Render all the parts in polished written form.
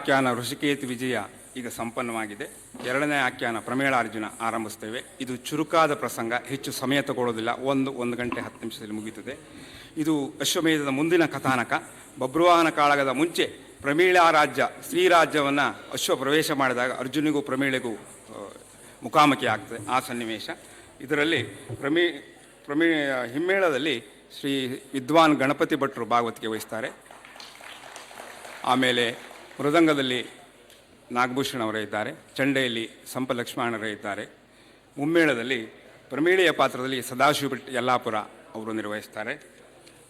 ಆಖ್ಯಾನ ಋಷಿಕೇತು ವಿಜಯ ಈಗ ಸಂಪನ್ನವಾಗಿದೆ. ಎರಡನೇ ಆಖ್ಯಾನ ಪ್ರಮೇಳಾರ್ಜುನ ಆರಂಭಿಸ್ತೇವೆ. ಇದು ಚುರುಕಾದ ಪ್ರಸಂಗ, ಹೆಚ್ಚು ಸಮಯ ತಗೊಳ್ಳೋದಿಲ್ಲ. ಒಂದು ಗಂಟೆ 10 ನಿಮಿಷದಲ್ಲಿ ಮುಗಿಯುತ್ತದೆ. ಇದು ಅಶ್ವಮೇಧದ ಮುಂದಿನ ಕಥಾನಕ. ಬಬ್ರುವಾಹನ ಕಾಳಗದ ಮುಂಚೆ ಪ್ರಮೀಳಾ ರಾಜ್ಯ, ಶ್ರೀರಾಜ್ಯವನ್ನು ಅಶ್ವ ಪ್ರವೇಶ ಮಾಡಿದಾಗ ಅರ್ಜುನಿಗೂ ಪ್ರಮೀಳೆಗೂ ಮುಖಾಮುಖಿ ಆಗ್ತದೆ, ಆ ಸನ್ನಿವೇಶ. ಇದರಲ್ಲಿ ಹಿಮ್ಮೇಳದಲ್ಲಿ ಶ್ರೀ ವಿದ್ವಾನ್ ಗಣಪತಿ ಭಟ್ರು ಭಾಗವತಿಕೆ ವಹಿಸ್ತಾರೆ. ಆಮೇಲೆ ಮೃದಂಗದಲ್ಲಿ ನಾಗಭೂಷಣ ಅವರೇ ಇದ್ದಾರೆ, ಚಂಡೆಯಲ್ಲಿ ಸಂಪಲಕ್ಷ್ಮಣರೇ ಇದ್ದಾರೆ. ಮುಮ್ಮೇಳದಲ್ಲಿ ಪ್ರಮೀಳೆಯ ಪಾತ್ರದಲ್ಲಿ ಸದಾಶಿವ ಭಟ್ ಯಲ್ಲಾಪುರ ಅವರು ನಿರ್ವಹಿಸ್ತಾರೆ.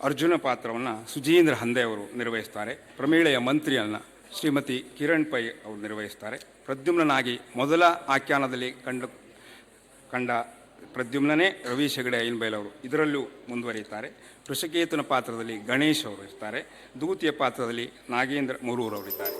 ಅರ್ಜುನ ಪಾತ್ರವನ್ನು ಸುಜೀಂದ್ರ ಹಂದೆ ಅವರು ನಿರ್ವಹಿಸ್ತಾರೆ. ಪ್ರಮೀಳೆಯ ಮಂತ್ರಿಯನ್ನು ಶ್ರೀಮತಿ ಕಿರಣ್ ಪೈ ಅವರು ನಿರ್ವಹಿಸ್ತಾರೆ. ಪ್ರದ್ಯುಮ್ನಾಗಿ ಮೊದಲ ಆಖ್ಯಾನದಲ್ಲಿ ಕಂಡ ಪ್ರದ್ಯುಮ್ನೇ ರವಿ ಹೆಗಡೆ ಐನ್ಬೈಲವರು ಇದರಲ್ಲೂ ಮುಂದುವರಿಯುತ್ತಾರೆ. ಋಷಿಕೇತುನ ಪಾತ್ರದಲ್ಲಿ ಗಣೇಶ್ ಅವರು ಇರ್ತಾರೆ. ದೂತಿಯ ಪಾತ್ರದಲ್ಲಿ ನಾಗೇಂದ್ರ ಮುರೂರವರಿದ್ದಾರೆ.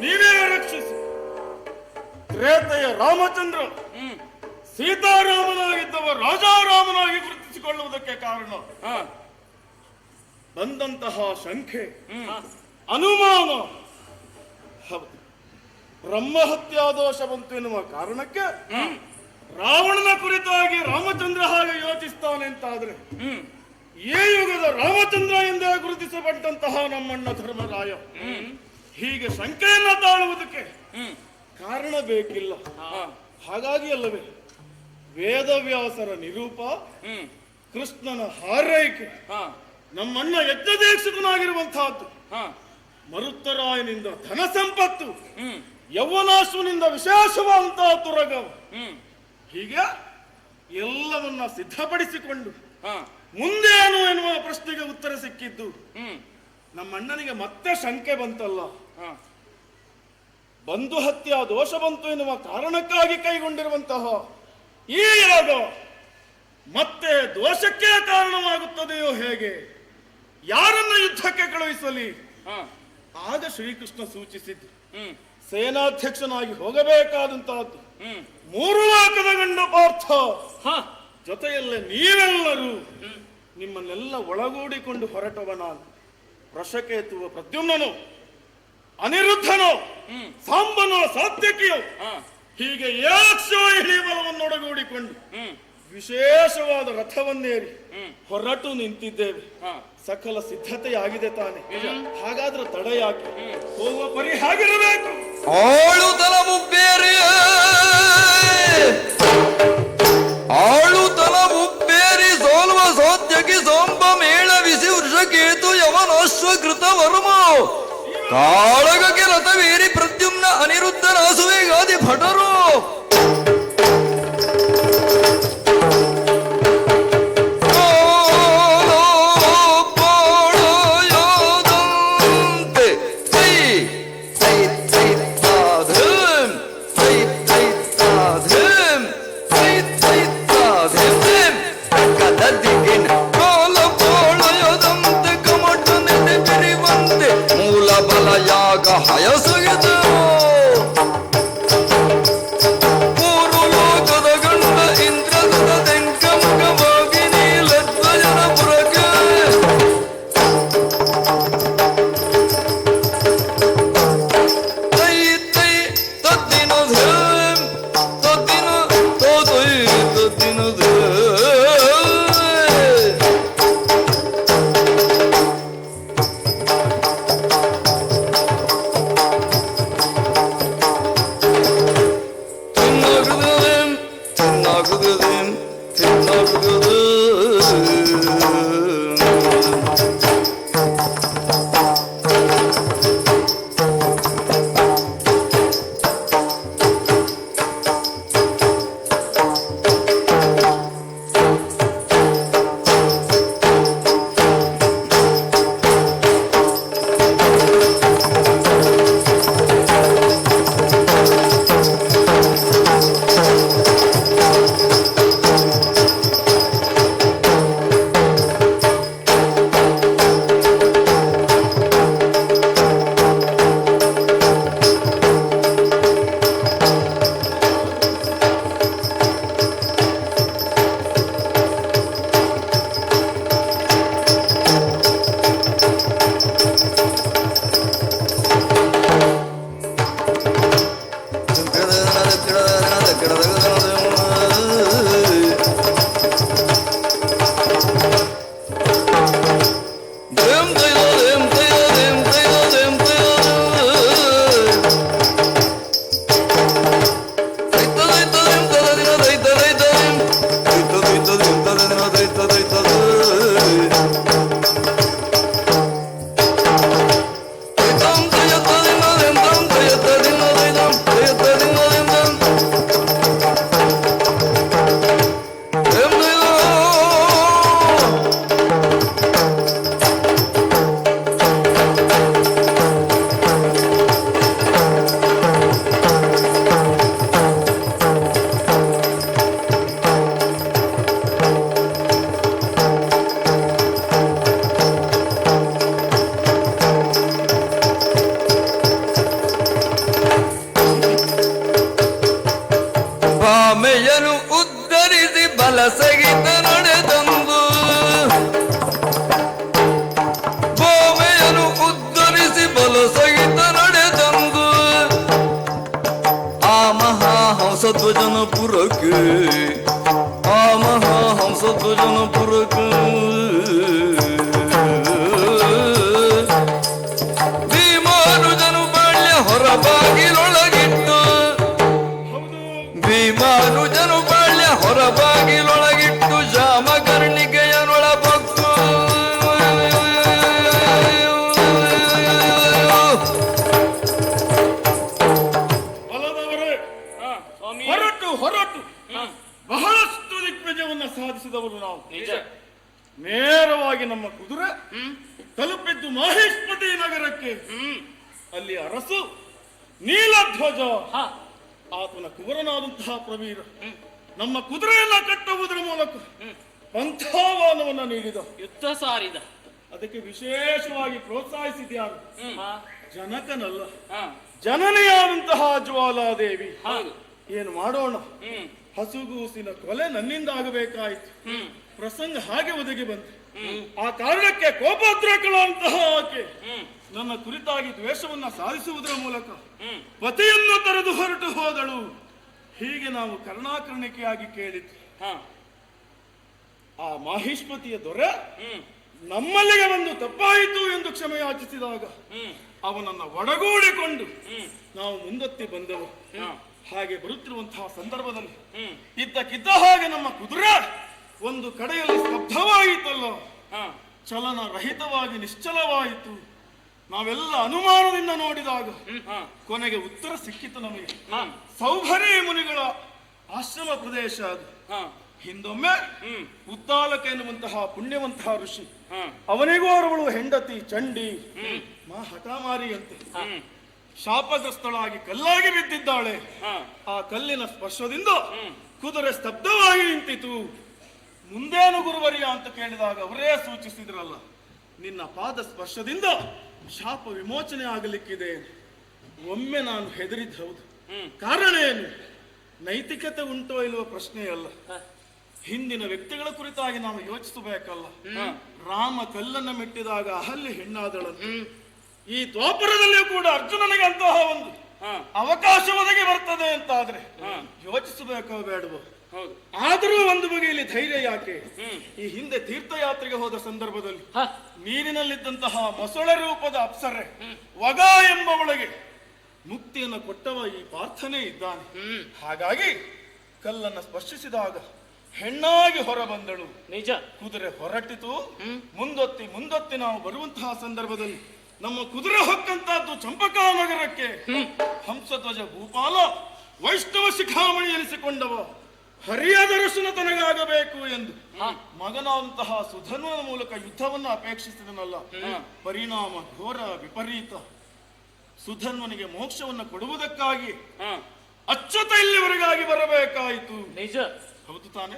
ನೀವೇ ರಕ್ಷಿಸಿ. ತ್ರೇತೆಯ ರಾಮಚಂದ್ರ ಸೀತಾರಾಮನಾಗಿದ್ದವ ರಾಜಾರಾಮನಾಗಿ ಗುರುತಿಸಿಕೊಳ್ಳುವುದಕ್ಕೆ ಕಾರಣ ಬಂದಂತಹ ಶಂಕೆ, ಅನುಮಾನ, ಬ್ರಹ್ಮಹತ್ಯಾ ದೋಷ ಬಂತು ಎನ್ನುವ ಕಾರಣಕ್ಕೆ ರಾವಣನ ಕುರಿತಾಗಿ ರಾಮಚಂದ್ರ ಹಾಗೆ ಯೋಚಿಸ್ತಾನೆ ಅಂತಾದ್ರೆ ಈ ಯುಗದ ರಾಮಚಂದ್ರ ಎಂದೇ ಗುರುತಿಸಲ್ಪಟ್ಟಂತಹ ನಮ್ಮಣ್ಣ ಧರ್ಮರಾಯ ಹೀಗೆ ಶಂಕೆಯನ್ನ ತಾಳುವುದಕ್ಕೆ ಕಾರಣ ಬೇಕಿಲ್ಲ. ಹಾಗಾಗಿ ಅಲ್ಲವೇ ವೇದವ್ಯಾಸರ ನಿರೂಪ, ಕೃಷ್ಣನ ಹಾರೈಕೆ, ನಮ್ಮಣ್ಣ ಯಜ್ಞದೀಕ್ಷಿತನಾಗಿರುವಂತಹದ್ದು, ಮರುತ್ತರಾಯನಿಂದ ಧನ ಸಂಪತ್ತು, ಯೌವನಾಶ್ವನಿಂದ ವಿಶೇಷವಾದಂತಹ ತುರಗವ, ಹೀಗೆ ಎಲ್ಲವನ್ನ ಸಿದ್ಧಪಡಿಸಿಕೊಂಡು ಮುಂದೇನು ಎನ್ನುವ ಪ್ರಶ್ನೆಗೆ ಉತ್ತರ ಸಿಕ್ಕಿದ್ದು ನಮ್ಮಣ್ಣನಿಗೆ ಮತ್ತೆ ಶಂಕೆ ಬಂತಲ್ಲ. ಬಂಧು ಹತ್ಯಾ ದೋಷ ಬಂತು ಎನ್ನುವ ಕಾರಣಕ್ಕಾಗಿ ಕೈಗೊಂಡಿರುವಂತಹ ಈ ಯಾಗ ಮತ್ತೆ ದೋಷಕ್ಕೆ ಕಾರಣವಾಗುತ್ತದೆಯೋ ಹೇಗೆ? ಯಾರನ್ನ ಯುದ್ಧಕ್ಕೆ ಕಳುಹಿಸಲಿ? ಆಗ ಶ್ರೀಕೃಷ್ಣ ಸೂಚಿಸಿದ್ದು ಸೇನಾಧ್ಯಕ್ಷನಾಗಿ ಹೋಗಬೇಕಾದಂತಹದ್ದು 3 ಲೋಕದ ಗಂಡ ಪಾರ್ಥ, ಜೊತೆಯಲ್ಲೇ ನೀವೆಲ್ಲರೂ ನಿಮ್ಮನ್ನೆಲ್ಲ ಒಳಗೂಡಿಕೊಂಡು ಹೊರಟವ ನಾನು. ವೃಷಕೇತುವ ಪ್ರದ್ಯುಮ್ನನು, ಅನಿರುದ್ಧನು, ಸಾಂಬನು, ಸಾತ್ಯಕಿಯು, ಹೀಗೆ 7 ಲಕ್ಷ ಬಲವನ್ನೊಡಗೂಡಿಕೊಂಡು ವಿಶೇಷವಾದ ರಥವನ್ನೇರಿ ಹೊರಟು ನಿಂತಿದ್ದೇವೆ. ಸಕಲ ಸಿದ್ಧತೆಯಾಗಿದೆ ತಾನೆ. ಹಾಗಾದ್ರೆ ತಡ ಯಾಕೆ? ಹೋಗುವ ಪರಿ ಹಾಗಿರಬೇಕು. ಆಳುತಲ ಮುಪ್ಪೇರಿ ಸೋಲ್ವ ಸೋದ್ಯಕಿ ಸೋಂಬ ಮೇಳವಿಸಿ ವೃಷಕೇತು ಯವನೋಶ್ವಕೃತ ವರ್ಮ ಕಾಳಗಕ್ಕೆ ರಥವೀರಿ ಪ್ರದ್ಯುಮ್ನ ಅನಿರುದ್ಧನಾಸುವೆಗಾದಿ ಭಟರು ಹಯಸುಗೆ ಬಲ ಸಹಿತ ನಡೆದಂದು ಗೋಮೆಯನ್ನು ಉದ್ಧರಿಸಿ ಬಲ ಸಹಿತ ನಡೆದಂದು ಆ ಮಹಾಹಂಸಧ್ವಜನ ಪುರಕ್ಕೆ ಆ ಮಹಾಹಂಸಧ್ವಜನ ಪುರಕ್ಕೆ ಭೀಮಾನುಜನು ಬಾಳ್ಯ ಹೊರಬಾಗಿಲೊಳಗಿಟ್ಟು ಭೀಮಾನುಜನು ಬಾಳ್ಯ ಹೊರಬಾಗಿಲೊಳಗಿಟ್ಟು ಜಾಮಕರ್ಣಿಕೆಯನೊಳಬಕ್ಕು ಬಲದವರೇ, ಹೊರಟು ಹೊರಟು ಬಹಳಷ್ಟು ದಿಗ್ವಿಜಯವನ್ನು ಸಾಧಿಸಿದವರು ನಾವು. ನಿಜ. ನೇರವಾಗಿ ನಮ್ಮ ಕುದುರೆ ತಲುಪಿದ್ದು ಮಹೇಶ್ಪತಿ ನಗರಕ್ಕೆ. ಅಲ್ಲಿ ಅರಸು ನೀಲಧ್ವಜ ಆತನ ಕುವರನಾದಂತಹ ಪ್ರವೀರ ನಮ್ಮ ಕುದುರೆಯನ್ನ ಕಟ್ಟುವುದರ ಮೂಲಕ ಪಂಥಾವಾನವನ್ನ ನೀಡಿದ, ಯುದ್ಧ ಸಾರಿದ. ಅದಕ್ಕೆ ವಿಶೇಷವಾಗಿ ಪ್ರೋತ್ಸಾಹಿಸಿದ್ಯಾರು? ಜನಕನಲ್ಲ, ಹ. ಜನನಿಯಾದಂತಹ ಜ್ವಾಲಾದೇವಿ. ಹೌದು. ಏನು ಮಾಡೋಣ, ಹಸುಗೂಸಿನ ಕೊಲೆ ನನ್ನಿಂದ ಆಗಬೇಕಾಯಿತು. ಪ್ರಸಂಗ ಹಾಗೆ ಒದಗಿ ಬಂತು. ಆ ಕಾರಣಕ್ಕೆ ಕೋಪೋದ್ರೇಕಳಂತಹ ಆಕೆ ನನ್ನ ಕುರಿತಾಗಿ ದ್ವೇಷವನ್ನ ಸಾಧಿಸುವುದರ ಮೂಲಕ ಪತಿಯನ್ನು ತೊರೆದು ಹೊರಟು ಹೋದಳು. ಹೀಗೆ ನಾವು ಕರ್ಣಾಕರ್ಣಿಕೆಯಾಗಿ ಕೇಳಿದ್ವಿ. ಆ ಮಾಹಿಷ್ಮತಿಯ ದೊರೆ ನಮ್ಮಲ್ಲಿಗೆ ಒಂದು ತಪ್ಪಾಯಿತು ಎಂದು ಕ್ಷಮೆ ಯಾಚಿಸಿದಾಗ ಅವನನ್ನ ಒಡಗೂಡಿಕೊಂಡು ನಾವು ಮುಂದತ್ತಿ ಬಂದೆವು. ಹಾಗೆ ಬರುತ್ತಿರುವಂತಹ ಸಂದರ್ಭದಲ್ಲಿ ಇದ್ದಕ್ಕಿದ್ದ ಹಾಗೆ ನಮ್ಮ ಕುದುರೆ ಒಂದು ಕಡೆಯಲ್ಲಿ ಸ್ತಬ್ಧವಾಯಿತಲ್ಲ, ಚಲನ ರಹಿತವಾಗಿ ನಿಶ್ಚಲವಾಯಿತು. ನಾವೆಲ್ಲ ಅನುಮಾನದಿಂದ ನೋಡಿದಾಗ ಕೊನೆಗೆ ಉತ್ತರ ಸಿಕ್ಕಿತು ನಮಗೆ. ಸೌಭರಿ ಮುನಿಗಳ ಆಶ್ರಮ ಪ್ರದೇಶ ಅದು. ಹಿಂದೊಮ್ಮೆ ಉದ್ದಾಲಕ ಎನ್ನುವಂತಹ ಪುಣ್ಯವಂತಹ ಋಷಿ, ಅವನಿಗೂ ಅವರವಳು ಹೆಂಡತಿ ಚಂಡಿ ಹಠಮಾರಿಯಂತೆ ಶಾಪಗ್ರಸ್ತಳಾಗಿ ಕಲ್ಲಾಗಿ ಬಿದ್ದಿದ್ದಾಳೆ. ಆ ಕಲ್ಲಿನ ಸ್ಪರ್ಶದಿಂದ ಕುದುರೆ ಸ್ತಬ್ಧವಾಗಿ ನಿಂತಿತು. ಮುಂದೇನು ಗುರುವರಿಯ ಅಂತ ಕೇಳಿದಾಗ ಅವರೇ ಸೂಚಿಸಿದ್ರಲ್ಲ, ನಿನ್ನ ಪಾದ ಸ್ಪರ್ಶದಿಂದ ಶಾಪ ವಿಮೋಚನೆ ಆಗಲಿಕ್ಕಿದೆ. ಒಮ್ಮೆ ನಾನು ಹೆದರಿದ್ದು ಹೌದು. ಕಾರಣ ಏನು? ನೈತಿಕತೆ ಉಂಟೋ ಇಲ್ಲವೋ ಪ್ರಶ್ನೆಯಲ್ಲ, ಹಿಂದಿನ ವ್ಯಕ್ತಿಗಳ ಕುರಿತಾಗಿ ನಾವು ಯೋಚಿಸಬೇಕಲ್ಲ. ರಾಮ ಕಲ್ಲನ್ನು ಮೆಟ್ಟಿದಾಗ ಅಹಲ್ಯ ಹೆಣ್ಣಾದಳಂತೆ. ಈ ದ್ವಾಪರದಲ್ಲಿಯೂ ಕೂಡ ಅರ್ಜುನನಿಗೆ ಅಂತಹ ಒಂದು ಅವಕಾಶ ಒದಗಿ ಬರ್ತದೆ ಅಂತ ಆದ್ರೆ ಯೋಚಿಸಬೇಕೋ ಬೇಡವೋ? ಆದರೂ ಒಂದು ಬಗೆಯಲ್ಲಿ ಧೈರ್ಯ ಯಾಕೆ? ಈ ಹಿಂದೆ ತೀರ್ಥಯಾತ್ರೆಗೆ ಹೋದ ಸಂದರ್ಭದಲ್ಲಿ ನೀರಿನಲ್ಲಿದ್ದಂತಹ ಮೊಸಳೆ ರೂಪದ ಅಪ್ಸರೆ ವಗ ಎಂಬವಳಿಗೆ ಮುಕ್ತಿಯನ್ನು ಕೊಟ್ಟವ ಈ ಪಾರ್ಥನೇ ಇದ್ದಾನೆ. ಹಾಗಾಗಿ ಕಲ್ಲನ್ನು ಸ್ಪರ್ಶಿಸಿದಾಗ ಹೆಣ್ಣಾಗಿ ಹೊರ ಬಂದಳು. ನಿಜ. ಕುದುರೆ ಹೊರಟಿತು. ಮುಂದೊತ್ತಿ ನಾವು ಬರುವಂತಹ ಸಂದರ್ಭದಲ್ಲಿ ನಮ್ಮ ಕುದುರೆ ಹೊಕ್ಕಂತಹದ್ದು ಚಂಪಕಾ ನಗರಕ್ಕೆ. ಹಂಸಧ್ವಜ ಭೂಪಾಲ ವೈಷ್ಣವ ಶಿಖಾಮಣಿ ಎನಿಸಿಕೊಂಡವ ಹರಿಯ ದರ್ಶನ ತನಗಾಗಬೇಕು ಎಂದು ಮಗನಾದಂತಹ ಸುಧನ್ವನ ಮೂಲಕ ಯುದ್ಧವನ್ನು ಅಪೇಕ್ಷಿಸಿದನಲ್ಲ. ಪರಿಣಾಮ ಘೋರ ವಿಪರೀತ. ಸುಧನ್ವನಿಗೆ ಮೋಕ್ಷವನ್ನು ಕೊಡುವುದಕ್ಕಾಗಿ ಅಚ್ಯುತ ಇಲ್ಲಿವರೆಗಾಗಿ ಬರಬೇಕಾಯಿತು. ನಿಜ. ಹೌದು ತಾನೆ?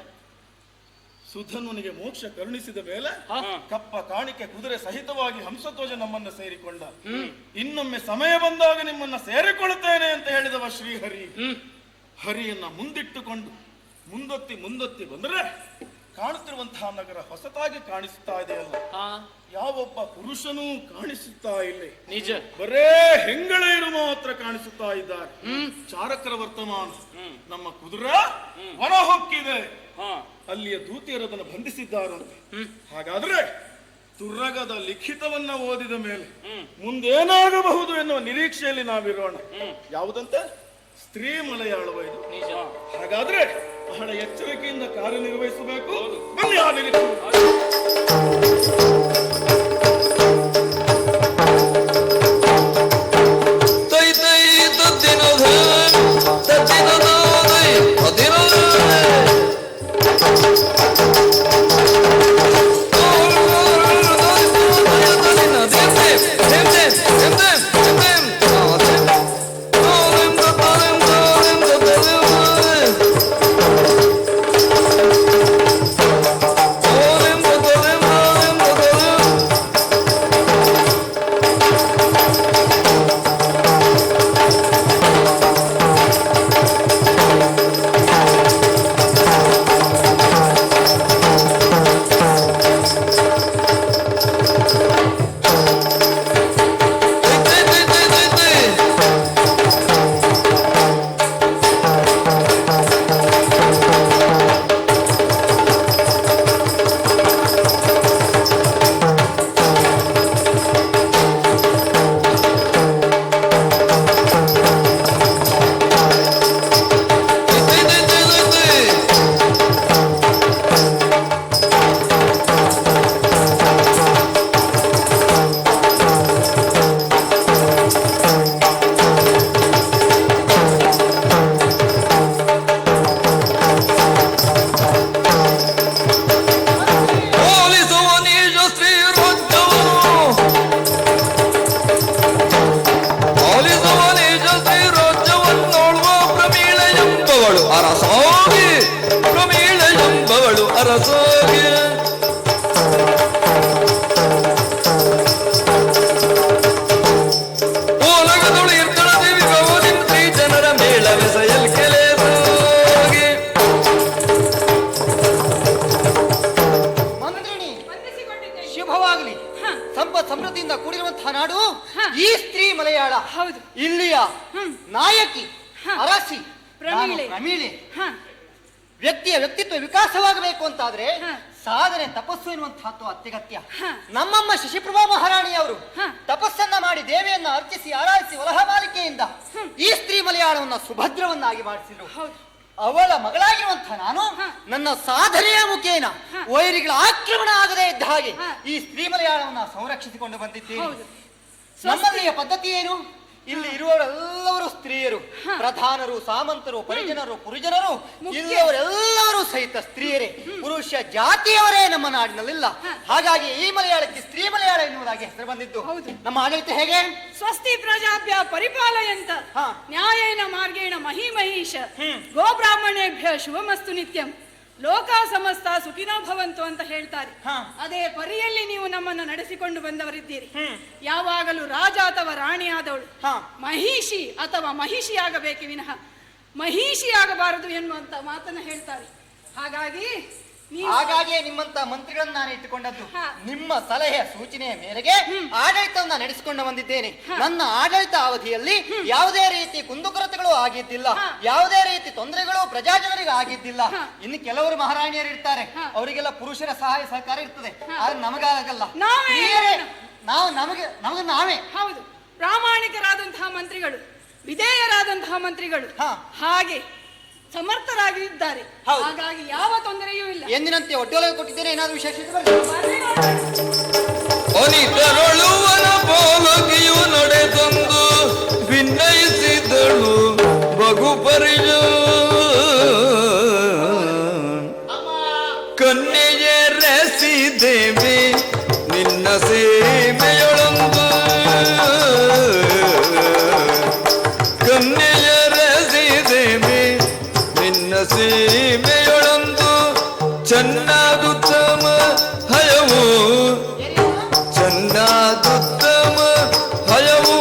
ಸುಧನ್ವನಿಗೆ ಮೋಕ್ಷ ಕರುಣಿಸಿದ ಮೇಲೆ ಕಪ್ಪ ಕಾಣಿಕೆ ಕುದುರೆ ಸಹಿತವಾಗಿ ಹಂಸಧ್ವಜ ನಮ್ಮನ್ನ ಸೇರಿಕೊಂಡ. ಇನ್ನೊಮ್ಮೆ ಸಮಯ ಬಂದಾಗ ನಿಮ್ಮನ್ನ ಸೇರಿಕೊಳ್ಳುತ್ತೇನೆ ಅಂತ ಹೇಳಿದವ ಶ್ರೀಹರಿ. ಹರಿಯನ್ನ ಮುಂದಿಟ್ಟುಕೊಂಡು ಮುಂದೊತ್ತಿ ಬಂದರೆ ಕಾಣುತ್ತಿರುವಂತಹ ನಗರ ಹೊಸತಾಗಿ ಕಾಣಿಸುತ್ತಾ ಇದೆಯಲ್ಲ. ಯಾವೊಬ್ಬ ಪುರುಷನೂ ಕಾಣಿಸುತ್ತಾ ಇಲ್ಲ. ನಿಜ. ಬರೇ ಹೆಂಗಳೆಯರು ಮಾತ್ರ ಕಾಣಿಸುತ್ತಾ ಇದ್ದಾರೆ. ಚಾರಕರ ವರ್ತಮಾನ ನಮ್ಮ ಕುದುರೆ ಹೊರ ಹೊಕ್ಕಿದೆ. ಅಲ್ಲಿಯ ದೂತಿಯರು ಅದನ್ನು ಬಂಧಿಸಿದ್ದಾರಂತೆ. ಹಾಗಾದ್ರೆ ತುರ್ರಗದ ಲಿಖಿತವನ್ನ ಓದಿದ ಮೇಲೆ ಮುಂದೇನಾಗಬಹುದು ಎನ್ನುವ ನಿರೀಕ್ಷೆಯಲ್ಲಿ ನಾವಿರೋಣ. ಯಾವುದಂತೆ? ಸ್ತ್ರೀ ಮಲಯಾಳವ ಇದು. ಹಾಗಾದ್ರೆ ಬಹಳ ಎಚ್ಚರಿಕೆಯಿಂದ ಕಾರ್ಯನಿರ್ವಹಿಸಬೇಕು. ಬನ್ನಿ ಆ ನಿರೀಕ್ಷೆ. ಸೋಗೆ ಓಲಗದೊಳು ಇರ್ತಳ ದೇವಿ ಗೌರಿಂದ್ರಿ ಜನರ ಮೇಳವೆಸೆಯಲ್ ಕೆಲೆ ಸೋಗೆ ಮಂತ್ರಿಣಿ ಶುಭವಾಗಲಿ. ಸಂಪತ್ ಸಮೃದ್ಧಿಯಿಂದ ಕೂಡಿರುವಂತಹ ನಾಡು ಈ ಸ್ತ್ರೀ ಮಲಯಾಳ. ಹೌದು. ಇಲ್ಲಿಯ ನಾಯಕಿ ಅರಸಿ ಪ್ರಮೀಳೆ. ಪ್ರಮೀಳೆ ವ್ಯಕ್ತಿಯ ವ್ಯಕ್ತಿತ್ವ ವಿಕಾಸವಾಗಬೇಕು ಅಂತಾದ್ರೆ ಸಾಧನೆ ತಪಸ್ಸು ಎನ್ನುವಂತಹದ್ದು ಅತ್ಯಗತ್ಯ. ನಮ್ಮಮ್ಮ ಶಶಿಪ್ರಭಾ ಮಹಾರಾಣಿಯವರು ತಪಸ್ಸನ್ನ ಮಾಡಿ ದೇವಿಯನ್ನ ಅರ್ಚಿಸಿ ಆರಾಧಿಸಿ ವಲಹಮಾಲಿಕೆಯಿಂದ ಈ ಸ್ತ್ರೀ ಮಲಯಾಳವನ್ನ ಸುಭದ್ರವನ್ನಾಗಿ ಮಾಡಿಸಿದ್ರು. ಅವಳ ಮಗಳಾಗಿರುವಂತಹ ನಾನು ನನ್ನ ಸಾಧನೆಯ ಮುಖೇನ ವೈರಿಗಳ ಆಕ್ರಮಣ ಆಗದೇ ಇದ್ದ ಹಾಗೆ ಈ ಸ್ತ್ರೀ ಮಲಯಾಳವನ್ನ ಸಂರಕ್ಷಿಸಿಕೊಂಡು ಬಂದಿದ್ದೇನೆ. ನಮ್ಮಲ್ಲಿಯ ಪದ್ಧತಿ ಏನು? ಇಲ್ಲಿ ಇರುವವರೆಲ್ಲರೂ ಸ್ತ್ರೀಯರು, ಪ್ರಧಾನರು, ಸಾಮಂತರು, ಪರಿಜನರು, ಪುರುಜನರು, ಇಲ್ಲಿಯವರೆಲ್ಲರೂ ಸಹಿತ ಸ್ತ್ರೀಯರೇ, ಪುರುಷ ಜಾತಿಯವರೇ ನಮ್ಮ ನಾಡಿನಲ್ಲಿಲ್ಲ. ಹಾಗಾಗಿ ಈ ಮಲಯಾಳಕ್ಕೆ ಸ್ತ್ರೀ ಮಲಯಾಳ ಎನ್ನುವುದಾಗಿ ಹೆಸರು ಬಂದಿದ್ದು. ನಮ್ಮ ಆಡಳಿತ ಹೇಗೆ? ಸ್ವಸ್ತಿ ಪ್ರಜಾಭ್ಯ ಪರಿಪಾಲಯಂತ ನ್ಯಾಯೇನ ಮಾರ್ಗೇಣ ಮಹಿಮಹೀಶ ಗೋಬ್ರಾಹ್ಮಣೇಭ್ಯ ಶುಭಮಸ್ತು ನಿತ್ಯಂ ಲೋಕ ಸಮಸ್ತ ಸುಖಿನೋ ಭವಂತು ಅಂತ ಹೇಳ್ತಾರೆ. ಅದೇ ಪರಿಯಲ್ಲಿ ನೀವು ನಮ್ಮನ್ನು ನಡೆಸಿಕೊಂಡು ಬಂದವರಿದ್ದೀರಿ. ಯಾವಾಗಲೂ ರಾಜ ಅಥವಾ ರಾಣಿಯಾದವಳು ಮಹಿಷಿ ಅಥವಾ ಮಹಿಷಿಯಾಗಬೇಕೆ ವಿನಃ ಮಹಿಷಿಯಾಗಬಾರದು ಎನ್ನುವಂತ ಮಾತನ್ನ ಹೇಳ್ತಾರೆ. ಹಾಗಾಗಿಯೇ ನಿಮ್ಮಂತ ಮಂತ್ರಿಗಳನ್ನ ನಾನು ಇಟ್ಟುಕೊಂಡದ್ದು. ನಿಮ್ಮ ಸಲಹೆಯ ಸೂಚನೆಯ ಮೇರೆಗೆ ಆಡಳಿತವನ್ನ ನಡೆಸಿಕೊಂಡು ಬಂದಿದ್ದೇನೆ. ನನ್ನ ಆಡಳಿತ ಅವಧಿಯಲ್ಲಿ ಯಾವುದೇ ರೀತಿ ಕುಂದುಕೊರತೆಗಳು ಆಗಿದ್ದಿಲ್ಲ, ಯಾವುದೇ ರೀತಿ ತೊಂದರೆಗಳು ಪ್ರಜಾಜನರಿಗೆ ಆಗಿದ್ದಿಲ್ಲ. ಇನ್ನು ಕೆಲವರು ಮಹಾರಾಣಿಯರು ಇರ್ತಾರೆ, ಅವರಿಗೆಲ್ಲ ಪುರುಷರ ಸಹಾಯ ಸಹಕಾರ ಇರ್ತದೆ, ಆದ್ರೆ ನಮಗಾಗಲ್ಲ. ನಾವು ನಮಗೆ ನಾವೇ ಹೌದು, ಪ್ರಾಮಾಣಿಕರಾದಂತಹ ಮಂತ್ರಿಗಳು, ವಿಧೇಯರಾದಂತಹ ಮಂತ್ರಿಗಳು ಹಾಗೆ ಸಮರ್ಥರಾಗಿದ್ದಾರೆ. ಹಾಗಾಗಿ ಯಾವ ತೊಂದರೆಯೂ ಇಲ್ಲ. ಎಂದಿನಂತೆ ಒಡ್ಡೊಲಗೆ ಕೊಟ್ಟಿದ್ದೇನೆ. ಏನಾದ್ರು ವಿಶೇಷ ಅನಿತರೊಳುವನ ಬೋಲಗಿಯು ನಡೆದೊಂದು ಭಿನ್ನಯಿಸಿದಳು ಬಗು ಪರಿಜ ಕನ್ಯೆಯ ರಸಿದೇವಿ ನಿನ್ನ ಸೀಮೆಯೊಳೊಂದು ಕನ್ಯೆಯ ರಸಿದೇವಿ ನಿನ್ನ ಸೀಮೆಯೊಳೊಂದು ಚೆನ್ನಾದುತ್ತಮ ಹಯವು ಚೆನ್ನಾದುತ್ತಮ ಹಯವು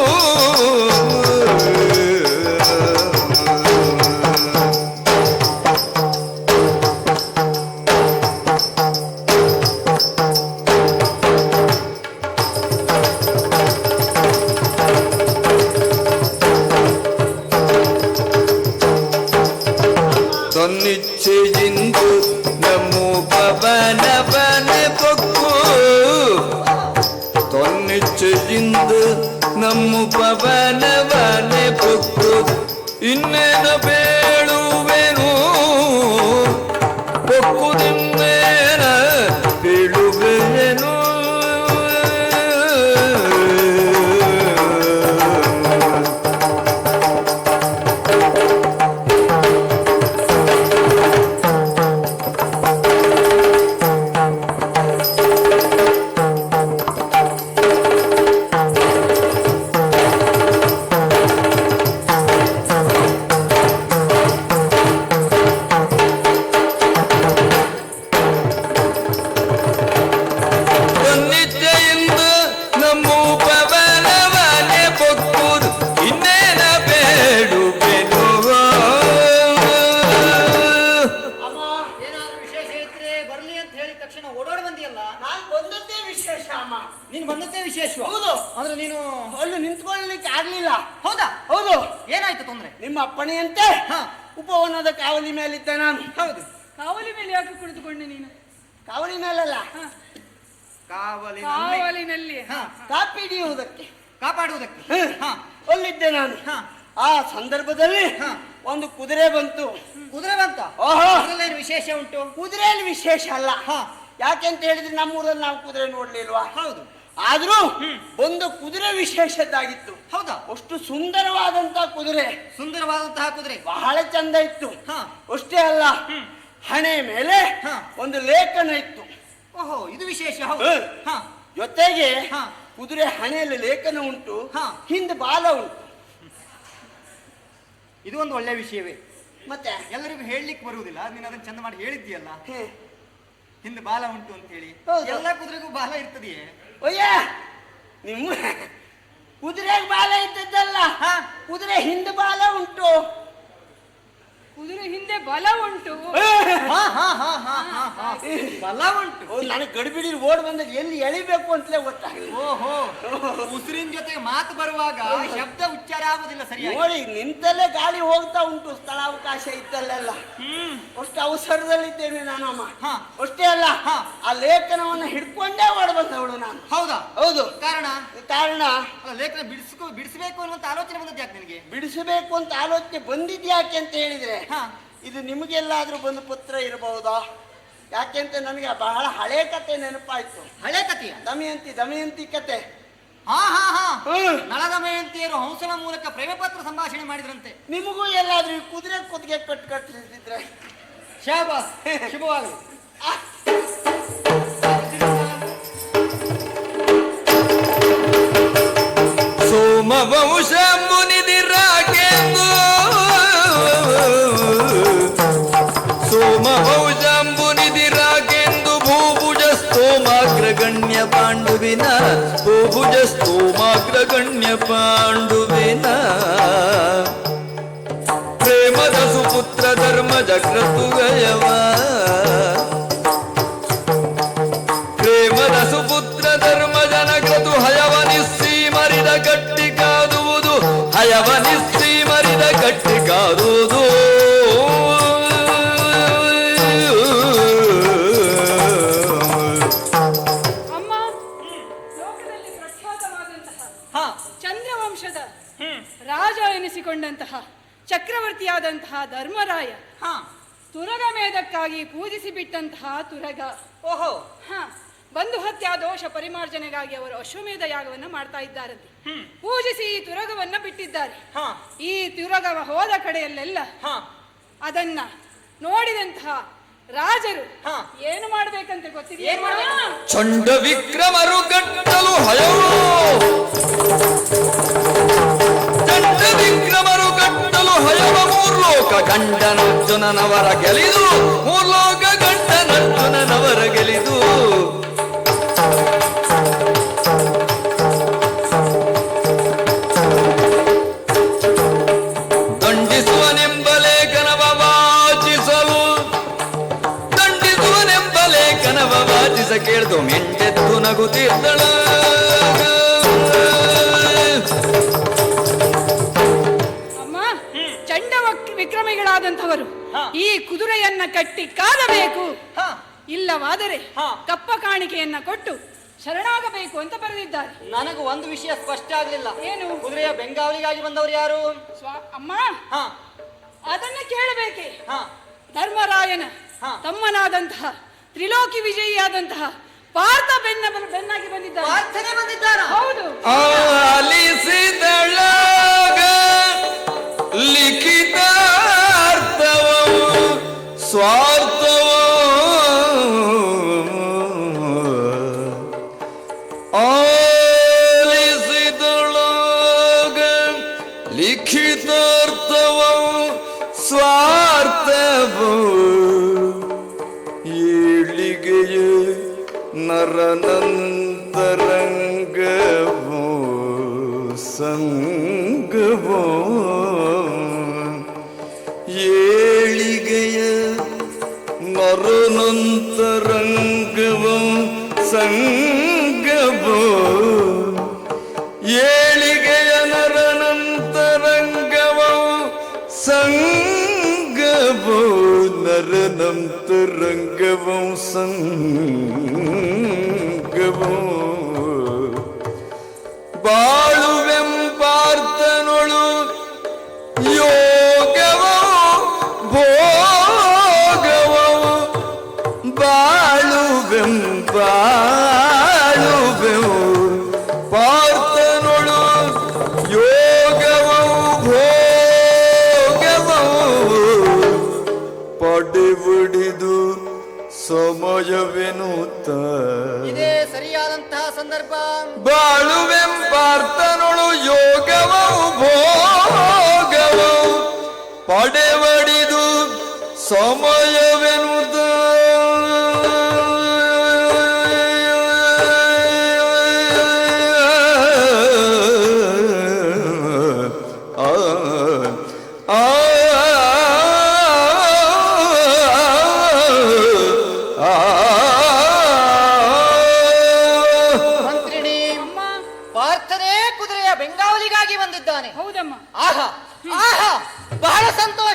ತನ್ನಿಚ್ಛೆಯಿಂದು ನಮ್ಮು ಪವನವನೆ ಪೊಕ್ಕು ತನ್ನಿಚ್ಛೆಯಿಂದ ನಮ್ಮ ಪವನವನೆ ಪೊಕ್ಕು ಇನ್ನೇನ ಬೇಳುವೆನು ಪೊಕ್ಕುದಿನ್ನೇನ ಬೀಳುವೆನು ಅಪ್ಪಣೆಯಂತೆ ಉಪವನದ ಕಾವಲಿ ಮೇಲಿದ್ದ ನಾನು. ಹೌದು, ಕಾವಲಿ ಮೇಲೆ ಯಾಕೆ ಕುಳಿತುಕೊಂಡೆ ನೀನು? ಕಾವಲಿ ಮೇಲಲ್ಲ, ಕಾವಲಿನಲ್ಲಿ ಕಾಪಿ ಹಿಡಿಯುವುದಕ್ಕೆ, ಕಾಪಾಡುವುದಕ್ಕೆ ಅಲ್ಲಿದ್ದೆ ನಾನು. ಆ ಸಂದರ್ಭದಲ್ಲಿ ಒಂದು ಕುದುರೆ ಬಂತು. ಕುದುರೆ ಬಂತ? ಓಹೋ, ವಿಶೇಷ ಉಂಟು? ಕುದುರೆಯಲ್ಲಿ ವಿಶೇಷ ಅಲ್ಲ. ಯಾಕೆಂತ ಹೇಳಿದ್ರೆ ನಮ್ಮೂರಲ್ಲಿ ನಾವು ಕುದುರೆ ನೋಡ್ಲಿಲ್ವಾ? ಹೌದು. ಆದ್ರೂ ಒಂದು ಕುದುರೆ ವಿಶೇಷದ್ದಾಗಿತ್ತು. ಹೌದಾ? ಅಷ್ಟು ಸುಂದರವಾದಂತಹ ಕುದುರೆ. ಸುಂದರವಾದಂತಹ ಕುದುರೆ ಬಹಳ ಚಂದ ಇತ್ತು. ಅಷ್ಟೇ ಅಲ್ಲ, ಹಣೆ ಮೇಲೆ ಒಂದು ಲೇಖನ ಇತ್ತು. ಓಹೋ, ಇದು ವಿಶೇಷ. ಹೌದು. ಜೊತೆಗೆ ಕುದುರೆ ಹಣೆಯಲ್ಲಿ ಲೇಖನ ಉಂಟು, ಹಿಂದೆ ಬಾಲ ಉಂಟು. ಇದು ಒಂದು ಒಳ್ಳೆ ವಿಷಯವೇ. ಮತ್ತೆ ಎಲ್ಲರಿಗೂ ಹೇಳಲಿಕ್ಕೆ ಬರುವುದಿಲ್ಲ, ನೀನು ಅದನ್ನು ಚಂದ ಮಾಡಿ ಹೇಳಿದ್ದೀಯಲ್ಲ. ಹಿಂದೆ ಬಾಲ ಉಂಟು ಅಂತ ಹೇಳಿ. ಹೌದು. ಎಲ್ಲ ಕುದುರೆಗೂ ಬಾಲ ಇರ್ತದೆಯೇ? ಒಯ್ಯ ನಿಮ್ಮ ಕುದುರೆಗೆ ಬಾಲ ಇದ್ದದ್ದಲ್ಲ, ಕುದುರೆ ಹಿಂದೆ ಬಾಲ ಉಂಟು. ಕುದುರೆ ಹಿಂದೆ ಬಲ ಉಂಟು. ಬಲ ಉಂಟು. ನನಗೆ ಗಡಿಬಿಡಿ ಓಡ್ ಬಂದಾಗ ಎಲ್ಲಿ ಎಳಿಬೇಕು ಅಂತಲೇ ಗೊತ್ತಾಗಲಿಲ್ಲ. ಓಹೋ, ಉಸಿರಿನ ಜೊತೆಗೆ ಮಾತು ಬರುವಾಗ ಶಬ್ದ ಉಚ್ಚಾರ ಆಗುದಿಲ್ಲ ಸರಿಯಾಗಿ. ನೋಡಿ ನಿಂತಲ್ಲೇ ಗಾಳಿ ಹೋಗ್ತಾ ಉಂಟು, ಸ್ಥಳಾವಕಾಶ ಇದ್ದಲ್ಲೆಲ್ಲ. ಅಷ್ಟು ಅವಸರದಲ್ಲಿದ್ದೇನೆ ನಾನಮ್ಮ. ಅಷ್ಟೇ ಅಲ್ಲ, ಆ ಲೇಖನವನ್ನು ಹಿಡ್ಕೊಂಡೇ ಓಡ್ ಬಂದವಳು ನಾನು. ಹೌದಾ? ಹೌದು. ಕಾರಣ ಕಾರಣ ಲೇಖನ ಬಿಡಿಸಬೇಕು ಅನ್ನುವಂತ ಆಲೋಚನೆ ಬಂದದ್ದು ಯಾಕೆ ನಿನಗೆ? ಬಿಡಿಸಬೇಕು ಅಂತ ಆಲೋಚನೆ ಬಂದಿದ್ಯಾಕೆ ಅಂತ ಹೇಳಿದ್ರೆ, ಇದು ನಿಮಗೆಲ್ಲಾದ್ರೂ ಬಂದು ಪತ್ರ ಇರಬಹುದಾ? ಯಾಕೆಂತ ನನಗೆ ಬಹಳ ಹಳೆ ಕತೆ ನೆನಪಾಯ್ತು. ಹಳೆ ಕಥೆಯ? ದಮಯಂತಿ ಕತೆ. ನಳದಮಯಂತಿಯರು ಹಂಸನ ಮೂಲಕ ಪ್ರೇಮ ಪತ್ರ ಸಂಭಾಷಣೆ ಮಾಡಿದ್ರಂತೆ. ನಿಮಗೂ ಎಲ್ಲಾದ್ರೂ ಈ ಕುದುರೆ ಕುದುಗೆ ಕಟ್ಟಿದ್ರೆ ಶಾಬಾಸ್, ಶುಭವಾಗಲಿ. ಸೋಮವಂಶ ಮುನಿದಿರಾಕೆಂದು ಸೋಮವಂಶಂಬುನಿದಿರಾಕೆಂದು ಭೂಭುಜ ಸ್ತೋಮಾಗ್ರಗಣ್ಯ ಪಾಂಡುವಿನ ಭೂಭುಜ ಸ್ತೋಮಾಗ್ರಗಣ್ಯ ಪಾಂಡುವಿನ ಪ್ರೇಮದ ಸುಪುತ್ರ ಧರ್ಮಜ ಕ್ರತುಗಯವ ಪ್ರೇಮದ ಸುಪುತ್ರ ಧರ್ಮಜನ ಕ್ರತು ಹಯವನಿಸ್ಸಿ ಮರಿದ ಗಟ್ಟಿ ಕಾದುವುದು ಹಯವನಿಸ್ಸಿ ಮರಿದ ಗಟ್ಟಿ ಕಾದುವುದು ಅಮ್ಮ, ಲೋಕದಲ್ಲಿ ಪ್ರಖ್ಯಾತವಾದಂತಹ ಚಂದ್ರವಂಶದ ರಾಜ ಎನಿಸಿಕೊಂಡಂತಹ ಚಕ್ರವರ್ತಿಯಾದಂತಹ ಧರ್ಮರಾಯ ತುರಗ ಮೇಧಕ್ಕಾಗಿ ಪೂಜಿಸಿ ಬಿಟ್ಟಂತಹ ತುರಗ. ಓಹೋ, ಬಂಧು ಹತ್ಯಾ ದೋಷ ಪರಿಮಾರ್ಜನೆಗಾಗಿ ಅವರು ಅಶ್ವಮೇಧ ಯಾಗವನ್ನ ಮಾಡ್ತಾ ಇದ್ದಾರಂತೆ. ಪೂಜಿಸಿ ಈ ತುರಗವನ್ನ ಬಿಟ್ಟಿದ್ದಾರೆ. ಈ ತುರಗವ ಹೋದ ಕಡೆಯಲ್ಲೆಲ್ಲ ಅದನ್ನ ನೋಡಿದಂತಹ ರಾಜರು ಏನು ಮಾಡ್ಬೇಕಂತ ಗೊತ್ತಿದೆ. ಚಂಡ ವಿಕ್ರಮರು ಗಟ್ಟಲು ಹಯವು ಚಂಡ ವಿಕ್ರಮರು ಗಟ್ಟಲು ಹಯವ ಮೂರ್ಲೋಕ ಗಂಡನರ್ಜುನನವರ ಗೆಲಿದು ಮೂರ್ಲೋಕ ಗಂಡನರ್ಜುನನವರ ಗೆಲಿದು ದಂಡಿಸುವನೆಂಬ ಲೇಖನವ ವಾಚಿಸಲು ದಂಡಿಸುವನೆಂಬ ಲೇಖನವ ವಾಚಿಸ ಕೇಳ್ದು ಮೆಂಡೆದ್ದು ನಗುತ್ತಿದ್ದಳ ಅಮ್ಮ, ಚಂಡ ವಿಕ್ರಮಿಗಳಾದಂಥವರು ಈ ಕುದುರೆಯನ್ನ ಕಟ್ಟಿ ಕಾದಬೇಕು, ಇಲ್ಲವಾದರೆ ಕಪ್ಪ ಕಾಣಿಕೆಯನ್ನ ಕೊಟ್ಟು ಶರಣಾಗಬೇಕು ಅಂತ ಬರೆದಿದ್ದಾರೆ. ನನಗೂ ಒಂದು ವಿಷಯ ಸ್ಪಷ್ಟ ಆಗ್ಲಿಲ್ಲ. ಏನು? ಕುದುರೆಯ ಬೆಂಗಾವಲಿಗಾಗಿ ಬಂದವರು ಯಾರು? ಅಮ್ಮ, ಅದನ್ನ ಕೇಳಬೇಕೆ. ಧರ್ಮರಾಯನ ತಮ್ಮನಾದಂತಹ ತ್ರಿಲೋಕಿ ವಿಜಯಿಯಾದಂತಹ ಪಾರ್ಥ ಬೆನ್ನಾಗಿ ಬಂದಿದ್ದಾರೆ. ಪ್ರಾರ್ಥನೆ ಬಂದಿದ್ದಾರ? ಹೌದು. ಆಲಿಸಿದಳಾಗ ಲಿಖಿತಾರ್ಥವವು ಸ್ವಾರ್ಥವೋ ಆಲಿಸಿದಳಾಗ ಲಿಖಿತಾರ್ಥವವು ಸ್ವಾರ್ಥವೋ ಏಳಿಗೆಯ ನರನಂತರಂಗವೋ ಸಂಗವೋ ಏಳಿಗೆಯ ನರನಂತರಂಗವೋ ಸಂಗವೋ ಏಳಿಗೆಯ ನರನಂತರಂಗವೋ ಸಂಗವೋ ನರನಂತರಂಗವೋ ಸಂಗವೋ ಬಾಳುವೆಂಪಾರ್ತನೊಳು ಯೋಗವೋ ಭೋಗವೋ ಬಾಳುವೆಂಬಾಳುವೆವು ಪಾರ್ತನೊಳು ಯೋಗವೋ ಭೋಗವೋ ಪಡೆಬಡಿದು ಸಮಯವೆನುತ್ತ ಇದೇ ಸರಿಯಾದಂತಹ ಸಂದರ್ಭ. ಬಾಳುವೆಂಪಾರ್ತನೊಳು ಯೋಗವೋ ಭೋಗವೋ ಪಡೆಬಡಿದು ಸಮಯವೆನುತ್ತ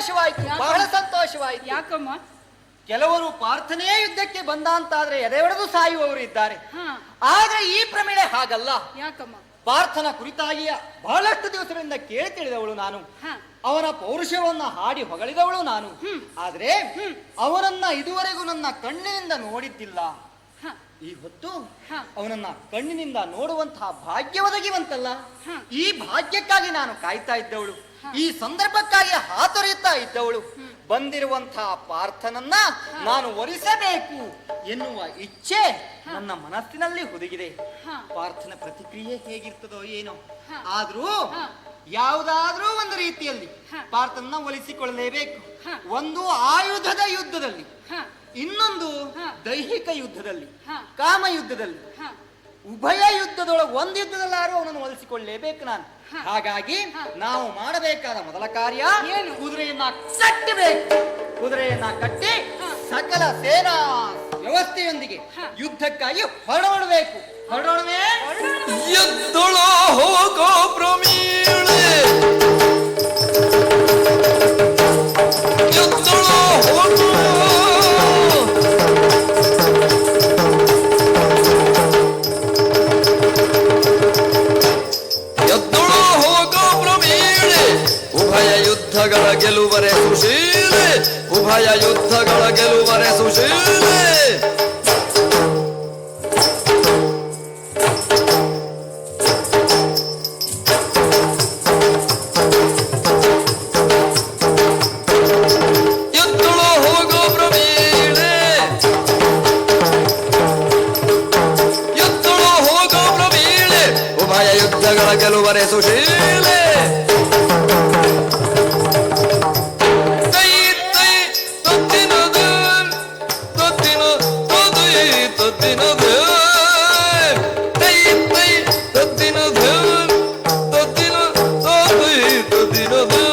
ಸಂತೋಷವಾಯ್ತು, ಬಹಳ ಸಂತೋಷವಾಯ್ತು. ಯಾಕಮ್ಮ? ಕೆಲವರು ಪ್ರಾರ್ಥನೆಯೇ ಯುದ್ಧಕ್ಕೆ ಬಂದ ಅಂತಾದ್ರೆ ಎದೆವಡೆದು ಸಾಯುವವರು ಇದ್ದಾರೆ. ಹಾ. ಆದ್ರೆ ಈ ಪ್ರಮಿಳೆ ಹಾಗಲ್ಲ. ಯಾಕಮ್ಮ? ಪಾರ್ಥನ ಕುರಿತಾಗಿಯ ಬಹಳಷ್ಟು ದಿವಸಗಳಿಂದ ಕೇಳಿ ತಿಳಿದವಳು ನಾನು. ಹಾ. ಅವನ ಪೌರುಷವನ್ನ ಹಾಡಿ ಹೊಗಳಿದವಳು ನಾನು. ಆದ್ರೆ ಅವನನ್ನ ಇದುವರೆಗೂ ನನ್ನ ಕಣ್ಣಿನಿಂದ ನೋಡಿದ್ದಿಲ್ಲ. ಹಾ. ಈ ಹೊತ್ತು ಹಾ. ಅವನನ್ನ ಕಣ್ಣಿನಿಂದ ನೋಡುವಂತಹ ಭಾಗ್ಯ ಒದಗಿ ಬಂತಲ್ಲ. ಹಾ. ಈ ಭಾಗ್ಯಕ್ಕಾಗಿ ನಾನು ಕಾಯ್ತಾ ಇದ್ದವಳು, ಈ ಸಂದರ್ಭಕ್ಕಾಗಿ ಹಾತೊರೆಯುತ್ತಾ ಇದ್ದವಳು. ಬಂದಿರುವಂತಹ ಪಾರ್ಥನನ್ನ ನಾನು ಒಲಿಸಬೇಕು ಎನ್ನುವ ಇಚ್ಛೆ ನನ್ನ ಮನಸ್ಸಿನಲ್ಲಿ ಹುದುಗಿದೆ. ಹಾ. ಪಾರ್ಥನ ಪ್ರತಿಕ್ರಿಯೆ ಹೇಗಿರ್ತದೋ ಏನೋ. ಹಾ. ಆದ್ರೂ ಹಾ. ಯಾವುದಾದ್ರೂ ಒಂದು ರೀತಿಯಲ್ಲಿ ಹಾ. ಪಾರ್ಥನ ಒಲಿಸಿಕೊಳ್ಳಲೇಬೇಕು. ಹಾ. ಒಂದು ಆಯುಧದ ಯುದ್ಧದಲ್ಲಿ, ಹಾ. ಇನ್ನೊಂದು ಹಾ. ದೈಹಿಕ ಯುದ್ಧದಲ್ಲಿ, ಹಾ. ಕಾಮ ಯುದ್ಧದಲ್ಲಿ, ಹಾ. ಉಭಯ ಯುದ್ಧದೊಳಗೆ ಒಂದು ಯುದ್ಧದಲ್ಲಾರು ಅವನನ್ನು ಒಲಿಸಿಕೊಳ್ಳಲೇಬೇಕು ನಾನು. ಹಾ. ಹಾಗಾಗಿ ಹಾ. ನಾವು ಮಾಡಬೇಕಾದ ಮೊದಲ ಕಾರ್ಯ ಏನು? ಕುದುರೆಯನ್ನ ಕಟ್ಟಬೇಕು. ಕುದುರೆಯನ್ನ ಕಟ್ಟಿ ಹಾ. ಸಕಲ ಸೇನಾ ವ್ಯವಸ್ಥೆಯೊಂದಿಗೆ ಹಾ. ಯುದ್ಧಕ್ಕಾಗಿ ಹೊರಡಬೇಕು. ಹೊರಡೋಣವೇ? ಎದ್ದೊಳೋ ಹೋಗೋ ಪ್ರಮೀಳೆ ಎದ್ದೊಳೋ ಹೋಗೋ ಎದ್ದೊಳೋ ಹೋಗೋ ಪ್ರಮೀಳೆ ಉಭಯ ಯುದ್ಧಗಳ ಗೆಲುವರೆ ಸುಶೀಲೆ ಉಭಯ ಯುದ್ಧಗಳ ಗೆಲುವರೆ ಸುಶೀಲೆ ಎದ್ದೊಳೋ ಹೋಗೋ ಪ್ರಮೀಳೆ ಎದ್ದೊಳೋ ಹೋಗೋ ಪ್ರಮೀಳೆ ಉಭಯ ಯುದ್ಧಗಳ ಗೆಲುವರೆ ಸುಶೀಲೆ ತೈ ತೈ ತೊತ್ತಿನದು ತೊತ್ತಿನ ತೊದೈ ತೊತ್ತಿನದು ತೈ ತೈ ತೊತ್ತಿನದು ತೊತ್ತಿನ ತೊದೈ ತೊತ್ತಿನದು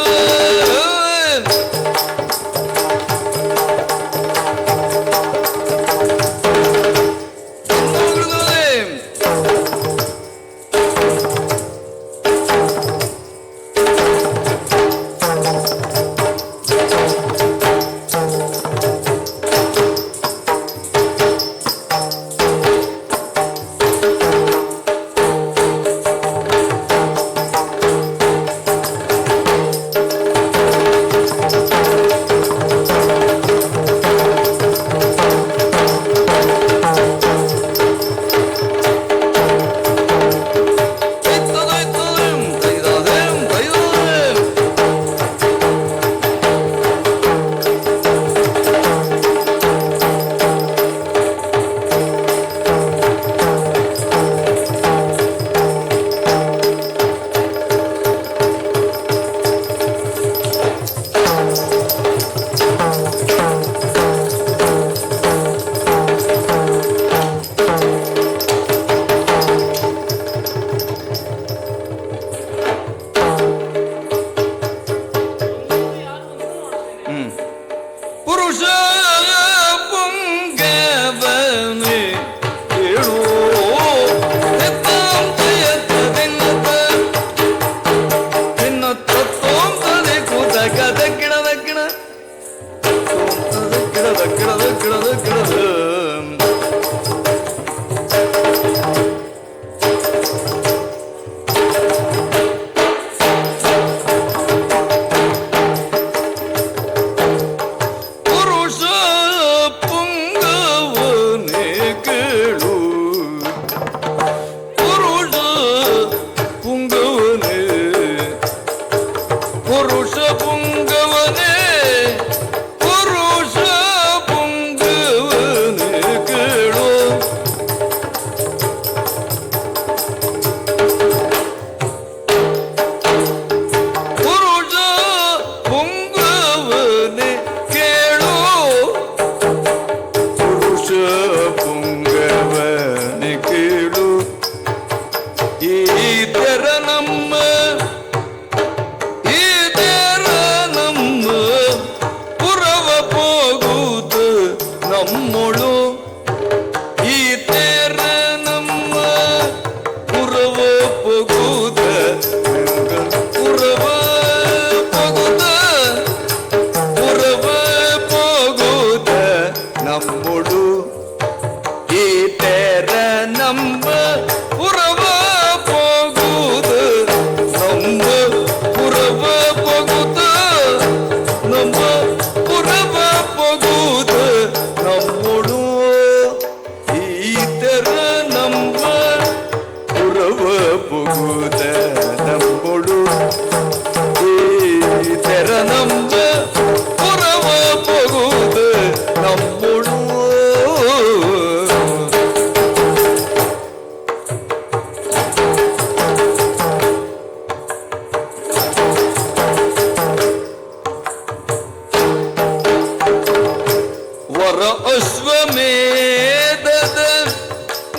ಅಶ್ವಮೇಧದ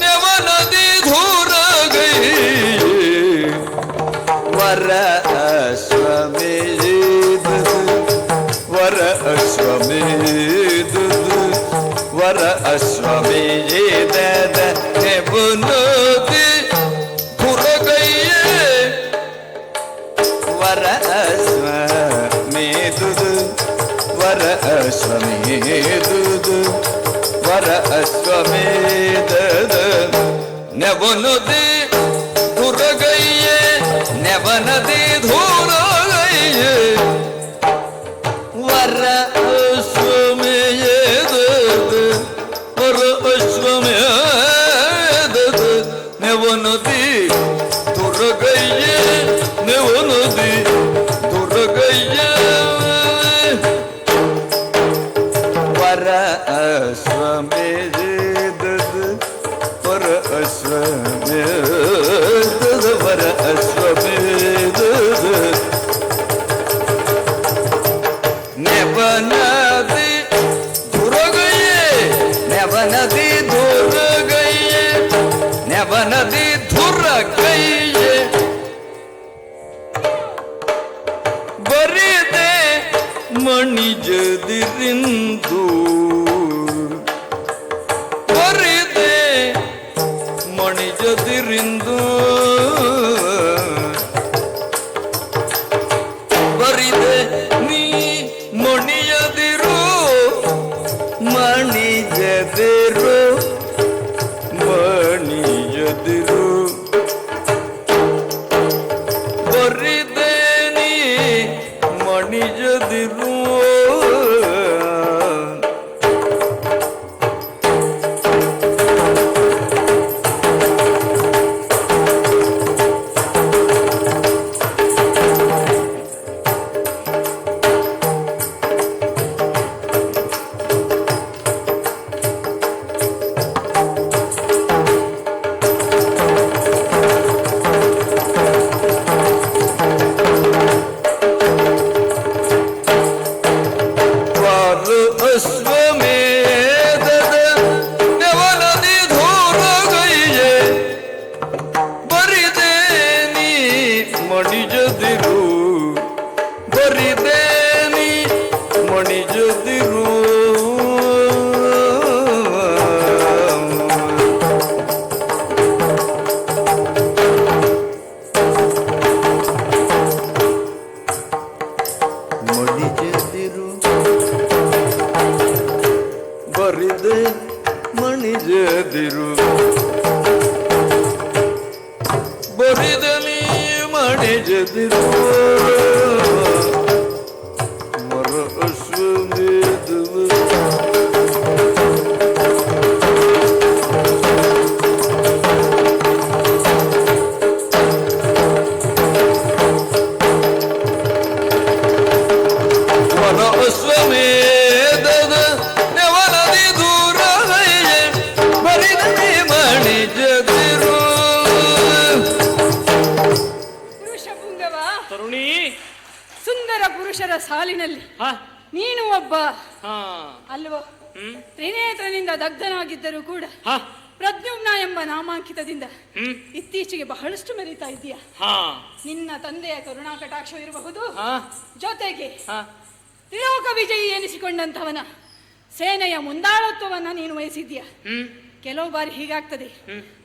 ನೆವನದಿ ಧೂರ ಗೈ ವರ ಅಶ್ವಮೇಧದ ವರ ಅಶ್ವಮೇಧದ ವರ ಅಶ್ವಮೇಧದ ನೆವನದಿ ಧೂರ ಗೈ ವರ ಅಶ್ವಮೇಧದ ವರ ಅಶ್ವಮೇಧದ ವರ ಅಶ್ವಮೇಧದ ನೆವನದಿ ಧುರಗಯ್ಯೆ ನೆವನದಿ ಧೂರಗಯ್ಯೆ ವರ ಅಶ್ವಮೇಧದ ವರ ಅಶ್ವಮೇಧದ ನೆವನದಿ ಧುರಗಯ್ಯೆ ನೆವನದಿ ಧುರಗಯ್ಯೆ ವರ ಅಶ್ವಮೇಧದ ವರ ಅಶ್ವಮೇಧದ ವರ ಅಶ್ವಮೇಧದ ನೆವನದಿ ಧುರಗಯ್ಯೆ ನೆವನದಿ ಧುರಗಯ್ಯೆ ನೆವನದಿ ಧುರಗಯ್ಯೆ ಬರಿದೆ ಮಣಿಜದಿರಿಂದು ಬರಿದೆ ಮಣಿಜದಿರಿಂದು ಬರಿದೆ ನೀ ಮಣಿಯದಿರು ಮಣಿಜದಿರು ಮಣಿಯದಿರು ಬರಿದೆ ನೀ ಮಣಿಜದಿರು ಅಶ್ವಮೇಧದ ನೆವನದಿ ಧೂರಗಯ್ಯೆ ಬರಿದೆ ನೀ ಮಣಿಜದಿರು ಬರಿದೆ ನೀ ಮಣಿಜದಿರು ಮಣಿಜದಿರು ಬರಿದೆ ಮಣಿಜದಿರು ಬರಿದ ನೀ ಮಣಿಜದಿರು ವರ ಅಶ್ವಮೇಧವ ವರ ಅಶ್ವಮೇಧದ ನೆವನದಿ ಧೂರಗಯ್ಯೆ ಬರಿದ ನೀ ಮಣಿಜದಿರು ಪುರುಷ ಪುಂಗವ ತರುಣಿ ಸುಂದರ ಪುರುಷರ ಸಾಲಿನಲ್ಲಿ ಹ ನೀನು ಒಬ್ಬ ಹಾ ಅಲ್ವೋ? ತ್ರಿನೇತ್ರನಿಂದ ದಗ್ಧನಾಗಿದ್ದರೂ ಕೂಡ ಹ ಪ್ರದ್ಯುಮ್ನ ಎಂಬ ನಾಮಾಂಕಿತದಿಂದ ಹ್ಮ್ ಇತ್ತೀಚೆಗೆ ಬಹಳಷ್ಟು ಮೆರೀತಾ ಇದೆಯಾ. ಹಾ ನಿನ್ನ ತಂದೆಯ ಕರುಣಾ ಕಟಾಕ್ಷ ಇರಬಹುದು, ಹಾ ಜೊತೆಗೆ ಹಾ ತ್ರಿಲೋಕ ವಿಜಯಿ ಎನಿಸಿಕೊಂಡಂತವನ ಸೇನೆಯ ಮುಂದಾಳತ್ವವನ್ನ ನೀನು ವಹಿಸಿದ್ಯಾ. ಕೆಲವು ಬಾರಿ ಹೀಗಾಗ್ತದೆ,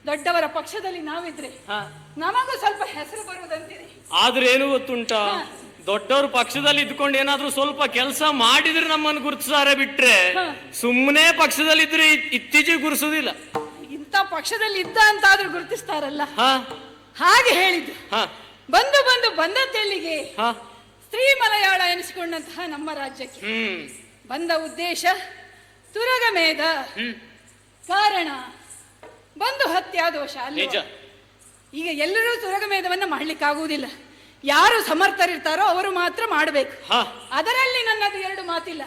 ದೊಡ್ಡವರ ಪಕ್ಷದಲ್ಲಿ ನಾವಿದ್ರೆ ಹಾ ನಮಗೂ ಸ್ವಲ್ಪ ಹೆಸರು ಬರುವುದಂತಿದೆ. ಆದ್ರೆ ಏನು ಗೊತ್ತುಂಟಾ, ದೊಡ್ಡವ್ರ ಪಕ್ಷದಲ್ಲಿ ಇದ್ಕೊಂಡು ಏನಾದ್ರೂ ಸ್ವಲ್ಪ ಕೆಲಸ ಮಾಡಿದ್ರೆ ನಮ್ಮನ್ನು ಗುರುತಿಸಾರೆ ಬಿಟ್ರೆ ಸುಮ್ಮನೆ ಪಕ್ಷದಲ್ಲಿ ಇದ್ರೆ ಇತ್ತೀಚೆಗೆ ಗುರುಸುದಿಲ್ಲ. ಇಂಥ ಪಕ್ಷದಲ್ಲಿ ಇದ್ದ ಅಂತಾದ್ರೂ ಗುರುತಿಸ್ತಾರಲ್ಲ, ಹಾ ಹಾಗೆ ಹೇಳಿದ್ದು. ಹಾ ಬಂದು ಬಂದು ಬಂದದ್ದೆಲ್ಲಿಗೆ ಹಾ ಸ್ತ್ರೀ ಮಲಯಾಳ ಎನಿಸಿಕೊಂಡಂತಹ ನಮ್ಮ ರಾಜ್ಯಕ್ಕೆ ಬಂದ ಉದ್ದೇಶ ತುರಗಮೇಧ, ಕಾರಣ ಬಂದು ಹತ್ಯಾದೋಷ ಅಲ್ಲ. ನಿಜ. ಈಗ ಎಲ್ಲರೂ ತುರಗಮೇಧವನ್ನ ಮಾಡ್ಲಿಕ್ಕಾಗುವುದಿಲ್ಲ. ಯಾರು ಸಮರ್ಥರಿರ್ತಾರೋ ಅವರು ಮಾತ್ರ ಮಾಡಬೇಕು. ಅದರಲ್ಲಿ ನನ್ನದು ಎರಡು ಮಾತಿಲ್ಲ.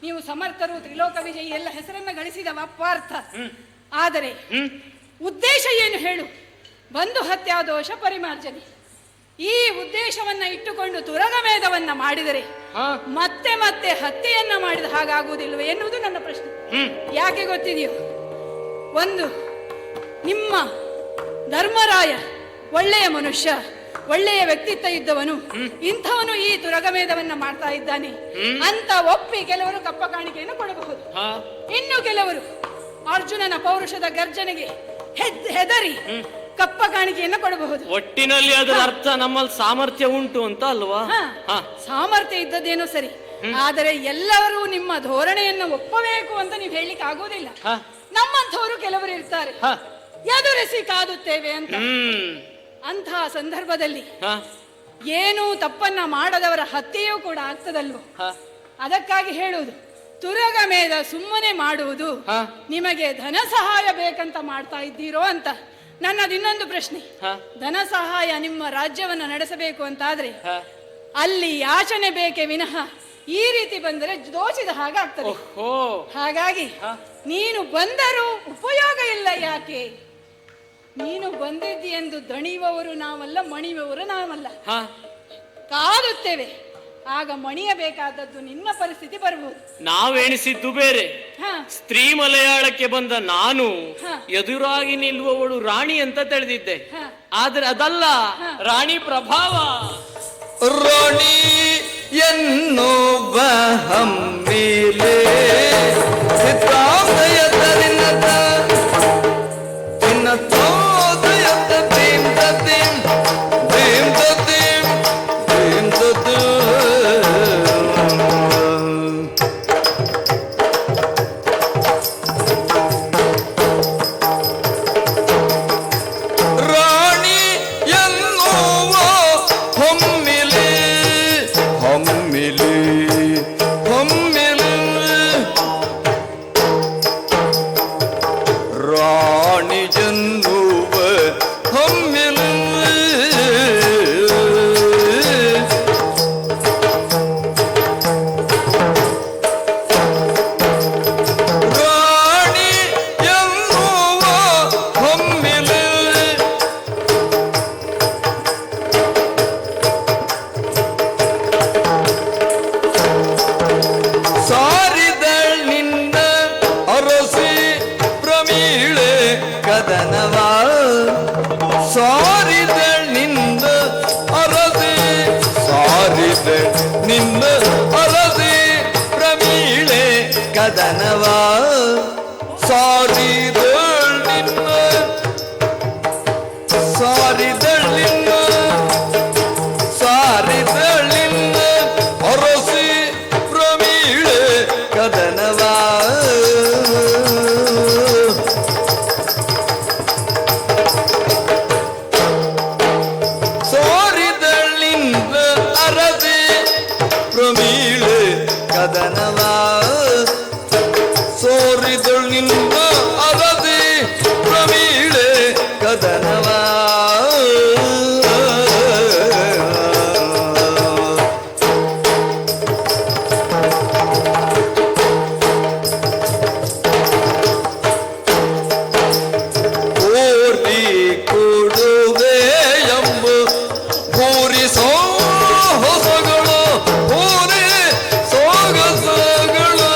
ನೀವು ಸಮರ್ಥರು, ತ್ರಿಲೋಕ ವಿಜಯಿ ಎಲ್ಲ ಹೆಸರನ್ನ ಗಳಿಸಿದ ಅಪಾರ್ಥ. ಆದರೆ ಉದ್ದೇಶ ಏನು ಹೇಳು? ಬಂದು ಹತ್ಯಾದೋಷ ಪರಿಮಾರ್ಜನೆ. ಈ ಉದ್ದೇಶವನ್ನ ಇಟ್ಟುಕೊಂಡು ತುರಗಮೇಧವನ್ನ ಮಾಡಿದರೆ ಹಾ ಮತ್ತೆ ಮತ್ತೆ ಹತ್ಯೆಯನ್ನ ಮಾಡಿದ ಹಾಗಾಗುವುದಿಲ್ಲವೇ ಎನ್ನುವುದು ನನ್ನ ಪ್ರಶ್ನೆ. ಯಾಕೆ ಗೊತ್ತಿದೆಯೋ, ಒಂದು, ನಿಮ್ಮ ಧರ್ಮರಾಯ ಒಳ್ಳೆಯ ಮನುಷ್ಯ, ಒಳ್ಳೆಯ ವ್ಯಕ್ತಿತ್ವ ಇದ್ದವನು, ಇಂಥವನು ಈ ತುರಗಮೇಧವನ್ನ ಮಾಡ್ತಾ ಇದ್ದಾನೆ ಅಂತ ಒಪ್ಪಿ ಕೆಲವರು ಕಪ್ಪ ಕಾಣಿಕೆಯನ್ನು ಕೊಡಬಹುದು. ಇನ್ನು ಕೆಲವರು ಅರ್ಜುನನ ಪೌರುಷದ ಗರ್ಜನೆಗೆ ಹೆದರಿ ಕಪ್ಪ ಕಾಣಿಕೆಯನ್ನು ಕೊಡಬಹುದು. ಒಟ್ಟಿನಲ್ಲಿ ಅದರ ಅರ್ಥ ನಮ್ಮಲ್ಲಿ ಸಾಮರ್ಥ್ಯ ಉಂಟು ಅಂತ ಅಲ್ವಾ? ಸಾಮರ್ಥ್ಯ ಇದ್ದದ್ದೇನೋ ಸರಿ, ಆದರೆ ಎಲ್ಲರೂ ನಿಮ್ಮ ಧೋರಣೆಯನ್ನು ಒಪ್ಪಬೇಕು ಅಂತ ನೀವು ಹೇಳಲಿಕ್ಕೆ ಆಗುವುದಿಲ್ಲ. ನಮ್ಮಂಥವರು ಕೆಲವರು ಇರ್ತಾರೆ, ಎದುರಿಸಿ ಕಾದುತ್ತೇವೆ ಅಂತ. ಅಂತಹ ಸಂದರ್ಭದಲ್ಲಿ ಏನೂ ತಪ್ಪನ್ನ ಮಾಡದವರ ಹತ್ಯೆಯೂ ಕೂಡ ಆಗ್ತದಲ್ವ? ಅದಕ್ಕಾಗಿ ಹೇಳುವುದು, ತುರಗಮೇಧ ಸುಮ್ಮನೆ ಮಾಡುವುದು ನಿಮಗೆ ಧನ ಸಹಾಯ ಬೇಕಂತ ಮಾಡ್ತಾ ಇದ್ದೀರೋ ಅಂತ. ನನ್ನದು ಇನ್ನೊಂದು ಪ್ರಶ್ನೆ, ಧನ ಸಹಾಯ ನಿಮ್ಮ ರಾಜ್ಯವನ್ನ ನಡೆಸಬೇಕು ಅಂತಾದ್ರೆ ಅಲ್ಲಿ ಯಾಚನೆ ಬೇಕೇ ವಿನಃ ಈ ರೀತಿ ಬಂದರೆ ದೋಚಿದ ಹಾಗಾಗ್ತದೆ. ಹಾಗಾಗಿ ನೀನು ಬಂದರೂ ಉಪಯೋಗ ಇಲ್ಲ. ಯಾಕೆ? ನೀನು ಬಂದಿದ್ದಿ ಎಂದು ದಣಿಯುವವರು ನಾವಲ್ಲ, ಮಣಿಯುವವರು ನಾವಲ್ಲ. ಕಾದುತ್ತೇವೆ, ಆಗ ಮಣಿಯಬೇಕಾದದ್ದು ನಿನ್ನ ಪರಿಸ್ಥಿತಿ ಬರಬಹುದು. ನಾವೆಣಿಸಿದ್ದು ಬೇರೆ. ಸ್ತ್ರೀ ಮಲಯಾಳಕ್ಕೆ ಬಂದ ನಾನು ಎದುರಾಗಿ ನಿಲ್ಲುವವಳು ರಾಣಿ ಅಂತ ತಿಳಿದಿದ್ದೆ, ಆದ್ರೆ ಅದಲ್ಲ, ರಾಣಿ ಪ್ರಭಾವ. ರಾಣಿ ಎನ್ನುವ ಹಮ್ಮಿಲೆ ಸಿದ್ಧಾಂತಯತರಿನತ ತಿನ್ನತೋದಯತ ದೀಂ ದೀಂ ದೀಂ ದೀಂ ದೀಂ ದೀಂ. ರಾಣಿ ಎನ್ನುವ ಹಮ್ಮಿಲೆ ಹಮ್ಮಿಲೆ ಹಮ್ಮಿಲೆ ರಾಣಿ ಎನ್ನುವ ಹಮ್ಮಿಲೆ ರಾಣಿ ಎನ್ನುವ ಹಮ್ಮಿಲೆ ಸಾರಿದಳ್ ನಿನ್ನ ಅರಸಿ ಪ್ರಮೀಳೆ ಕದನವ. ಸಾರಿದಳ್ ನಿನ್ನ ಅರಸಿ, ಸಾರಿದಳ್ ನಿನ್ನ ಅರಸಿ ಪ್ರಮೀಳೆ ಕದನವ. ಸಾರಿದಳ್ ನಿನ್ನ, ಸಾರಿದಳ್ ನಿನ್ನ, ಸಾರಿದಳ್ ನಿನ್ನ ಅರಸಿ ಪ್ರಮೀಳೆ ಕದನವ. ಸೋರಿದಳಿಂದ ಅರಸಿ ಪ್ರಮೀಳೆ ಕದನವ. ಸೋರಿದಳಿಂದ ಅರಸಿ ಪ್ರಮೀಳೆ ಕದನವ. ಕೋರಿ ಕೊಡುವೆ ಎಂಬ ಭೂರಿ ಸೊಗಸಗಳು, ಭೂರಿ ಸೊಗಸಗಳು.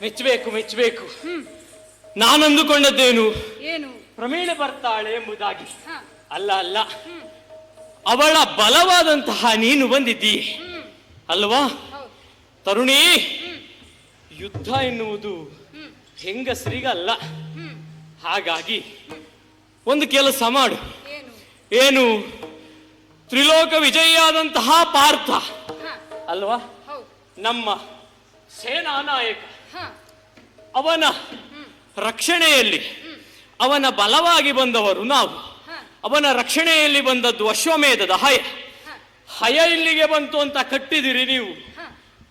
ಮೆಚ್ಚಬೇಕು ಮೆಚ್ಚಬೇಕು. ನಾನಂದುಕೊಂಡದ್ದೇನು, ಏನು? ಪ್ರಮೀಳೆ ಬರ್ತಾಳೆ ಎಂಬುದಾಗಿ. ಹ. ಅಲ್ಲ ಅಲ್ಲ, ಅವಳ ಬಲವಾದಂತಹ ನೀನು ಬಂದಿದ್ದೀ ಅಲ್ವಾ? ಹೌದು. ತರುಣಿ, ಯುದ್ಧ ಎನ್ನುವುದು ಹೆಂಗಸರಿಗಲ್ಲ. ಹಾಗಾಗಿ ಒಂದು ಕೆಲಸ ಮಾಡು. ಏನು? ಏನು? ತ್ರಿಲೋಕ ವಿಜಯಿಯಾದಂತಹ ಪಾರ್ಥ ಹ. ಅಲ್ವಾ, ಹೌದು. ನಮ್ಮ ಸೇನಾ ನಾಯಕ, ಹ. ಅವನ ರಕ್ಷಣೆಯಲ್ಲಿ ಅವನ ಬಲವಾಗಿ ಬಂದವರು ನಾವು. ಅವನ ರಕ್ಷಣೆಯಲ್ಲಿ ಬಂದದ್ದು ಅಶ್ವಮೇಧದ ಹಯ. ಹಯ ಇಲ್ಲಿಗೆ ಬಂತು ಅಂತ ಕಟ್ಟಿದಿರಿ ನೀವು.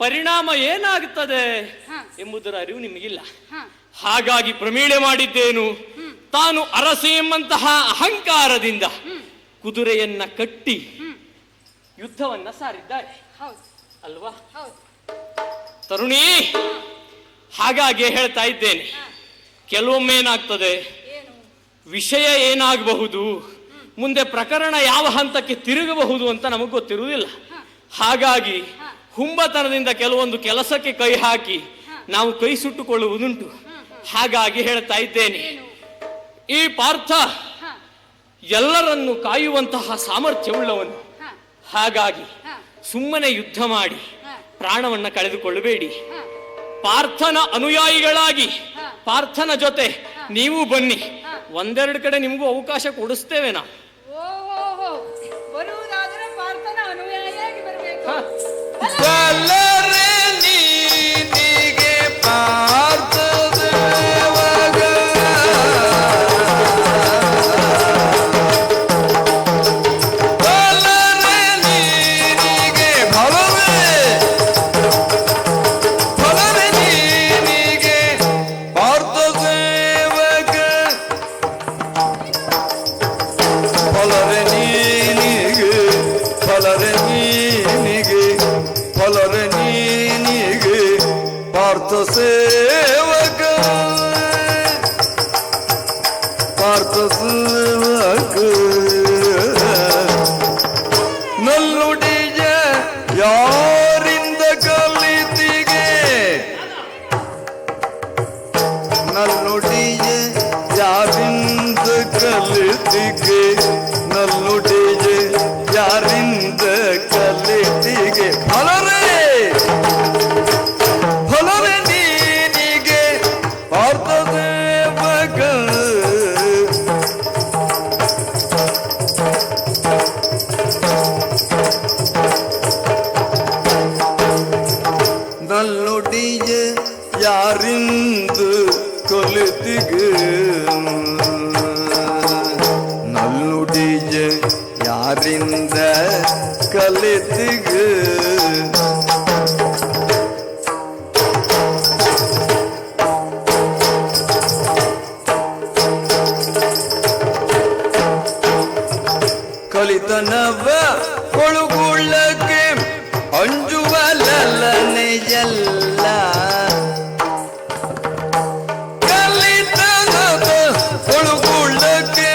ಪರಿಣಾಮ ಏನಾಗುತ್ತದೆ ಎಂಬುದರ ಅರಿವು ನಿಮಗಿಲ್ಲ. ಹಾಗಾಗಿ ಪ್ರಮೀಳೆ ಮಾಡಿದ್ದೇನು, ತಾನು ಅರಸೆ ಎಂಬಂತಹ ಅಹಂಕಾರದಿಂದ ಕುದುರೆಯನ್ನ ಕಟ್ಟಿ ಯುದ್ಧವನ್ನ ಸಾರಿದ್ದಾರೆ ಹೌದು. ಅಲ್ವಾ ಹೌದು. ತರುಣಿ? ಹಾಗಾಗಿ ಹೇಳ್ತಾ ಇದ್ದೇನೆ, ಕೆಲವೊಮ್ಮೆ ಏನಾಗ್ತದೆ, ಏನು? ವಿಷಯ ಏನಾಗಬಹುದು, ಮುಂದೆ ಪ್ರಕರಣ ಯಾವ ಹಂತಕ್ಕೆ ತಿರುಗಬಹುದು ಅಂತ ನಮಗೆ ಗೊತ್ತಿರುವುದಿಲ್ಲ. ಹಾಗಾಗಿ ಹುಂಬತನದಿಂದ ಕೆಲವೊಂದು ಕೆಲಸಕ್ಕೆ ಕೈ ಹಾಕಿ ನಾವು ಕೈ ಸುಟ್ಟುಕೊಳ್ಳುವುದುಂಟು. ಹಾಗಾಗಿ ಹೇಳ್ತಾ ಇದ್ದೇನೆ, ಈ ಪಾರ್ಥ ಎಲ್ಲರನ್ನು ಕಾಯುವಂತಹ ಸಾಮರ್ಥ್ಯವುಳ್ಳವನು. ಹಾಗಾಗಿ ಸುಮ್ಮನೆ ಯುದ್ಧ ಮಾಡಿ ಪ್ರಾಣವನ್ನ ಕಳೆದುಕೊಳ್ಳಬೇಡಿ. ಪಾರ್ಥನ ಅನುಯಾಯಿಗಳಾಗಿ ಪಾರ್ಥನ ಜೊತೆ ನೀವು ಬನ್ನಿ, ಒಂದೆರಡು ಕಡೆ ನಿಮಗೂ ಅವಕಾಶ ಕೊಡಿಸ್ತೇವೆ ನಾವು. ಓಹೋ, ಬರುವುದಾದ್ರೆ ಪಾರ್ಥನ ಅನುಯಾಯಿಯಾಗಿ ಬರಬೇಕು. ಬಲ್ಲರೆ ನೀನಿಗೆ ಪಾರ್ಥ ದೇವಗ ಬಲ್ಲರೆ ನೀನಿಗೆ ಫಲವೇ ನೀನಿಗೆ ಪಾರ್ಥ ದೇವಗ ಫಲವೇ ನೀನಿಗೆ ಫಲವೇ ನೀನಿಗೆ ಫಲವೇ ನೀನಿಗೆ ಪಾರ್ಥ ಸೇವಕ ಪಾರ್ಥ ಸೇವಕ ನಲ್ಲುಡಿಯ ಯಾರಿಂದ ಕಲಿತಿಗೆ ನಲ್ಲುಡಿಯ ಯಾರಿಂದ ಕಲಿತಿಗೆ ನಲ್ಲುಡಿಯ ಯಾರಿಂದ ಕಲಿತಿಗೆ ಫಲವೇ ನೀನಿಗೆ ಪಾರ್ಥ ದೇವಗ ನಲ್ಲುಡಿಯ ಯಾರಿಂದ ಕಲಿತಿಗೆ ನಲ್ಲುಡಿಯ ಯಾರಿಂದ ಕಲಿತಿಗೆ ಕಲಿತನವ ಕೊಳುಗುಳ್ಳಕ್ಕೆ ಅಂಜುವಲನೆಯಲ್ಲ ಕಲಿತನವ ಕೊಳುಗುಳ್ಳಕ್ಕೆ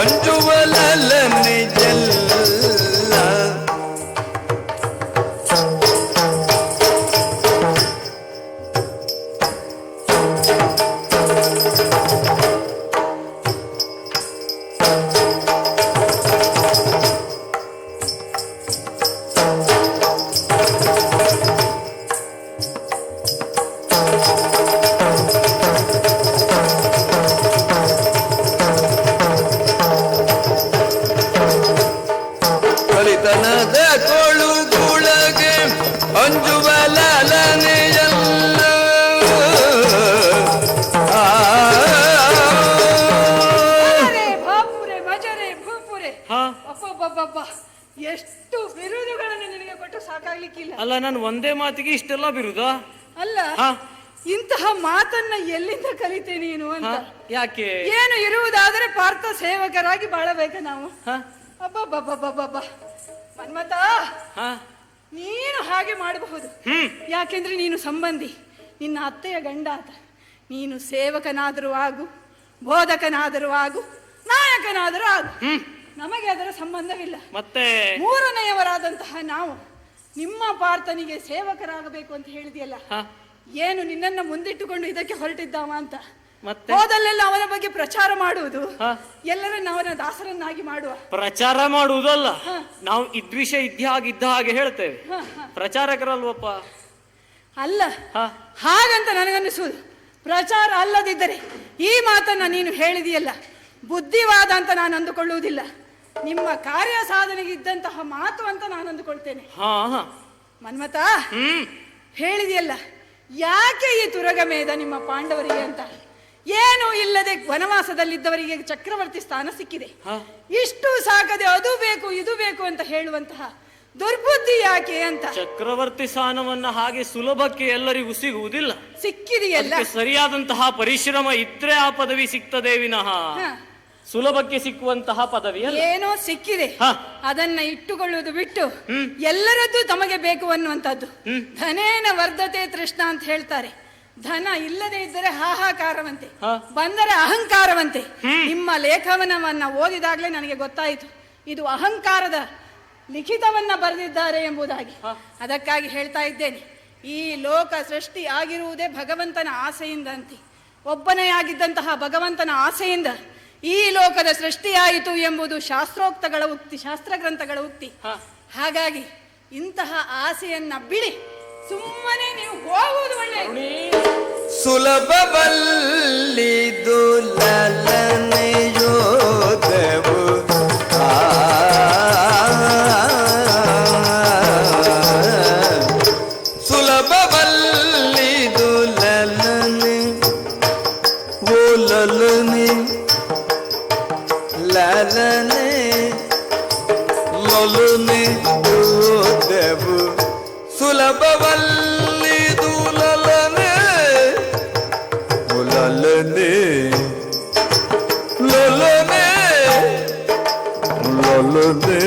ಅಂಜುವಲನೆಯಲ್ಲ ಕಲಿತನದ ಕೊಳುಗುಳಗೆ ಅಂಜುವಲನೆಯಲ್ಲ ಅರೆ ಬಾಪುರೆ, ಮಜರೆ, ಭೂಪುರೆ. ಹಾ? ಅಬ್ಬಬ್ಬಬ್ಬಬ್ಬ, ಎಷ್ಟು ಬಿರುದುಗಳನ್ನು ನಿನಗೆ ಕೊಟ್ಟು ಸಾಕಾಗ್ಲಿಕ್ಕಿಲ್ಲ. ಅಲ್ಲ, ನಾನು ಒಂದೇ ಮಾತಿಗೆ ಇಷ್ಟೆಲ್ಲ ಬಿರುದಾ? ಅಲ್ಲ, ಹಾ? ಇಂತಹ ಮಾತನ್ನ ಎಲ್ಲಿಂದ ಕಲಿತೆ ನೀನು ಅಂತ. ಹಾ? ಯಾಕೆ? ಏನು ಇರುವುದಾದರೆ ಪಾರ್ಥ ಸೇವಕರಾಗಿ ಬಾಳಬೇಕ ನಾವು. ಹಾ? ಅಬ್ಬಬ್ಬಬ್ಬಬ್ಬಬ್ಬ, ಮನ್ಮತ, ಹಾ? ನೀನು ಹಾಗೆ ಮಾಡಬಹುದು. ಯಾಕೆಂದ್ರೆ ನೀನು ಸಂಬಂಧಿ, ನಿನ್ನ ಅತ್ತೆಯ ಗಂಡ ಆತ. ನೀನು ಸೇವಕನಾದರೂ ಆಗು, ಬೋಧಕನಾದರೂ ಆಗು, ನಾಯಕನಾದರೂ ಆಗು, ನಮಗೆ ಅದರ ಸಂಬಂಧವಿಲ್ಲ. ಮತ್ತೆ ಮೂರನೆಯವರಾದಂತಹ ನಾವು ನಿಮ್ಮ ಪಾರ್ಥನಿಗೆ ಸೇವಕರಾಗಬೇಕು ಅಂತ ಹೇಳಿದೆಯಲ್ಲ, ಏನು ನಿನ್ನನ್ನ ಮುಂದಿಟ್ಟುಕೊಂಡು ಇದಕ್ಕೆ ಹೊರಟಿದ್ದಾವ ಅಂತ. ಮತ್ತೆ ಹೋದಲ್ಲೆಲ್ಲ ಅವನ ಬಗ್ಗೆ ಪ್ರಚಾರ ಮಾಡುವುದು, ಹ. ಎಲ್ಲರನ್ನ ಅವನ ದಾಸರನ್ನಾಗಿ ಮಾಡುವ. ಪ್ರಚಾರ ಮಾಡುವುದಲ್ಲ, ನಾವು ಇದ್ವಿಷ ಇದ್ದ ಹಾಗೆ ಹೇಳ್ತೇವೆ. ಪ್ರಚಾರಕರಲ್ವಪ್ಪ. ಅಲ್ಲ, ಹಾಗಂತ ನನಗನ್ನಿಸುವುದು. ಪ್ರಚಾರ ಅಲ್ಲದಿದ್ದರೆ ಈ ಮಾತನ್ನ ನೀನು ಹೇಳಿದೆಯಲ್ಲ, ಬುದ್ಧಿವಾದ ಅಂತ ನಾನು ಅಂದುಕೊಳ್ಳುವುದಿಲ್ಲ. ನಿಮ್ಮ ಕಾರ್ಯ ಸಾಧನೆಗೆ ಇದ್ದಂತಹ ಮಾತು ಅಂತ ನಾನು ಅಂದುಕೊಳ್ತೇನೆ. ಮನ್ಮತ, ಹೇಳಿದೆಯಲ್ಲ, ಯಾಕೆ ಈ ತುರಗಮೇಧ ನಿಮ್ಮ ಪಾಂಡವರಿಗೆ ಅಂತ. ಏನು ಇಲ್ಲದೆ ವನವಾಸದಲ್ಲಿದ್ದವರಿಗೆ ಚಕ್ರವರ್ತಿ ಸ್ಥಾನ ಸಿಕ್ಕಿದೆ. ಇಷ್ಟು ಸಾಕದೆ ಅದು ಬೇಕು ಇದು ಬೇಕು ಅಂತ ಹೇಳುವಂತಹ ದುರ್ಬುದ್ಧಿ ಯಾಕೆ ಅಂತ. ಚಕ್ರವರ್ತಿ ಸ್ಥಾನವನ್ನ ಹಾಗೆ ಸುಲಭಕ್ಕೆ ಎಲ್ಲರಿಗೂ ಸಿಗುವುದಿಲ್ಲ. ಸಿಕ್ಕಿದೆಯಲ್ಲ, ಸರಿಯಾದಂತಹ ಪರಿಶ್ರಮ ಇದ್ರೆ ಆ ಪದವಿ ಸಿಗ್ತದೆ ವಿನಃ ಸುಲಭಕ್ಕೆ ಸಿಕ್ಕುವಂತಹ ಪದವಿ ಏನೋ ಸಿಕ್ಕಿದೆ, ಅದನ್ನ ಇಟ್ಟುಕೊಳ್ಳುವುದು ಬಿಟ್ಟು ಎಲ್ಲರದ್ದು ತಮಗೆ ಬೇಕು ಅನ್ನುವಂಥದ್ದು. ಧನೇನ ವರ್ಧತೆ ತೃಷ್ಣ ಅಂತ ಹೇಳ್ತಾರೆ. ಧನ ಇಲ್ಲದೆ ಇದ್ದರೆ ಹಾಹಾಕಾರವಂತೆ, ಬಂದರೆ ಅಹಂಕಾರವಂತೆ. ನಿಮ್ಮ ಲೇಖನವನ್ನ ಓದಿದಾಗಲೇ ನನಗೆ ಗೊತ್ತಾಯಿತು, ಇದು ಅಹಂಕಾರದ ಲಿಖಿತವನ್ನ ಬರೆದಿದ್ದಾರೆ ಎಂಬುದಾಗಿ. ಅದಕ್ಕಾಗಿ ಹೇಳ್ತಾ ಇದ್ದೇನೆ, ಈ ಲೋಕ ಸೃಷ್ಟಿ ಆಗಿರುವುದೇ ಭಗವಂತನ ಆಸೆಯಿಂದಂತೆ. ಒಬ್ಬನೇ ಆಗಿದ್ದಂತಹ ಭಗವಂತನ ಆಸೆಯಿಂದ ಈ ಲೋಕದ ಸೃಷ್ಟಿಯಾಯಿತು ಎಂಬುದು ಶಾಸ್ತ್ರೋಕ್ತಗಳ ಉಕ್ತಿ, ಶಾಸ್ತ್ರ ಗ್ರಂಥಗಳ ಉಕ್ತಿ. ಹಾಗಾಗಿ ಇಂತಹ ಆಸೆಯನ್ನ ಬಿಡಿ, ಸುಮ್ಮನೆ ನೀವು ಹೋಗುವುದು ಒಳ್ಳೆಯದು. ಸುಲಭವಲ್ಲಿದು ಲಲನೆಯೋದವು ಸುಲಭವಲ್ಲಿದು ಲಲನೆ ಓ ಲಲನೆ ಲಲನೆ ಲಲನೆ ಯೋದವು ಸುಲಭವಲ್ಲಿದು ಲಲನೆ ಲಲನೆ ಲಲನೆ ಲಲನೆ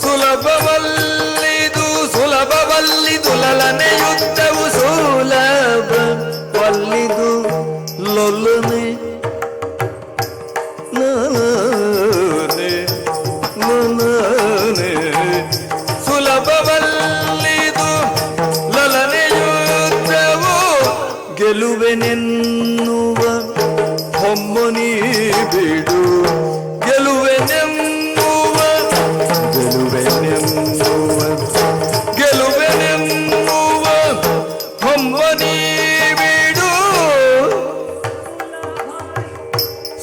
ಸುಲಭವಲ್ಲಿದು ಸುಲಭವಲ್ಲಿದು ಲಲನೆ ಯುದ್ಧವು ಸುಲಭವಲ್ಲಿದು ಲಲನೆ ಲಲನೆ ಲಲನೆ ಸುಲಭವಲ್ಲಿದು ಲಲನೆಯುದ್ಧವು ಗೆಲುವೆನೆನ್ನುವ ಹೊಮ್ಮನಿ ಬಿಡು ಗೆಲುವೆನೆನ್ನುವ ಗೆಲುವೆನೆನ್ನುವ ಹೊಮ್ಮನಿ ಬಿಡು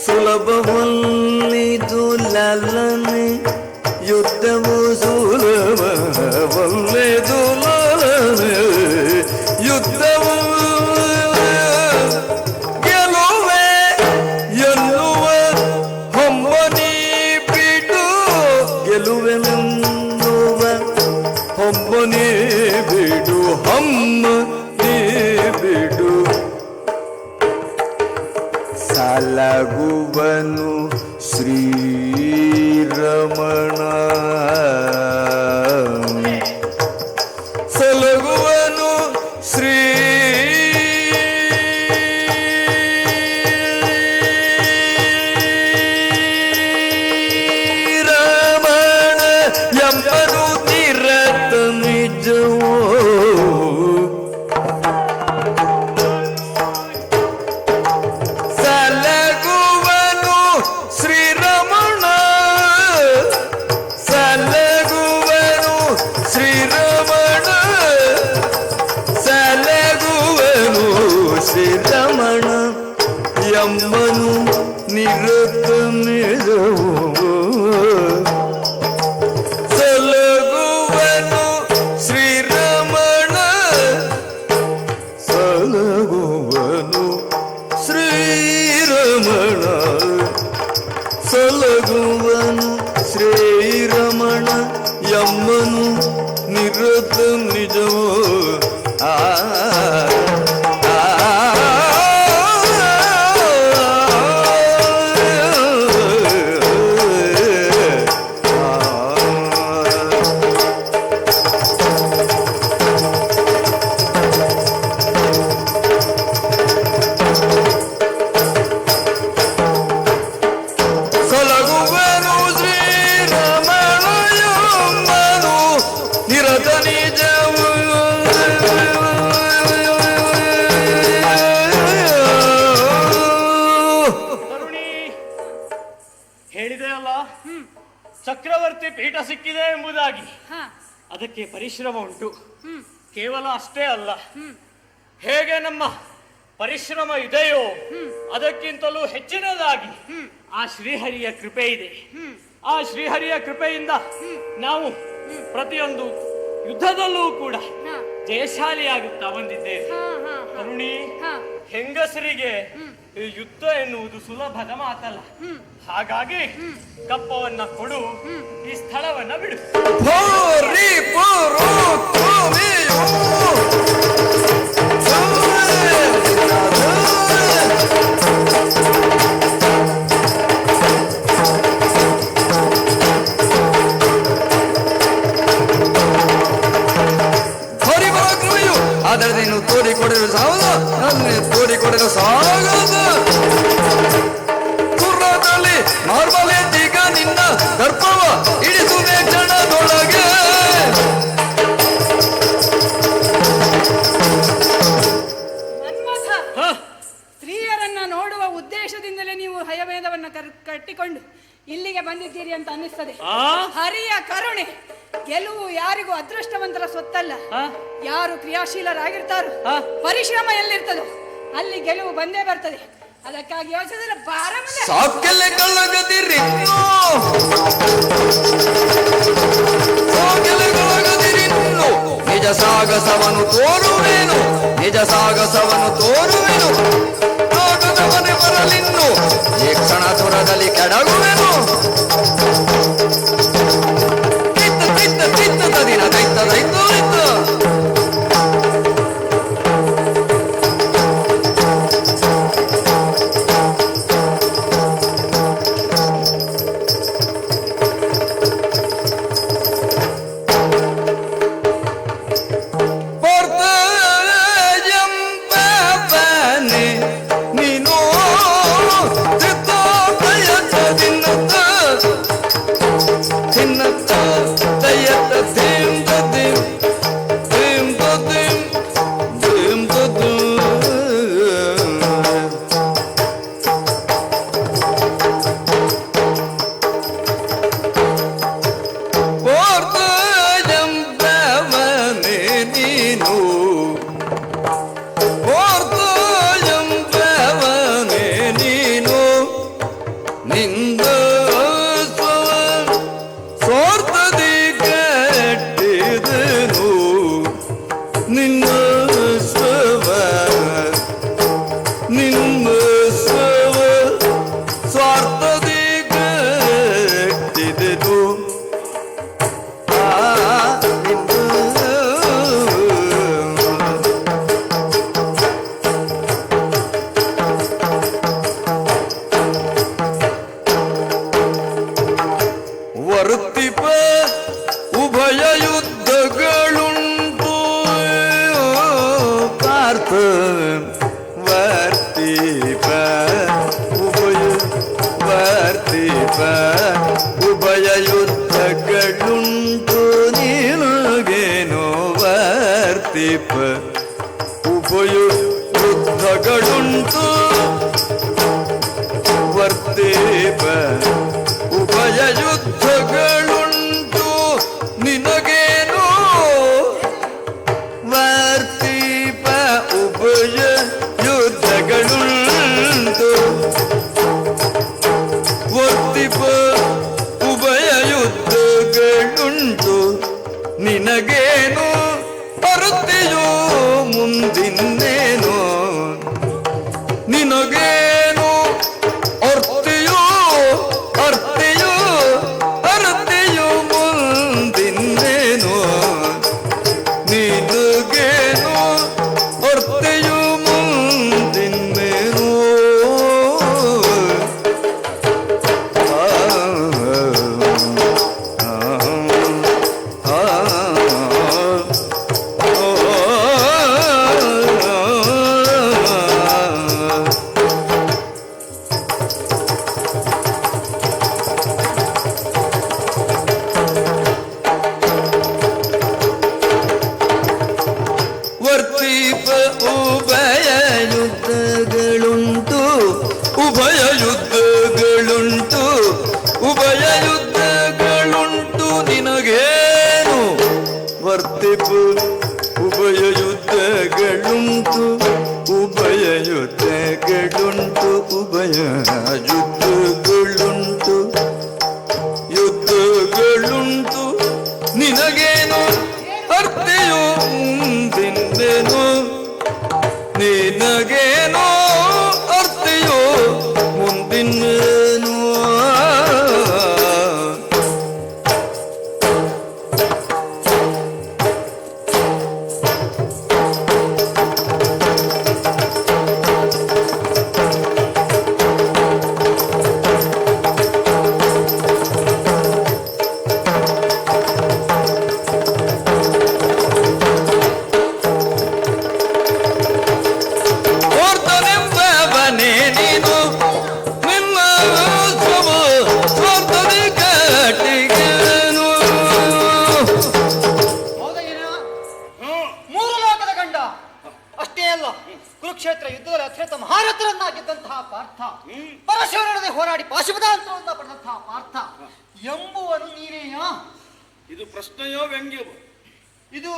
ಸುಲಭವಲ್ಲಿದು ಲಲನೆ ಯುದ್ಧವು ಸುಲಭವಲ್ಲಿದು ಲಲನೆ ಯುದ್ಧವು ಗೆಲುವೆ ಎನ್ನುವ ಹೊಮ್ಮನಿ ಬಿಡು ಗೆಲುವೆನೆನ್ನುವ ಹೊಮ್ಮನಿ ಬಿಡು ಹೊಮ್ಮನಿ ಬಿಡು ಸಾಲಗುವನು ಶ್ರೀರಮಣ ಸಿಕ್ಕಿದೆ ಎಂಬುದಾಗಿ ಹಾ ಅದಕ್ಕೆ ಪರಿಶ್ರಮ ಉಂಟು. ಹ್ಮ್ ಕೇವಲ ಅಷ್ಟೇ ಅಲ್ಲ, ಹೇಗೆ ನಮ್ಮ ಪರಿಶ್ರಮ ಇದೆಯೋ ಅದಕ್ಕಿಂತಲೂ ಹೆಚ್ಚಿನದಾಗಿ ಆ ಶ್ರೀಹರಿಯ ಕೃಪೆ ಇದೆ. ಆ ಶ್ರೀಹರಿಯ ಕೃಪೆಯಿಂದ ನಾವು ಪ್ರತಿಯೊಂದು ಯುದ್ಧದಲ್ಲೂ ಕೂಡ ಜಯಶಾಲಿಯಾಗುತ್ತಾ ಬಂದಿದ್ದೇವೆ. ಕರುಣಿ, ಹೆಂಗಸರಿಗೆ ಈ ಯುದ್ಧ ಎನ್ನುವುದು ಸುಲಭದ ಮಾತಲ್ಲ. ಹಾಗಾಗಿ ಕಪ್ಪವನ್ನ ಕೊಡು, ಈ ಸ್ಥಳವನ್ನ ಬಿಡು. ಭೋರಿ ಪುರು ಭೂಮಿಯು ಆದರೆ ನೀನು ತೋರಿಕೊಡಲು ಸಾಗದ, ನನ್ನ ತೋರಿಕೊಡಲು ಸಾಗದ. ಕುರ್ರದಲ್ಲಿ ಮಾರ್ಬಲೆ ಈಗ ನಿನ್ನ ದರ್ಪವ ಇಳಿಸುವೆ ಕ್ಷಣದೊಳಗೆ. ಮನ್ಮಥ, ಸ್ತ್ರೀಯರನ್ನ ನೋಡುವ ಉದ್ದೇಶದಿಂದಲೇ ನೀವು ಹಯವೇದವನ್ನ ಕಟ್ಟಿಕೊಂಡು ಇಲ್ಲಿಗೆ ಬಂದಿದ್ದೀರಿ ಅಂತ ಅನ್ನಿಸ್ತದೆ. ಹರಿಯ ಕರುಣೆ ಗೆಲುವು ಯಾರಿಗೂ ಅದೃಷ್ಟವಂತರ ಸೊತ್ತಲ್ಲ. ಯಾರು ಕ್ರಿಯಾಶೀಲರಾಗಿರ್ತಾರೋ, ಪರಿಶ್ರಮ ಎಲ್ಲಿರ್ತದೋ ಅಲ್ಲಿ ಗೆಲುವು ಬಂದೇ ಬರ್ತದೆ. ಅದಕ್ಕಾಗಿ ಯೋಚಿಸಿದ್ರೆ ಬಾರ ಸಾಕೆಲೆ ಕಳ್ಳಗದಿರಿ, ಸಾಕೆಲೆ ಕಳ್ಳಗದಿರಿ. ನಿಜ ಸಾಗಸವನು ತೋರುವೇನು, ನಿಜ ಸಾಗಸವನು ತೋರುವೆನು. ನೋಟದ ಮನೆ ಬರಲಿನ್ನು ಈ ಕ್ಷಣ ದೂರದಲ್ಲಿ ಕೆಡಗುವೆನು. ದಿನ ದೈತ ದೈತ ದೈತ ವರುತ್ತಿಪ ಉಭಯ ಯುದ್ಧಗಳುಂಟು ಪಾರ್ಥ. ವರ್ತಿಪ ಉಭಯ ವರ್ತಿಪ ಉಭಯ ಯುದ್ಧಗಳುಂಟು ನಿನಗೇನೋ. ವರ್ತಿಪ ಉಭಯ ಯುದ್ಧಗಳುಂಟು ವರ್ತಿಪ ಉಭಯ ಯುದ್ಧಗಳುಂಟು ನಿನಗೇನು. ವರ್ತಿಪ ಉಭಯ ಯುದ್ಧಗಳುಂಟು ವರ್ತಿಪ ಉಭಯ ಯುದ್ಧಗಳುಂಟು ನಿನಗೇನು. ಬರುತ್ತೆಯೋ ಮುಂದಿನ್ನೇನು ನಿನಗೇನು. ಅರ್ತಿಯೋ ಅಲ್ಲ, ಕುರುಕ್ಷೇತ್ರ ಯುದ್ಧದಲ್ಲಿ ಅತ್ಯಂತ ಮಹಾರಥರನ್ನಾಗಿದ್ದಂತಹ ಪಾರ್ಥ, ಪರಶುರನೊಡನೆ ಹೋರಾಡಿ ಪಾಶುಪತಾಂತರವನ್ನ ಪಡೆದಂತಹ ಪಾರ್ಥ ಎಂಬುವನು ನೀನೇಯ? ಇದು ಪ್ರಶ್ನೆಯೋ ವ್ಯಂಗ್ಯವೋ? ಇದು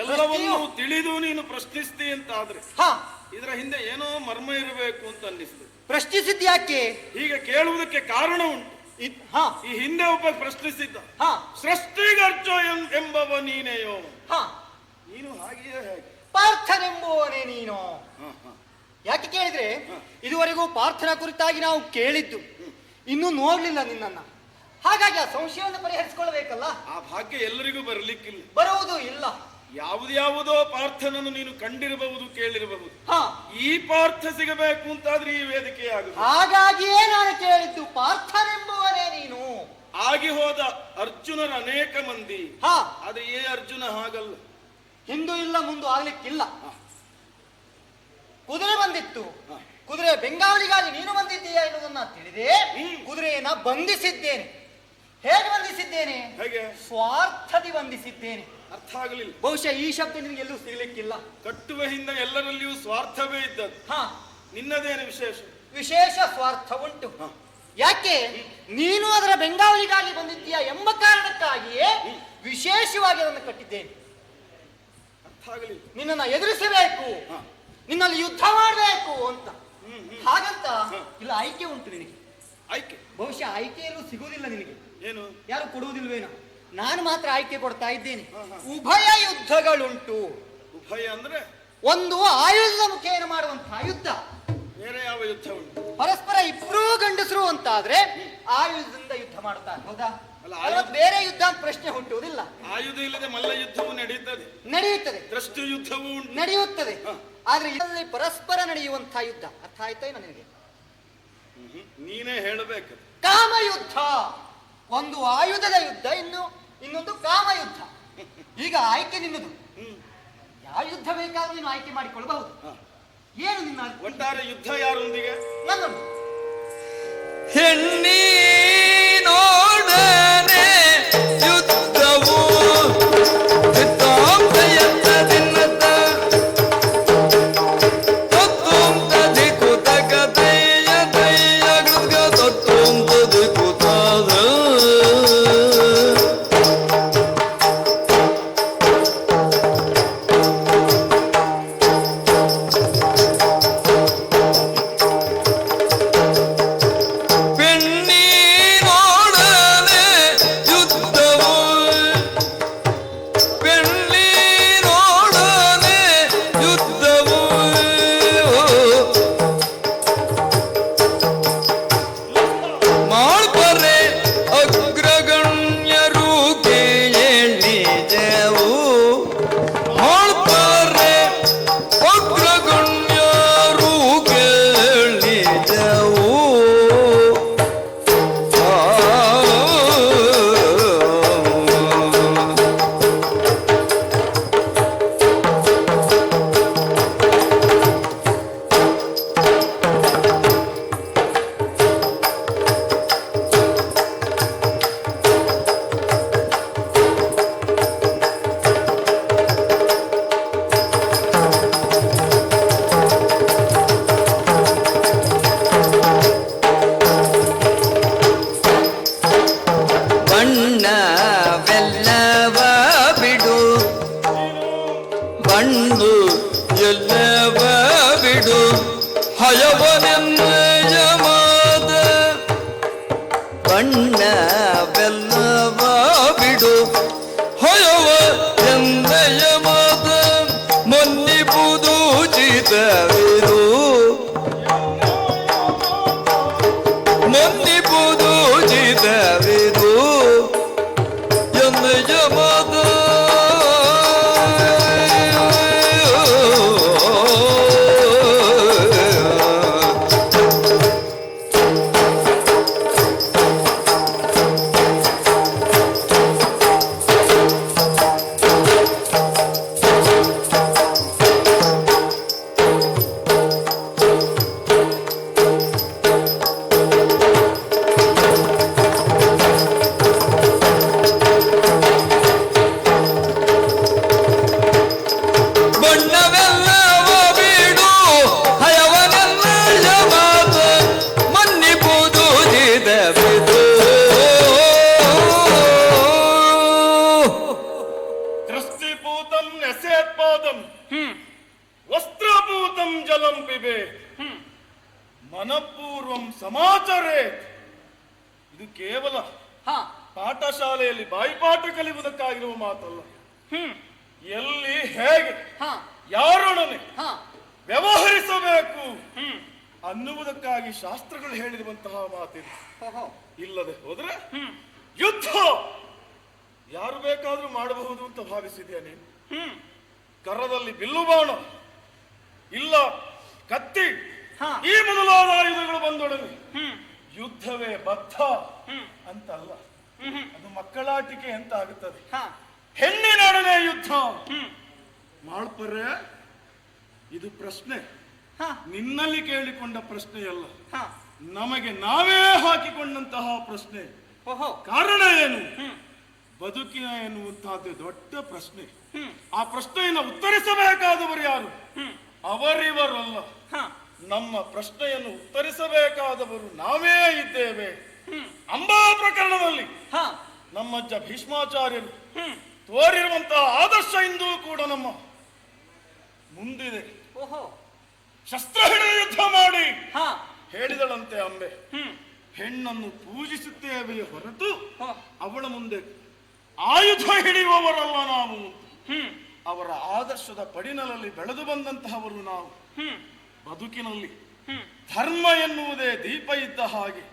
ಎಲ್ಲವನ್ನೂ ತಿಳಿದು ನೀನು ಪ್ರಶ್ನಿಸ್ತಿ ಅಂತ ಆದ್ರೆ ಹಾ, ಇದರ ಹಿಂದೆ ಏನೋ ಮರ್ಮ ಇರಬೇಕು ಅಂತ ಅನ್ನಿಸ್ತದೆ. ಪ್ರಶ್ನಿಸಿದ್ಯಾಕೆ? ಹೀಗೆ ಕೇಳುವುದಕ್ಕೆ ಕಾರಣ ಉಂಟು. ಹಾ ಈ ಹಿಂದೆ ಒಬ್ಬ ಪ್ರಶ್ನಿಸಿದ್ದ, ಹಾ ಸೃಷ್ಟಿಗರ್ಜ ಎಂಬವ ನೀನೆಯೋ? ಹಾ, ನೀನು ಹಾಗೆಯೇ ಹೇಗೆ? ಪಾರ್ಥನೆಂಬುವನೇ ನೀನು. ಹ, ಹ. ಯಾಕೆ ಕೇಳಿದ್ರೆ, ಇದುವರೆಗೂ ಪಾರ್ಥನ ಕುರಿತಾಗಿ ನಾವು ಕೇಳಿದ್ದು, ಇನ್ನೂ ನೋಡ್ಲಿಲ್ಲ ನಿನ್ನನ್ನ. ಹಾಗಾಗಿ ಆ ಸಂಶಯವನ್ನು ಪರಿಹರಿಸಿಕೊಳ್ಳಬೇಕಲ್ಲ. ಆ ಭಾಗ್ಯ ಎಲ್ಲರಿಗೂ ಬರಲಿಕ್ಕಿಲ್ಲ, ಬರುವುದು ಇಲ್ಲ. ಯಾವುದ್ಯಾವುದೋ ಪಾರ್ಥನನ್ನು ನೀನು ಕಂಡಿರಬಹುದು, ಕೇಳಿರಬಹುದು. ಹಾ, ಈ ಪಾರ್ಥ ಸಿಗಬೇಕು ಅಂತಾದ್ರೆ ಈ ವೇದಿಕೆ ಆಗುದು. ಹಾಗಾಗಿಯೇ ನಾನು ಕೇಳಿದ್ದು, ಪಾರ್ಥನೆಂಬುವನೇ ನೀನು. ಆಗಿ ಹೋದ ಅರ್ಜುನರ ಅನೇಕ ಮಂದಿ, ಹಾ, ಆದ್ರೆ ಏ ಅರ್ಜುನ ಹಾಗಲ್ಲ. ಹಿಂದೂ ಇಲ್ಲ ಮುಂದೆ ಆಗ್ಲಿಕ್ಕಿಲ್ಲ. ಕುದುರೆ ಬಂದಿತ್ತು, ಕುದುರೆ ಬೆಂಗಾವಲಿಗಾಗಿ ನೀನು ಬಂದಿದ್ದೀಯಾ ಎನ್ನುವುದನ್ನ ತಿಳಿದೇ ಕುದುರೆಯನ್ನ ಬಂಧಿಸಿದ್ದೇನೆ. ಹೇಗೆ ಬಂಧಿಸಿದ್ದೇನೆ? ಹೇಗೆ? ಸ್ವಾರ್ಥದಿ ಬಂಧಿಸಿದ್ದೇನೆ. ಅರ್ಥ ಆಗಲಿಲ್ಲ. ಬಹುಶಃ ಈ ಶಬ್ದ ನಿನಗೆ ಎಲ್ಲೂ ಸಿಗ್ಲಿಕ್ಕಿಲ್ಲ. ಕಟ್ಟುವ ಹಿಂದೆ ಎಲ್ಲರಲ್ಲಿಯೂ ಸ್ವಾರ್ಥವೇ ಇದ್ದದ್ದು. ಹಾ, ನಿನ್ನದೇನು ವಿಶೇಷ? ವಿಶೇಷ ಸ್ವಾರ್ಥ ಉಂಟು. ಯಾಕೆ? ನೀನು ಅದರ ಬೆಂಗಾವಲಿಗಾಗಿ ಬಂದಿದ್ದೀಯಾ ಎಂಬ ಕಾರಣಕ್ಕಾಗಿಯೇ ವಿಶೇಷವಾಗಿ ಅದನ್ನು ಕಟ್ಟಿದ್ದೇನೆ. ಅರ್ಥ ಆಗಲಿಲ್ಲ. ನಿನ್ನನ್ನು ಎದುರಿಸಬೇಕು, ನಿನ್ನಲ್ಲಿ ಯುದ್ಧ ಮಾಡಬೇಕು ಅಂತ. ಹಾಗಂತ ಇಲ್ಲ, ಆಯ್ಕೆ ಉಂಟು ನಿನಗೆ. ಆಯ್ಕೆ? ಬಹುಶಃ ಆಯ್ಕೆಯಲ್ಲೂ ಸಿಗುವುದಿಲ್ಲ ನಿನಗೆ. ಏನು? ಯಾರು ಕೊಡುವುದಿಲ್ವೇನೋ? ನಾನು ಮಾತ್ರ ಆಯ್ಕೆ ಕೊಡ್ತಾ ಇದ್ದೇನೆ. ಉಭಯ ಯುದ್ಧಗಳುಂಟು. ಉಭಯ ಅಂದ್ರೆ ಒಂದು ಆಯುಧದ ಮುಖೇನ ಮಾಡುವಂತಹ ಯುದ್ಧ, ಬೇರೆ ಯಾವ ಯುದ್ಧ ಉಂಟು? ಪರಸ್ಪರ ಇಬ್ಬರೂ ಗಂಡಸರು ಅಂತಾದ್ರೆ ಆಯುಧದಿಂದ ಯುದ್ಧ ಮಾಡುತ್ತಾರೆ, ಹೌದಾ? ಅಲ್ಲ, ಅಲ್ಲ, ಬೇರೆ ಯುದ್ಧ ಅಂತ ಪ್ರಶ್ನೆ ಹುಟ್ಟುವುದಿಲ್ಲ. ಆಯುಧ ಇಲ್ಲದೆ ಮಲ್ಲ ಯುದ್ಧವು ನಡೆಯುತ್ತದೆ, ನಡೆಯುತ್ತದೆ, ದೃಷ್ಟಿ ಯುದ್ಧವೂ ಉಂಟು. ನಡೆಯುತ್ತದೆ. ಆದ್ರೆ ಇದರಲ್ಲಿ ಪರಸ್ಪರ ನಡೆಯುವಂತಹ ಯುದ್ಧ, ಅರ್ಥ ಆಯ್ತಾ ಇಲ್ಲ ನಿನಗೆ? ನೀನೇ ಹೇಳಬೇಕು. ಕಾಮಯುದ್ಧ ಒಂದು ಆಯುಧದ ಯುದ್ಧ, ಇನ್ನೊಂದು ಕಾಮಯುದ್ಧ. ಈಗ ಆಯ್ಕೆ ನಿನ್ನದು. ಯಾವ ಯುದ್ಧ ಬೇಕಾದ್ರೂ ನೀನು ಆಯ್ಕೆ ಮಾಡಿಕೊಳ್ಳಬಹುದು. ಏನು ನಿನ್ನ ಒಟ್ಟಾರೆ ಯುದ್ಧ ಯಾರೊಂದಿಗೆ? ನನ್ನೊಂದು. ಹೆಣ್ಣಿನೋಡನೆ ಯುದ್ಧವು ಬಣ್ಣ ಬೆಲ್ಲವ ಬಿಡು ಹೊಯವ ಎಂದೆಯ ಮಾತ ಮನ್ನಿಪುದು ಚಿತವಿರು ಮನ್ನಿಪುದು ಚಿತವಿರು ಎಂದೆಯ ಮಾತ ಬಣ್ಣವೆಲ್ಲವ ಪಾದಂ ವಸ್ತ್ರಭೂತಂ ಜಲಂ ಪಿಬೆ ಮನಪೂರ್ವಂ ಸಮಾಚರೇತ್. ಇದು ಕೇವಲ ಪಾಠಶಾಲೆಯಲ್ಲಿ ಬಾಯಿಪಾಠ ಕಲಿಯುವುದಕ್ಕಾಗಿರುವ ಮಾತಲ್ಲ. ಎಲ್ಲಿ ಹೇಗೆ ಯಾರೊಡನೆ ವ್ಯವಹರಿಸಬೇಕು ಅನ್ನುವುದಕ್ಕಾಗಿ ಶಾಸ್ತ್ರಗಳು ಹೇಳಿರುವಂತಹ ಮಾತಿದೆ. ಇಲ್ಲದೆ ಹೋದ್ರೆ ಯುದ್ಧ ಯಾರು ಬೇಕಾದ್ರೂ ಮಾಡಬಹುದು ಅಂತ ಭಾವಿಸಿದ್ಯಾ ನೀನು? ಕರದಲ್ಲಿ ಬಿಲ್ಲು ಬಾಣ ಇಲ್ಲ ಕತ್ತಿ ಈ ಮೊದಲಾದ ಆಯುಧಗಳು ಬಂದೊಡನೆ ಯುದ್ಧವೇ ಬದ್ಧ ಅಂತಲ್ಲ, ಅದು ಮಕ್ಕಳಾಟಿಕೆ ಅಂತ ಆಗುತ್ತದೆ. ಹೆಣ್ಣಿನೊಡನೆ ಯುದ್ಧ ಮಾಡ್ಪರ್ರೆ, ಇದು ಪ್ರಶ್ನೆ ನಿನ್ನಲ್ಲಿ ಕೇಳಿಕೊಂಡ ಪ್ರಶ್ನೆಯಲ್ಲ, ನಮಗೆ ನಾವೇ ಹಾಕಿಕೊಂಡಂತಹ ಪ್ರಶ್ನೆ. ಕಾರಣ ಏನು? ಬದುಕಿನ ಎನ್ನುವಂತಹದ್ದು ದೊಡ್ಡ ಪ್ರಶ್ನೆ. ಆ ಪ್ರಶ್ನೆಯನ್ನು ಉತ್ತರಿಸಬೇಕಾದವರು ಯಾರು? ಅವರಿವರಲ್ಲ. ನಮ್ಮ ಪ್ರಶ್ನೆಯನ್ನು ಉತ್ತರಿಸಬೇಕಾದವರು ನಾವೇ ಇದ್ದೇವೆ. ಅಂಬಾ ಪ್ರಕರಣದಲ್ಲಿ ನಮ್ಮಜ್ಜ ಭೀಷ್ಮಾಚಾರ್ಯರು ತೋರಿರುವಂತಹ ಆದರ್ಶ ಇಂದೂ ಕೂಡ ನಮ್ಮ ಮುಂದಿದೆ. ಶಸ್ತ್ರ ಹಿಡಿದು ಯುದ್ಧ ಮಾಡಿ ಹೇಳಿದಳಂತೆ ಅಂಬೆ, ಹೆಣ್ಣನ್ನು ಪೂಜಿಸುತ್ತೇವೆ ಹೊರತು ಅವಳ ಮುಂದೆ ಆಯುಧ ಹಿಡಿಯುವವರಲ್ಲ ನಾವು. ಅವರ ಆದರ್ಶದ ಪಡಿನಲಲ್ಲಿ ಬೆಳೆದು ಬಂದಂತಹವರು ನಾವು. ಬದುಕಿನಲ್ಲಿ ಧರ್ಮ ಎನ್ನುವುದೇ ದೀಪ ಇದ್ದ ಹಾಗೆ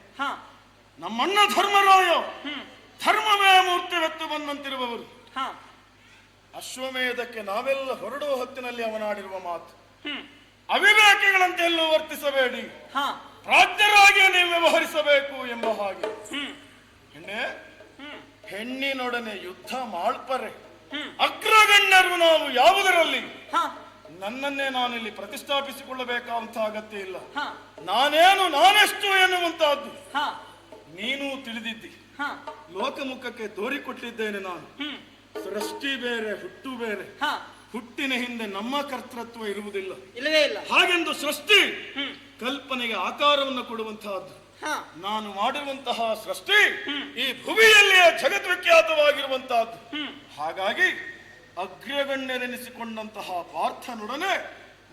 ನಮ್ಮಣ್ಣ ಧರ್ಮರಾಯ ಧರ್ಮವೇ ಮೂರ್ತಿವೆತ್ತು ಬಂದಂತಿರುವವರು. ಅಶ್ವಮೇಧಕ್ಕೆ ನಾವೆಲ್ಲ ಹೊರಡುವ ಹೊತ್ತಿನಲ್ಲಿ ಅವನಾಡಿರುವ ಮಾತು, ಅವಿವೇಕಿಗಳಂತೆ ಎಲ್ಲೂ ವರ್ತಿಸಬೇಡಿ, ಪ್ರಾಜ್ಞರಾಗಿ ನೀವು ವ್ಯವಹರಿಸಬೇಕು ಎಂಬ ಹಾಗೆ. ಹೆಣ್ಣಿನೊಡನೆ ಯುದ್ಧ ಮಾಡ್ಪರೆ ಅಗ್ರಗಣ್ಯರು ನಾವು ಯಾವುದರಲ್ಲಿ? ನನ್ನನ್ನೇ ನಾನಿಲ್ಲಿ ಪ್ರತಿಷ್ಠಾಪಿಸಿಕೊಳ್ಳಬೇಕಾದಂತ ಅಗತ್ಯ ಇಲ್ಲ. ನಾನೇನು ನಾನೆಷ್ಟು ಎನ್ನುವಂತಹದ್ದು ನೀನು ತಿಳಿದಿದ್ದಿ. ಲೋಕಮುಖಕ್ಕೆ ತೋರಿಕೊಟ್ಟಿದ್ದೇನೆ ನಾನು. ಸೃಷ್ಟಿ ಬೇರೆ ಹುಟ್ಟು ಬೇರೆ. ಹುಟ್ಟಿನ ಹಿಂದೆ ನಮ್ಮ ಕರ್ತೃತ್ವ ಇರುವುದಿಲ್ಲ. ಹಾಗೆಂದು ಸೃಷ್ಟಿ ಕಲ್ಪನೆಗೆ ಆಕಾರವನ್ನು ಕೊಡುವಂತಹದ್ದು. ನಾನು ಮಾಡಿರುವಂತಹ ಸೃಷ್ಟಿ ಈ ಭುವಿಯಲ್ಲಿಯೇ ಜಗದ್ವಿಖ್ಯಾತವಾಗಿರುವಂತಹದ್ದು. ಹಾಗಾಗಿ ಅಗ್ರಗಣ್ಯರೆನಿಸಿಕೊಂಡಂತಹ ಪಾರ್ಥನೊಡನೆ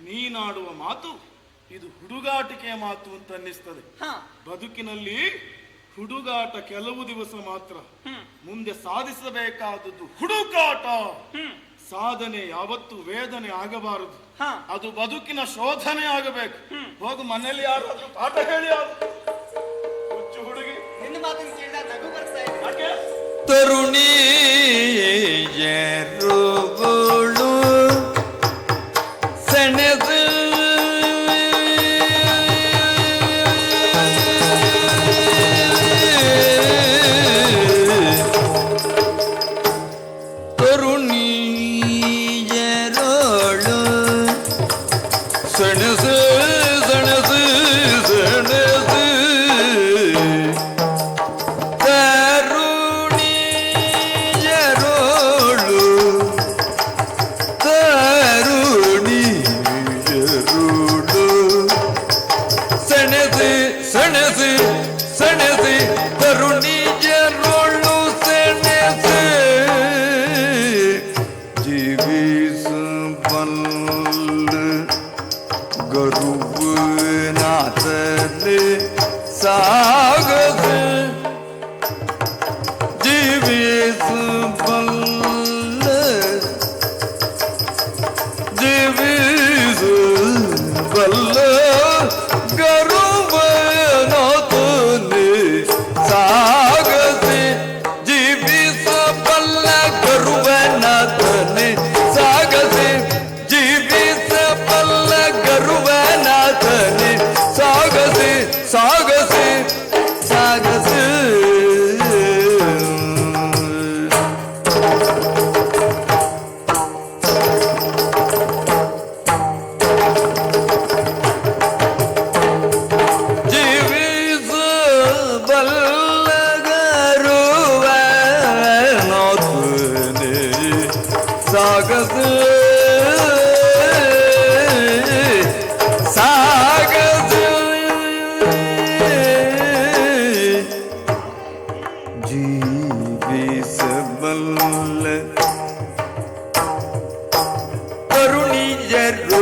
ನೀನಾಡುವ ಮಾತು ಇದು ಹುಡುಗಾಟಿಕೆಯ ಮಾತು ಅಂತ ಅನ್ನಿಸ್ತದೆ. ಬದುಕಿನಲ್ಲಿ ಹುಡುಗಾಟ ಕೆಲವು ದಿವಸ ಮಾತ್ರ, ಮುಂದೆ ಸಾಧಿಸಬೇಕಾದದ್ದು ಹುಡುಕಾಟ. ಸಾಧನೆ ಯಾವತ್ತು ವೇದನೆ ಆಗಬಾರದು, ಅದು ಬದುಕಿನ ಶೋಧನೆ ಆಗಬೇಕು. ಹೋಗು ಮನೆಯಲ್ಲಿ ಯಾರಾದ್ರೂ ಪಾಠ ಹೇಳಿ ಹುಚ್ಚು ಹುಡುಗಿ ನಿನ್ನ ಮಾತನ್ನು ಕೇಳಿದಾಗ ನಗು ಬರ್ತಾ ಇದೆ. ತರುಣಿಯರುಗಳು ಸೆಣೆದು ತರುಣಿಯರೋಳು ಸೆಣಸು ಸೆಣಸು ಸೆಣಸು ತರುಣಿಯರೋಳು ತರುಣಿಯರೋಳು ಸೆಣಸು ಸೆಣಸು ಸೆಣಸು ತರುಣಿಯರೋಳು ಸೆಣಸು ಜೀವಿಸಬಲ್ಲ ಗರುನಾಥನೆ ಸಾಗಸ ಜೀವಿಸಬಲ್ಲ ಜೀವಿಸಬಲ್ಲ ಗರುನಾಥನೆ ಸಾಗಸೆ ಜೀವಿಸಬಲ್ಲ ಗರುನಾಥನೆ ಸಾಗಸೆ ಜೀವಿಸಬಲ್ಲ ಗರುನಾಥನೆ ಸಾಗಸೆ ಸಾಗಸೆ ಸಾಗಸೆ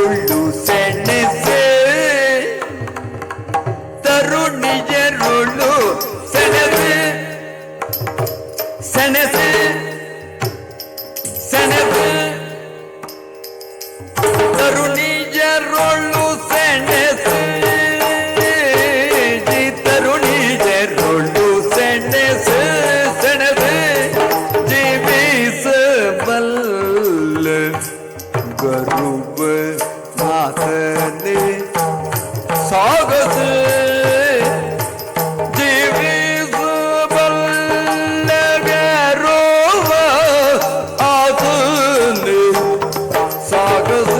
ತರುಣಿಯರುಳು ಸೆಣಸೆ ತರುಣಿಯರುಳು ಸೆಣಸೆ ಸೆಣಸೆ ಸೆಣಸೆ ತರುಣಿಯರುಳು ಸೆಣಸೆ ತರುಣಿಯರುಳು ಸೆಣಸೆ ಸೆಣಸೆ ಜೀವಿಸಬಲ್ಲ ಗರುಬ ಮಾತನೆ ಸಾಗಸ ಜೀವಿಸಬಲ್ಲ ಗರುಬ ಆತನೆ ಸಾಗಸ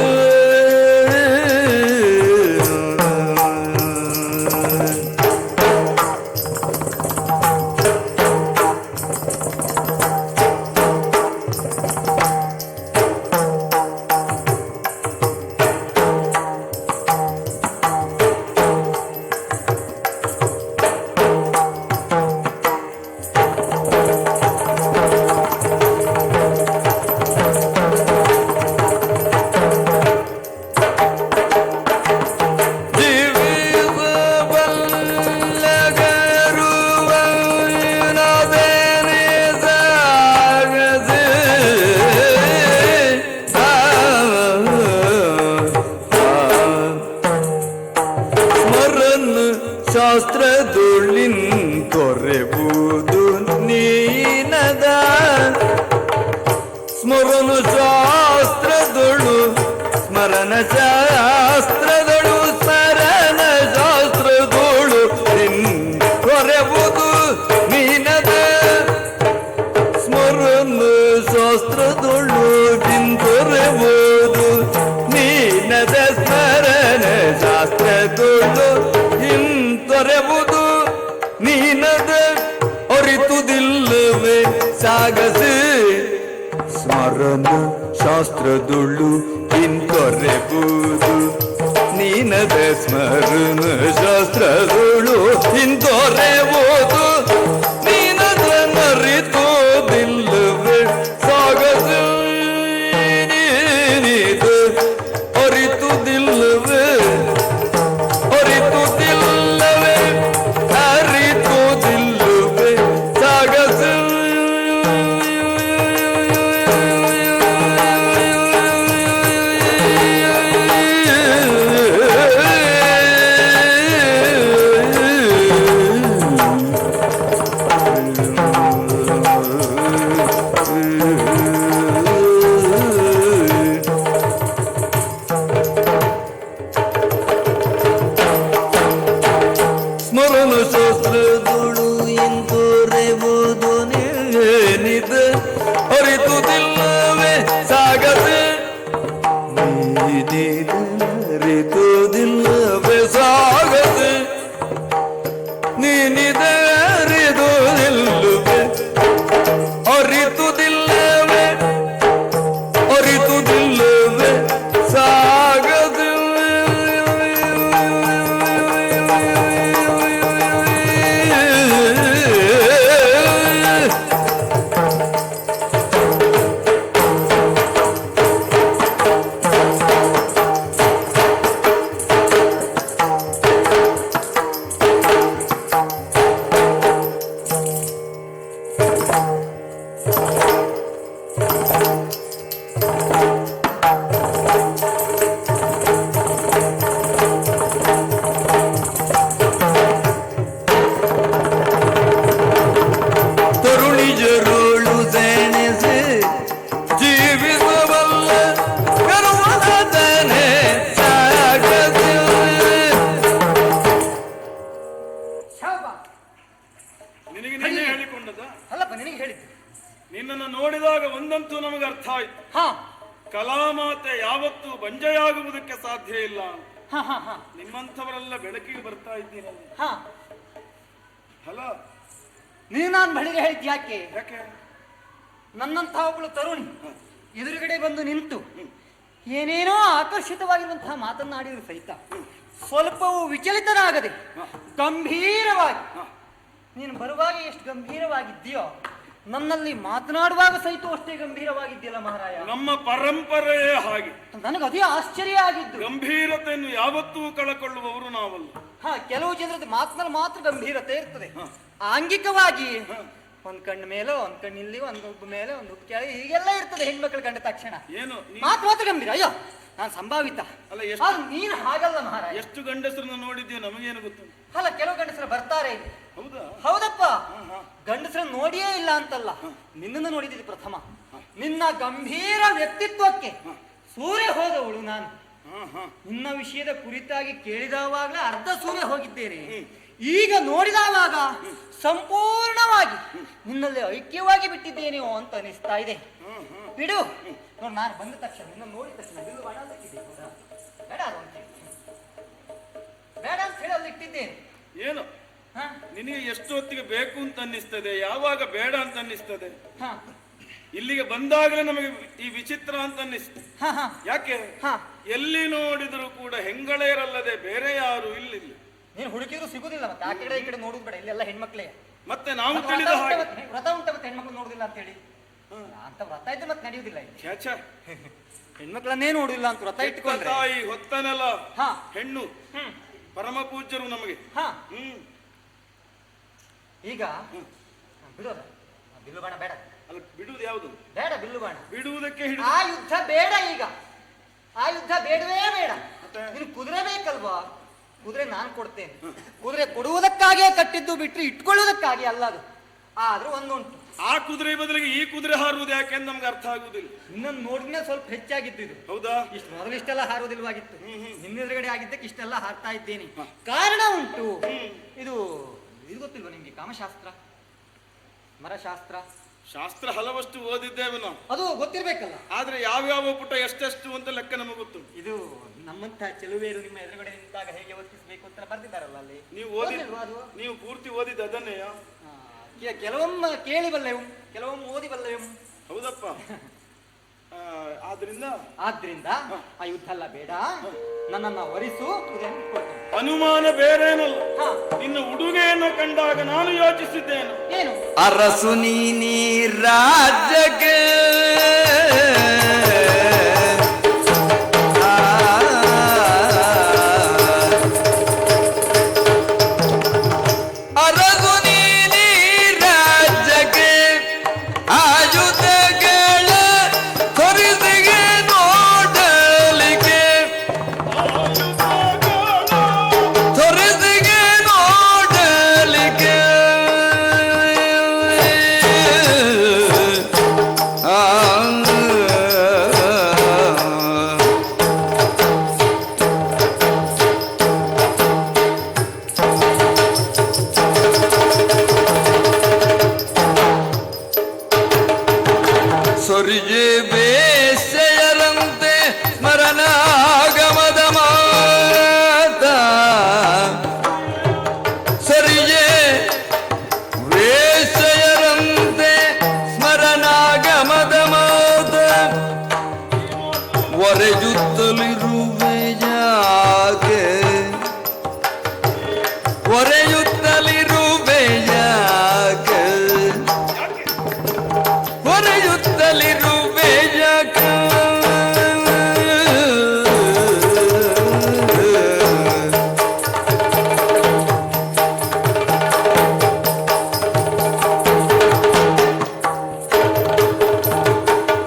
ಶಾಸ್ತ್ರದುಳಿನ್ ತೊರೆಬುದು ನೀನದ ಸ್ಮರಣ ಶಾಸ್ತ್ರದೊಳು ಸ್ಮರಣ ಶಾಸ್ತ್ರದೊಳು ಸ್ಮರಣ ಶಾಸ್ತ್ರದೊಳು ತೊರೆಬುದು ನೀನದ ಸ್ಮರಣ ಶಾಸ್ತ್ರದೊಳು ತೊರೆಬುದು ನೀನದ ಸ್ಮರಣ ಶಾಸ್ತ್ರದೊಳು ತೊರೆಬುದು ನೀನದ ಅರಿತುದಿಲ್ಲವೇ ಸಾಗಸೆ ಸ್ಮರಣ ಶಾಸ್ತ್ರದುಳು ಇಂತೊರೆಬುದು ನೀನದ ಸ್ಮರಣ ಶಾಸ್ತ್ರದುಳು ಇಂತೊರೆಬುದು ನೀನದ ಅರಿತುದಿಲ್ಲವೇ ಸಾಗಸೆ ನೀನದ ಅರಿತುದಿಲ್ಲವೇ ಸ್ಮರಣ ಶಾಸ್ತ್ರದೊಳು ಇಂತೊರೆಬುದು ನೀನಿದ ಅರಿತುದಿಲ್ಲವೇ ಸಾಗಸೆ ನೀನಿದ ಅರಿತುದಿಲ್ಲವೇ ಸಾಗಸೆ ನೀನಿದ ಅರಿತುದಿಲ್ಲವೇ ಅರಿತುದಿಲ್ಲವೇ ಅರಿತುದಿಲ್ಲವೇ ಸಾಗಸೆ ತರುಣಿಯರುಳು ಸೆಣಸೆ ಜೀವಿಸಬಲ್ಲ ಗರುವದನೆ ಸಾಗಸೆ ನಿನಗೆ ನಿನ್ನೆ ಹೇಳಿಕೊಂಡದ ಅಲ್ಲಪ್ಪ ನಿನಗೆ ಹೇಳಿದ್ದು ನಿನ್ನನ್ನು ನೋಡಿದಾಗ ಒಂದಂತೂ ನಮಗೆ ಅರ್ಥ ಆಯ್ತು. ಕಲಾಮಾತೆ ಯಾವತ್ತೂ ಬಂಜೆಯಾಗುವುದಕ್ಕೆ ಸಾಧ್ಯ ಇಲ್ಲ ಅಂತ. ನಿಮ್ಮಂಥವರೆಲ್ಲ ಬೆಳಕಿಗೆ ಬರ್ತಾ ಇದ್ದೀರಲ್ಲ. ಅಲ್ಲ ನೀನು ನಾನು ಬಳಿಗೆ ಹೇಳಿದ್ ಯಾಕೆ? ಯಾಕೆ? ನನ್ನಂಥ ಒಬ್ಬಳು ತರುಣಿ ಎದುರುಗಡೆ ಬಂದು ನಿಂತು ಏನೇನೋ ಆಕರ್ಷಿತವಾಗಿರುವಂತಹ ಮಾತನ್ನಾಡಿದ್ರು ಸಹಿತ ಸ್ವಲ್ಪವೂ ವಿಚಲಿತನಾಗದೆ ಗಂಭೀರವಾಗಿ, ನೀನು ಬರುವಾಗ ಎಷ್ಟು ಗಂಭೀರವಾಗಿದ್ದೀಯೋ ನನ್ನಲ್ಲಿ ಮಾತನಾಡುವಾಗ ಸಹಿತ ಅಷ್ಟೇ ಗಂಭೀರವಾಗಿದ್ದಿಲ್ಲ ಮಹಾರಾಯ. ನಮ್ಮ ಪರಂಪರೆಯೇ ಹಾಗೆ. ನನಗೆ ಅದೇ ಆಶ್ಚರ್ಯ ಆಗಿದ್ದು. ಗಂಭೀರತೆಯನ್ನು ಯಾವತ್ತೂ ಕಳಕೊಳ್ಳುವವರು ನಾವಲ್ಲ. ಕೆಲವು ಜನರದ್ದು ಮಾತಿನಲ್ಲಿ ಮಾತ್ರ ಗಂಭೀರತೆ ಇರ್ತದೆ. ಆಂಗಿಕವಾಗಿ ಒಂದ್ ಕಣ್ಣು ಮೇಲೆ ಒಂದ್ ಕಣ್ಣಿಲ್ಲಿ ಒಂದು ಹುಬ್ಬು ಮೇಲೆ ಒಂದು ಹುಬ್ಬು ಕೆಳಗೆ ಹೀಗೆಲ್ಲ ಇರ್ತದೆ ಹೆಣ್ಮಕ್ಳು ಕಂಡ ತಕ್ಷಣ. ಏನು ಮಾತು ಮಾತ್ರ ಗಂಭೀರ. ಅಯ್ಯೋ ನಾನು ಸಂಭಾವಿತ ಅಲ್ಲ. ನೀನು ಹಾಗಲ್ಲ ಮಹಾರಾಯ. ಎಷ್ಟು ಗಂಡಸರನ್ನ ನೋಡಿದ್ಯೋ ನಮಗೇನು ಗೊತ್ತು. ಅಲ್ಲ ಕೆಲವು ಗಂಡಸರು ಬರ್ತಾರೆ. ಹೌದಾ? ಹೌದಪ್ಪ. ಗಂಡಸರ ನೋಡಿಯೇ ಇಲ್ಲ ಅಂತಲ್ಲ, ನಿನ್ನನ್ನು ನೋಡಿದ್ದೀನಿ ಪ್ರಥಮ. ನಿನ್ನ ಗಂಭೀರ ವ್ಯಕ್ತಿತ್ವಕ್ಕೆ ಸೂರ್ಯ ಹೋದವಳು ನಾನು. ನಿನ್ನ ವಿಷಯದ ಕುರಿತಾಗಿ ಕೇಳಿದವಾಗಲೇ ಅರ್ಧ ಸೂರ್ಯ ಹೋಗಿದ್ದೇನೆ. ಈಗ ನೋಡಿದವಾಗ ಸಂಪೂರ್ಣವಾಗಿ ನಿನ್ನಲ್ಲಿ ಐಕ್ಯವಾಗಿ ಬಿಟ್ಟಿದ್ದೇನೆಯೋ ಅಂತ ಅನಿಸ್ತಾ ಇದೆ. ಬಿಡು ನೋಡಿ, ನಾನು ಬಂದ ತಕ್ಷಣ ನಿನ್ನ ನೋಡಿದ ತಕ್ಷಣ ಬಿಲ್ಲು ಬಾಣ ಅಂತ ಇಟ್ಟಿದ್ದೆ. ಬೇಡ ಅದು ಅಂತ ಬೇಡ ಅಂತ ಹೇಳಿ ಅಲ್ಲಿ ಇಟ್ಟಿದ್ದೇನೆ. ಏನು ನಿನಗೆ ಎಷ್ಟು ಹೊತ್ತಿಗೆ ಬೇಕು ಅಂತ ಅನ್ನಿಸ್ತದೆ, ಯಾವಾಗ ಬೇಡ ಅಂತ ಅನ್ನಿಸ್ತದೆ? ಇಲ್ಲಿಗೆ ಬಂದಾಗಲೇ ನಮಗೆ ಈ ವಿಚಿತ್ರ ಅಂತ ಅನ್ನಿಸ್ತದೆ. ಯಾಕೆ? ಎಲ್ಲಿ ನೋಡಿದ್ರು ಕೂಡ ಹೆಂಗಳೇರಲ್ಲದೆ ಬೇರೆ ಯಾರು ಇಲ್ಲಿಲ್ಲ. ನೀನು ಹುಡುಕಿದ್ರು ಸಿಗುದಿಲ್ಲ. ಮತ್ತೆ ಆ ಕಡೆ ಈ ಕಡೆ ನೋಡುದು ಬೇಡ, ಇಲ್ಲೆಲ್ಲ ಹೆಣ್ಮಕ್ಳೇ. ಮತ್ತೆ ನಾವು ತಿಳಿದ ಹಾಗೆ ವ್ರತ ಉಂಟ ಮತ್ತೆ ಹೆಣ್ಮಕ್ಳು ನೋಡುದಿಲ್ಲ ಅಂತ ಹೇಳಿ ಅಂತ ವ್ರತ ಇದ್ರೆ ಮತ್ತೆ ನಡೆಯುವುದಿಲ್ಲ. ಹೆಣ್ಮಕ್ಳನ್ನೇ ನೋಡುದಿಲ್ಲ ಅಂತ ವ್ರತ ಇಟ್ಕೊಂಡ್ರೆ ತಾಯಿ ಹೊತ್ತನೆಲ್ಲ ಹೆಣ್ಣು ಪರಮ ಪೂಜ್ಯರು ನಮಗೆ. ಈಗ ಬಿಡೋದ ಬಿಲ್ಲು ಬಾಣ ಬೇಡ. ಅಲ್ಲ ಬಿಡುವುದು ಯಾವುದು ಬೇಡ, ಬಿಲ್ಲು ಬಾಣ ಬಿಡುವುದಕ್ಕೆ ಆ ಯುದ್ಧ ಬೇಡ. ಈಗ ಆ ಯುದ್ಧ ಬೇಡವೇ ಬೇಡ. ನೀನು ಕುದುರೆ ಬೇಕಲ್ವಾ? ಕುದುರೆ ನಾನು ಕೊಡ್ತೇನೆ. ಕುದುರೆ ಕೊಡುವುದಕ್ಕಾಗೇ ಕಟ್ಟಿದ್ದು ಬಿಟ್ಟರೆ ಇಟ್ಕೊಳ್ಳುವುದಕ್ಕಾಗಿ ಅಲ್ಲ ಅದು. ಆದ್ರೂ ಒಂದುಂಟು, ಆ ಕುದುರೆ ಬದಲಿಗೆ ಈ ಕುದುರೆ ಹಾರುವುದು ಯಾಕೆ ಅಂತ ನಮ್ಗೆ ಅರ್ಥ ಆಗುದಿಲ್ಲ. ಇನ್ನೊಂದು ನೋಡಿದ್ಮೇಲೆ ಸ್ವಲ್ಪ ಹೆಚ್ಚಾಗಿದ್ದು ಇದು. ಹೌದಾ? ಇಷ್ಟು ಮೊದಲು ಇಷ್ಟೆಲ್ಲ ಹಾರುವುದಿಲ್ವಾಗಿತ್ತು. ನಿನ್ನೆದುರುಗಡೆ ಆಗಿದ್ದಕ್ಕೆ ಇಷ್ಟೆಲ್ಲ ಹಾರ್ತಾ ಇದ್ದೇನೆ. ಕಾರಣ ಉಂಟು. ಇದು ಇದು ಗೊತ್ತಿಲ್ವ ನಿಮ್ಗೆ? ಕಾಮಶಾಸ್ತ್ರ, ಮರಶಾಸ್ತ್ರ ಶಾಸ್ತ್ರ ಹಲವಷ್ಟು ಓದಿದ್ದೇವೆ ನಾವು. ಅದು ಗೊತ್ತಿರ್ಬೇಕಲ್ಲ. ಆದ್ರೆ ಯಾವ್ಯಾವ ಪುಟ ಎಷ್ಟೆಷ್ಟು ಅಂತ ಲೆಕ್ಕ ನಮಗೆ ಗೊತ್ತು. ಇದು ನಮ್ಮಂತಹ ಚೆಲುವೇರು ನಿಮ್ಮ ಎದುರುಗಡೆ ನಿಂತಾಗ ಹೇಗೆ ವರ್ತಿಸಬೇಕು ಅಂತ ಬರ್ತಿದ್ದಾರಲ್ಲ ಅಲ್ಲಿ. ನೀವು ಪೂರ್ತಿ ಓದಿದ್ದು ಅದನ್ನೇ? ಕೆಲವೊಮ್ಮೆ ಕೇಳಿ ಬಲ್ಲೆವು, ಕೆಲವೊಮ್ಮೆ ಓದಿ ಬಲ್ಲೆವು. ಹೌದಪ್ಪ. ಆದ್ರಿಂದ ಆ ಯುದ್ಧ ಎಲ್ಲ ಬೇಡ, ನನ್ನನ್ನ ವರಿಸು. ಅನುಮಾನ ಬೇರೇನಲ್ಲ, ನಿನ್ನ ಉಡುಗೆಯನ್ನು ಕಂಡಾಗ ನಾನು ಯೋಚಿಸಿದ್ದೇನು. ಏನು? ಅರಸು ನೀ ರಾಜ್ಯಕ್ಕೆ ಸೊರಿಗೆ ಬೇಸೆಯರಂತೆ ಸ್ಮರಣಾಗಮದ ಮಾತ, ಸರಿಗೆ ಬೇಸೆಯರಂತೆ ಸ್ಮರಣಾಗಮದ ಮಾತ, ಒರೆಯುತ್ತಲಿರುವೆ ಯಾಕೆ, ಒರೆಯುತ್ತಲಿರುವೆ ಯಾಕೆ, ಒರೆಯುತ್ತಲಿರುವೆ ಯಾಕೆ.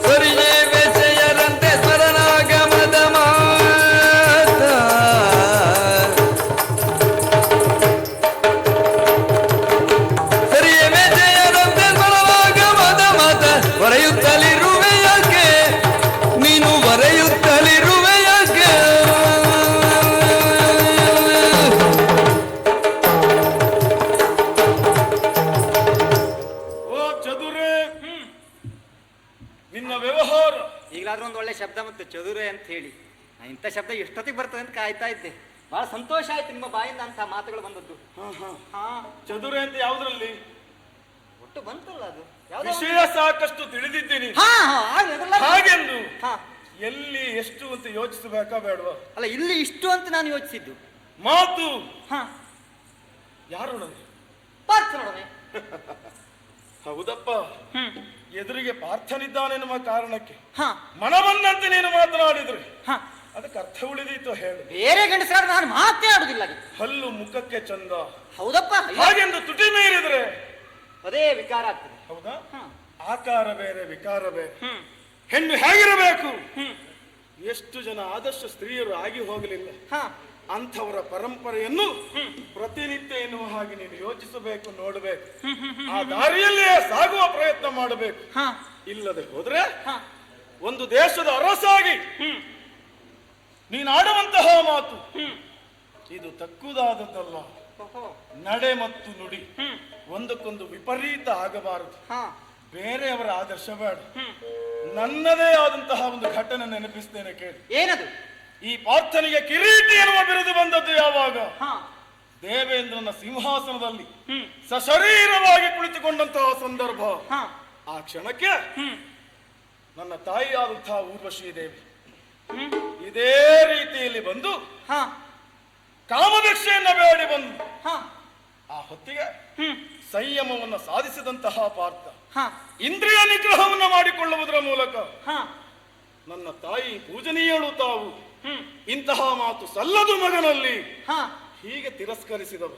ಸರಿಯೇ ಬೇಸೆಯರಂತೆ ಸ್ಮರಣಾಗಮದ ಮಾತ, ಸರಿಯೇ ಬೇಸೆಯರಂತೆ ಸ್ಮರಣಾಗಮದ ಮಾತ, ಒರೆಯುತ್ತಲಿರುವೆ ಯಾಕೆ, ನೀನು ಒರೆಯುತ್ತಲಿರುವೆ ಯಾಕೆ. ಓ ಚದುರೆ, ನಿನ್ನ ವ್ಯವಹಾರ ಈಗಲಾದ್ರೂ ಒಂದು ಒಳ್ಳೆ ಶಬ್ದ ಮತ್ತು ಚದುರೆ ಅಂತ ಹೇಳಿ ಇಂಥ ಶಬ್ದ ಎಷ್ಟೊತ್ತಿಗೆ ಬರ್ತದೆ ಅಂತ ಕಾಯ್ತಾ ಇದ್ದೆ. ಬಹಳ ಸಂತೋಷ ಆಯ್ತು ನಿಮ್ಮ ಬಾಯಿಂದ ಅಂತ ಮಾತುಗಳು ಬಂದದ್ದು. ಚದುರೆ ಅಂತ ಯಾವ್ದ್ರಲ್ಲಿ ಒಟ್ಟು ಬಂತಲ್ಲ ಅದು ವಿಷಯ ಸಾಕಷ್ಟು ತಿಳಿದಿದ್ದೀನಿ. ಹಾಗೆಂದು ಎಲ್ಲಿ ಎಷ್ಟು ಅಂತ ಯೋಚಿಸಬೇಕಾ ಬೇಡವಾ? ಅಲ್ಲ, ಇಲ್ಲಿ ಇಷ್ಟು ಅಂತ ನಾನು ಯೋಚಿಸಿದ್ದು. ಮಾತು ಹಾ ಯಾರು ನನಗೆ ಪಾತ್ರ ನೋಡವೆ. ಹೌದಪ್ಪ, ಎದುರಿಗೆ ಪಾರ್ಥನಿದ್ದಾನೆನ್ನುವ ಕಾರಣಕ್ಕೆ ಹ ಮನ ಬಂದಂತೆ ನೀನು ಮಾತನಾಡಿದ್ರೆ ಹ ಅದಕ್ಕೆ ಅರ್ಥ ಉಳಿದೀತು ಹೇಳು. ಬೇರೆ ಗಂಡಸರಾದ್ರೆ ನಾನು ಮಾತೇ ಆಡುದಿಲ್ಲ. ಹಲ್ಲು ಮುಖಕ್ಕೆ ಚಂದ, ಹೌದಪ್ಪ, ಹಾಗೆಂದು ತುಟಿ ಮೀರಿದ್ರೆ ಅದೇ ವಿಕಾರ ಆಗ್ತದೆ. ಹೌದಾ? ಆಕಾರ ಬೇರೆ ವಿಕಾರ ಬೇರೆ. ಹೆಣ್ಣು ಹೇಗಿರಬೇಕು? ಎಷ್ಟು ಜನ ಆದರ್ಶ ಸ್ತ್ರೀಯರು ಆಗಿ ಹೋಗಲಿಲ್ಲ. ಅಂಥವರ ಪರಂಪರೆಯನ್ನು ಪ್ರತಿನಿತ್ಯ ಎನ್ನುವ ಹಾಗೆ ನೀನು ಯೋಚಿಸಬೇಕು, ನೋಡಬೇಕು, ಆ ದಾರಿಯಲ್ಲಿಯೇ ಸಾಗುವ ಪ್ರಯತ್ನ ಮಾಡಬೇಕು. ಇಲ್ಲದೆ ಹೋದ್ರೆ ಒಂದು ದೇಶದ ಅರಸಾಗಿ ನೀನಾಡುವಂತಹ ಮಾತು ಇದು ತಕ್ಕುದಾದದ್ದಲ್ಲ. ನಡೆ ಮತ್ತು ನುಡಿ ಒಂದಕ್ಕೊಂದು ವಿಪರೀತ ಆಗಬಾರದು. ಬೇರೆಯವರ ಆದರ್ಶ ಬೇಡ. ನನ್ನದೇ ಆದಂತಹ ಒಂದು ಘಟನೆ ನೆನಪಿಸ್ತೇನೆ, ಕೇಳಿ. ಏನದು? ಈ ಪಾರ್ಥನಿಗೆ ಕಿರೀಟಿ ಎನ್ನುವ ಬಿರುದು ಬಂದದ್ದು ಯಾವಾಗ? ದೇವೇಂದ್ರನ ಸಿಂಹಾಸನದಲ್ಲಿ ಸಶರೀರವಾಗಿ ಕುಳಿತುಕೊಂಡಂತಹ ಸಂದರ್ಭ. ಆ ಕ್ಷಣಕ್ಕೆ ನನ್ನ ತಾಯಿಯಾದಂತಹ ಊರ್ವಶೀ ದೇವಿ ಇದೇ ರೀತಿಯಲ್ಲಿ ಬಂದು ಕಾಮಭಿಕ್ಷೆಯನ್ನ ಬೇಡಿ ಬಂದು ಆ ಹೊತ್ತಿಗೆ ಸಂಯಮವನ್ನು ಸಾಧಿಸಿದಂತಹ ಪಾರ್ಥ ಇಂದ್ರಿಯ ನಿಗ್ರಹವನ್ನು ಮಾಡಿಕೊಳ್ಳುವುದರ ಮೂಲಕ ನನ್ನ ತಾಯಿ ಪೂಜನೀಯಳು ತಾವು ಇಂತಹ ಮಾತು ಸಲ್ಲದು ಮಗನಲ್ಲಿ ಹೀಗೆ ತಿರಸ್ಕರಿಸಿದವು.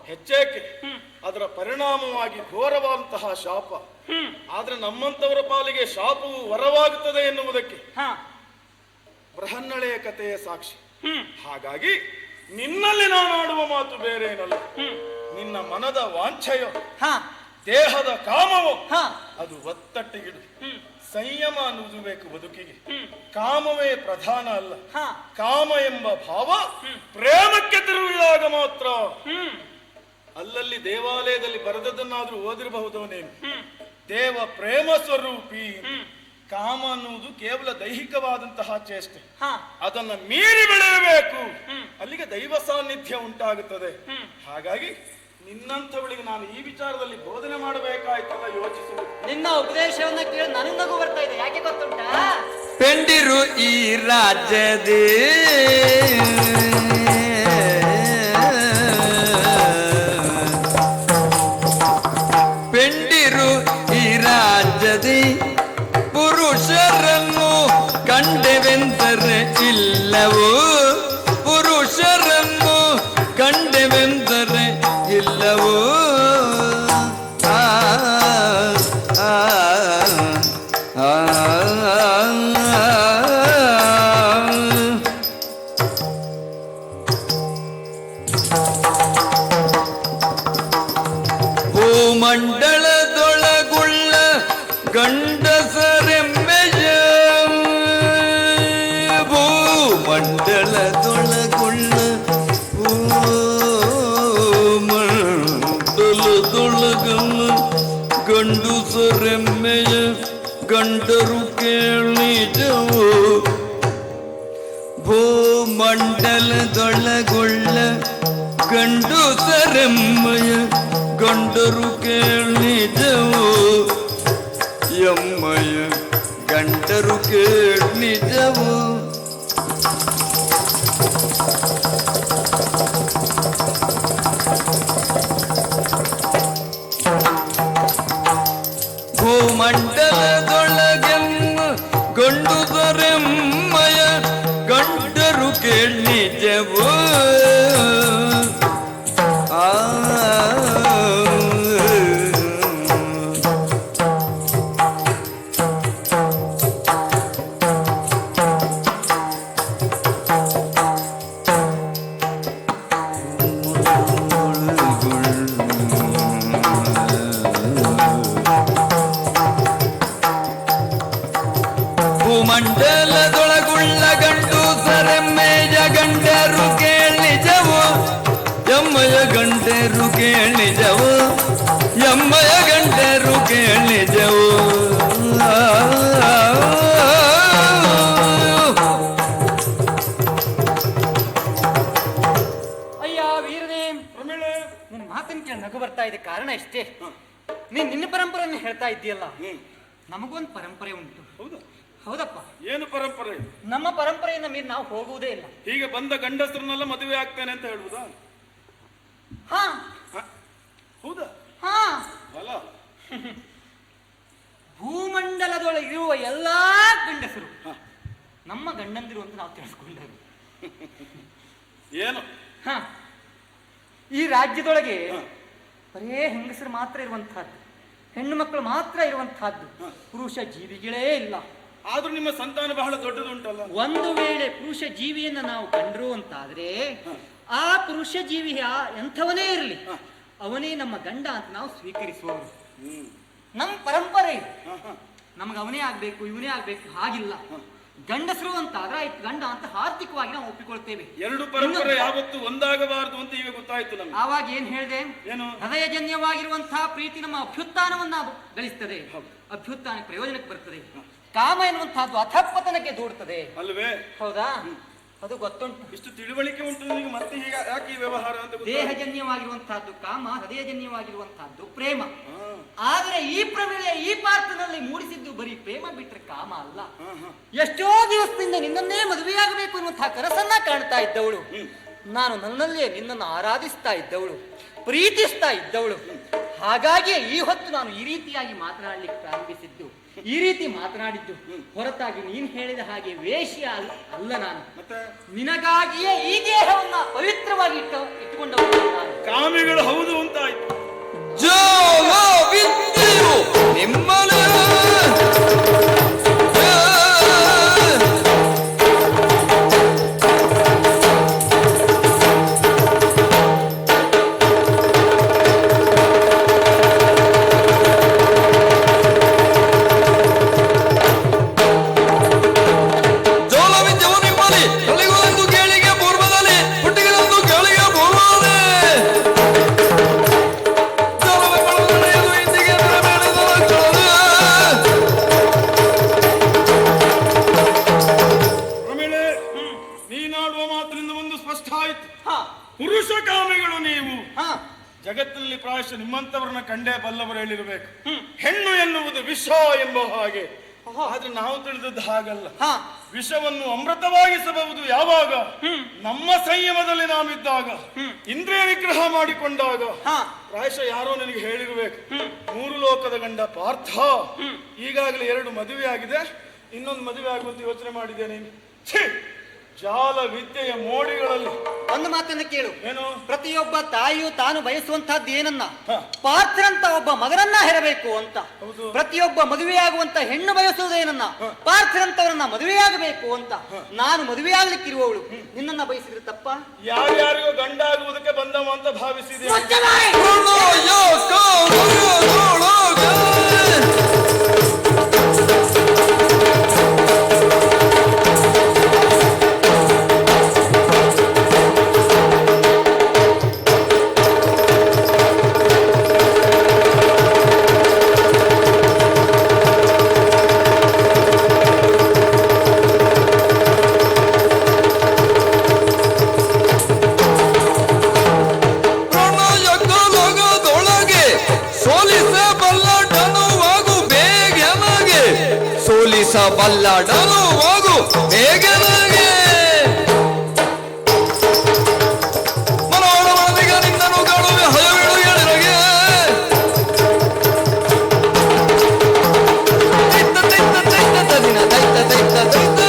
ಹೆಚ್ಚೇಕೆ ಅದರ ಪರಿಣಾಮವಾಗಿ ಘೋರವಾದಂತಹ ಶಾಪ. ಆದ್ರೆ ನಮ್ಮಂತವರ ಪಾಲಿಗೆ ಶಾಪವು ವರವಾಗುತ್ತದೆ ಎನ್ನುವುದಕ್ಕೆ ಬೃಹನ್ನಳೆಯ ಕಥೆಯ ಸಾಕ್ಷಿ. ಹಾಗಾಗಿ ನಿನ್ನಲ್ಲಿ ನಾನು ಆಡುವ ಮಾತು ಬೇರೆ ಏನಲ್ಲ. ನಿನ್ನ ಮನದ ವಾಂಛೆಯೋ ದೇಹದ ಕಾಮವೋ ಅದು ಒತ್ತಟ್ಟಿಗಿಡು. ಸಂಯಮ ಅನ್ನುವುದು ಬೇಕು ಬದುಕಿಗೆ. ಕಾಮವೇ ಪ್ರಧಾನ ಅಲ್ಲ. ಕಾಮ ಎಂಬ ಭಾವ ಪ್ರೇಮಕ್ಕೆ ತಿರುಗಿದಾಗ ಮಾತ್ರ. ಅಲ್ಲಲ್ಲಿ ದೇವಾಲಯದಲ್ಲಿ ಬರೆದದ್ದನ್ನಾದ್ರೂ ಓದಿರಬಹುದು ನೀನು. ದೇವ ಪ್ರೇಮ ಸ್ವರೂಪಿ. ಕಾಮ ಅನ್ನುವುದು ಕೇವಲ ದೈಹಿಕವಾದಂತಹ ಚೇಷ್ಟೆ. ಅದನ್ನ ಮೀರಿ ಬೆಳೆಯಬೇಕು, ಅಲ್ಲಿಗೆ ದೈವ ಸಾನ್ನಿಧ್ಯ ಉಂಟಾಗುತ್ತದೆ. ಹಾಗಾಗಿ ನಿನ್ನಂಥವಳಿಗೆ ನಾನು ಈ ವಿಚಾರದಲ್ಲಿ ಬೋಧನೆ ಮಾಡಬೇಕಾಯ್ತಲ್ಲ ಯೋಚಿಸುವುದು. ನಿನ್ನ ಉಪದೇಶವನ್ನ ಕೇಳಿ ನನಗೆ ನಗು ಬರ್ತಾ ಇದೆ. ಯಾಕೆ ಗೊತ್ತುಂಟಾ? ಪೆಂಡಿರು ಈ ರಾಜ್ಯದೇ ಪೆಂಡಿರು ಈ ರಾಜ್ಯದಿ ಪುರುಷರನ್ನು ಕಂಡೆವೆಂದರೆ ಇಲ್ಲವೋ, ಪುರುಷರನ್ನು ಕಂಡೆವೆಂದರೆ ಇಲ್ಲವೋ. ಆ ಆ ಆ ಭೂಮಂಡಲದೊಳಗುಳ್ಳ ಗಂಡಸರೆಮ್ಮೆಯ, ಭೂಮಂಡಲದೊಳಗುಳ್ಳ ಭೂಮಂಡಲದೊಳಗುಳ್ಳ ಗಂಡುಸರೆಮ್ಮೆಯ ಗಂಡರು ಕೇಳಿದವು. ಭೂಮಂಡಲದೊಳಗುಳ್ಳ ಗಂಡುಸರೆಮ್ಮಯ ಗಂಡರು ಕೇಳಿದವು. ಎಮ್ಮಯ ಗಂಡರು ಕೇಳಿದವು. ಭೂಮಂಡಲದೊಳಗೆಮ್ಮ ಗಂಡುಸರೆಮ್ಮಯ ಗಂಡರು ಕೇಳಿದವು. ಆ ಭೂಮಂಡಲದೊಳಗುಳ್ಳ ಗಂಡುಸರೆಮ್ಮೆಯ ಗಂಡರು ಕೇಳಿದವು. ಎಮ್ಮಯ ಗಂಡರು ಕೇಳಿದವು. ಎಮ್ಮಯ ಗಂಡರು ಕೇಳಿದವು. ಅಯ್ಯ ವೀರನೇ, ನಿನ್ನ ಮಾತನ್ನ ಕೇಳಿ ನಗು ಬರ್ತಾ ಇದೆ. ಕಾರಣ ಇಷ್ಟೇ, ನೀನ್ ನಿನ್ನ ಪರಂಪರೆಯನ್ನು ಹೇಳ್ತಾ ಇದ್ದೀಯಲ್ಲ. ನಮಗೊಂದು ಪರಂಪರೆ ಉಂಟು. ಹೌದಪ್ಪ. ಏನು ಪರಂಪರೆ? ನಮ್ಮ ಪರಂಪರೆಯಿಂದ ಮೀರಿ ನಾವು ಹೋಗುವುದೇ ಇಲ್ಲ. ಹೀಗೆ ಬಂದ ಗಂಡಸರನ್ನೆಲ್ಲ ಮದುವೆ ಆಗ್ತೇನೆ ಅಂತ ಹೇಳುವುದಾ? ಹಾ ಹೌದಾ? ಹಾ ಅಲ್ಲ, ಭೂಮಂಡಲದೊಳಗಿರುವ ಎಲ್ಲಾ ಗಂಡಸರು ನಮ್ಮ ಗಂಡಂದಿರು ಅಂತ ನಾವು ತಿಳಿಸ್ಕೊಂಡರು. ಏನು ಹ ಈ ರಾಜ್ಯದೊಳಗೆ ಬರೇ ಹೆಂಗಸರು ಮಾತ್ರ ಇರುವಂತಹದ್ದು, ಹೆಣ್ಣು ಮಕ್ಕಳು ಮಾತ್ರ ಇರುವಂತಹದ್ದು, ಪುರುಷ ಜೀವಿಗಳೇ ಇಲ್ಲ. ಆದ್ರೂ ನಿಮ್ಮ ಸಂತಾನ ಬಹಳ ದೊಡ್ಡದುಂಟಲ್ಲ. ಒಂದು ವೇಳೆ ಪುರುಷ ಜೀವಿಯನ್ನ ನಾವು ಕಂಡ್ರು ಅಂತಾದ್ರೆ ಆ ಪುರುಷ ಜೀವಿ ಎಂಥವನೇ ಇರಲಿ ಅವನೇ ನಮ್ಮ ಗಂಡ ಅಂತ ನಾವು ಸ್ವೀಕರಿಸುವವರು. ನಮ್ಮ ಪರಂಪರೆ ಇದೆ. ನಮ್ಗೆ ಅವನೇ ಆಗ್ಬೇಕು ಇವನೇ ಆಗ್ಬೇಕು ಹಾಗಿಲ್ಲ. ಗಂಡಸರು ಅಂತ ಆದ್ರೆ ಆಯ್ತು ಗಂಡ ಅಂತ ಆರ್ಥಿಕವಾಗಿ ನಾವು ಒಪ್ಪಿಕೊಳ್ತೇವೆ. ಎರಡು ಪರಂಪರೆ ಯಾವತ್ತು ಒಂದಾಗಬಾರದು ಅಂತ ಈಗ ಗೊತ್ತಾಯ್ತು ನಮ್ಗೆ. ಆವಾಗ ಏನ್ ಹೇಳಿದೆ? ಏನು? ಹೃದಯಜನ್ಯವಾಗಿರುವಂತಹ ಪ್ರೀತಿ ನಮ್ಮ ಅಭ್ಯುತ್ಥಾನವನ್ನ ಗಳಿಸ್ತದೆ, ಅಭ್ಯುತ್ಥಾನ ಪ್ರಯೋಜನಕ್ಕೆ ಬರ್ತದೆ. ಕಾಮ ಎನ್ನುವಂತಹದ್ದು ಅಧಃಪತನಕ್ಕೆ ದೂಡುತ್ತದೆ ಅಲ್ವೇ? ಹೌದಾ? ಅದು ಗೊತ್ತುಂಟು. ಇಷ್ಟು ತಿಳುವಳಿಕೆ ಉಂಟು ನಿಮಗೆ, ಮತ್ತೆ ಹೀಗೆ ಯಾಕೆ ಈ ವ್ಯವಹಾರ ಅಂತ ಗೊತ್ತಾಯ್ತು. ದೇಹಜನ್ಯವಾಗಿರುವಂತಹದ್ದು ಕಾಮ, ಹೃದಯಜನ್ಯವಾಗಿರುವಂತಹದ್ದು ಪ್ರೇಮ. ಆದರೆ ಈ ಪ್ರಮೇಯ ಈ ಪಾತ್ರದಲ್ಲಿ ಮೂಡಿಸಿದ್ದು ಬರೀ ಪ್ರೇಮ ಬಿಟ್ಟರೆ ಕಾಮ ಅಲ್ಲ. ಎಷ್ಟೋ ದಿವಸದಿಂದ ನಿನ್ನನ್ನೇ ಮದುವೆಯಾಗಬೇಕು ಅನ್ನುವಂತಹ ಕನಸನ್ನ ಕಾಣ್ತಾ ಇದ್ದವಳು ನಾನು, ನನ್ನಲ್ಲೇ ನಿನ್ನನ್ನು ಆರಾಧಿಸ್ತಾ ಇದ್ದವಳು, ಪ್ರೀತಿಸ್ತಾ ಇದ್ದವಳು. ಹಾಗಾಗಿ ಈ ಹೊತ್ತು ನಾನು ಈ ರೀತಿಯಾಗಿ ಮಾತನಾಡಲಿಕ್ಕೆ ಪ್ರಾರಂಭಿಸಿದ್ದು, ಈ ರೀತಿ ಮಾತನಾಡಿದ್ದು ಹೊರತಾಗಿ ನೀನು ಹೇಳಿದ ಹಾಗೆ ವೇಶ್ಯ ಅಲ್ಲ ನಾನು. ನಿನಗಾಗಿಯೇ ಈ ದೇಹವನ್ನ ಪವಿತ್ರವಾಗಿ ಇಟ್ಟುಕೊಂಡವಳು ನಾನು. ಕಾಮಿಗಳು ಹೌದು ಅಂತಾಯ್ತು. ಜೋಗ ವಿದ್ಯೆಯು ನಿಮ್ಮನೆ ಜಗತ್ತಿನಲ್ಲಿ ಪ್ರಾಯಶಃ ನಿಮ್ಮಂತವರನ್ನ ಕಂಡೇ ಬಲ್ಲವರು ಹೇಳಿರ್ಬೇಕು. ಹೆಣ್ಣು ಎನ್ನುವುದು ವಿಷ ಎಂಬ ಹಾಗೆ. ಆದ್ರೆ ನಾವು ತಿಳಿದದ್ದು ಹಾಗಲ್ಲ. ವಿಷವನ್ನು ಅಮೃತವಾಗಿಸಬಹುದು ಯಾವಾಗ? ನಮ್ಮ ಸಂಯಮದಲ್ಲಿ ನಾವಿದ್ದಾಗ, ಇಂದ್ರಿಯ ನಿಗ್ರಹ ಮಾಡಿಕೊಂಡಾಗ. ಪ್ರಾಯಶಃ ಯಾರೋ ನನಗೆ ಹೇಳಿರ್ಬೇಕು, 3 ಲೋಕದ ಗಂಡ ಪಾರ್ಥ ಈಗಾಗಲೇ 2 ಮದುವೆ ಆಗಿದೆ, ಇನ್ನೊಂದು ಮದುವೆ ಆಗುವಂತ ಯೋಚನೆ ಮಾಡಿದ್ದೇನೆ. ಜಾಲ ವಿದ್ಯೆಯ ಮೋಡಿಗಳಲ್ಲಿ ಒಂದು ಮಾತನ್ನ ಕೇಳು. ಏನು? ಪ್ರತಿಯೊಬ್ಬ ತಾಯಿಯು ತಾನು ಬಯಸುವಂತಹದ್ದು ಏನನ್ನ? ಪಾರ್ಥರಂತ ಒಬ್ಬ ಮಗನನ್ನ ಹೆರಬೇಕು ಅಂತ. ಪ್ರತಿಯೊಬ್ಬ ಮದುವೆಯಾಗುವಂತ ಹೆಣ್ಣು ಬಯಸುವುದೇನನ್ನ? ಪಾರ್ಥರಂತವರನ್ನ ಮದುವೆಯಾಗಬೇಕು ಅಂತ. ನಾನು ಮದುವೆಯಾಗಲಿಕ್ಕಿರುವವಳು ನಿನ್ನನ್ನ ಬಯಸಿದ್ರೆ ತಪ್ಪ? ಯಾರ್ಯಾರಿಗೂ ಗಂಡ ಆಗುವುದಕ್ಕೆ ಬಂದವ ಅಂತ ಭಾವಿಸಿದೆ. ಬಲ್ಲಡನು ಹೋಗು ಬೇಗನಾಗೆ ಮನೋರ ಮನದಿಗ ನಿನ್ನನು ಕಾಣುವೆ ಹಯವಿಡು ಎಳರಗೆ ದಿನ ದೈತ ದೈತ ದೈತ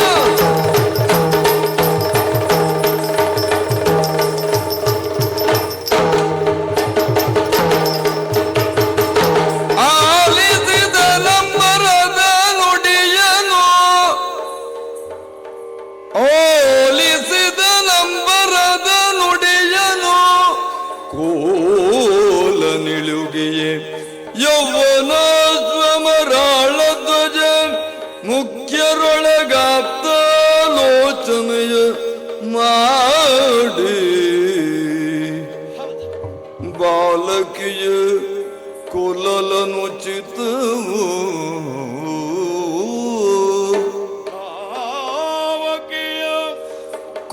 ಯೌವನ ಸ್ವಮರಾಳ ಧ್ವಜ ಮುಖ್ಯರೊಳಗಾಪ್ತ ಲೋಚನೆಯ ಮಾಡಿ ಬಾಲಕಿಯ ಕೊಲ್ಲಲನುಚಿತವು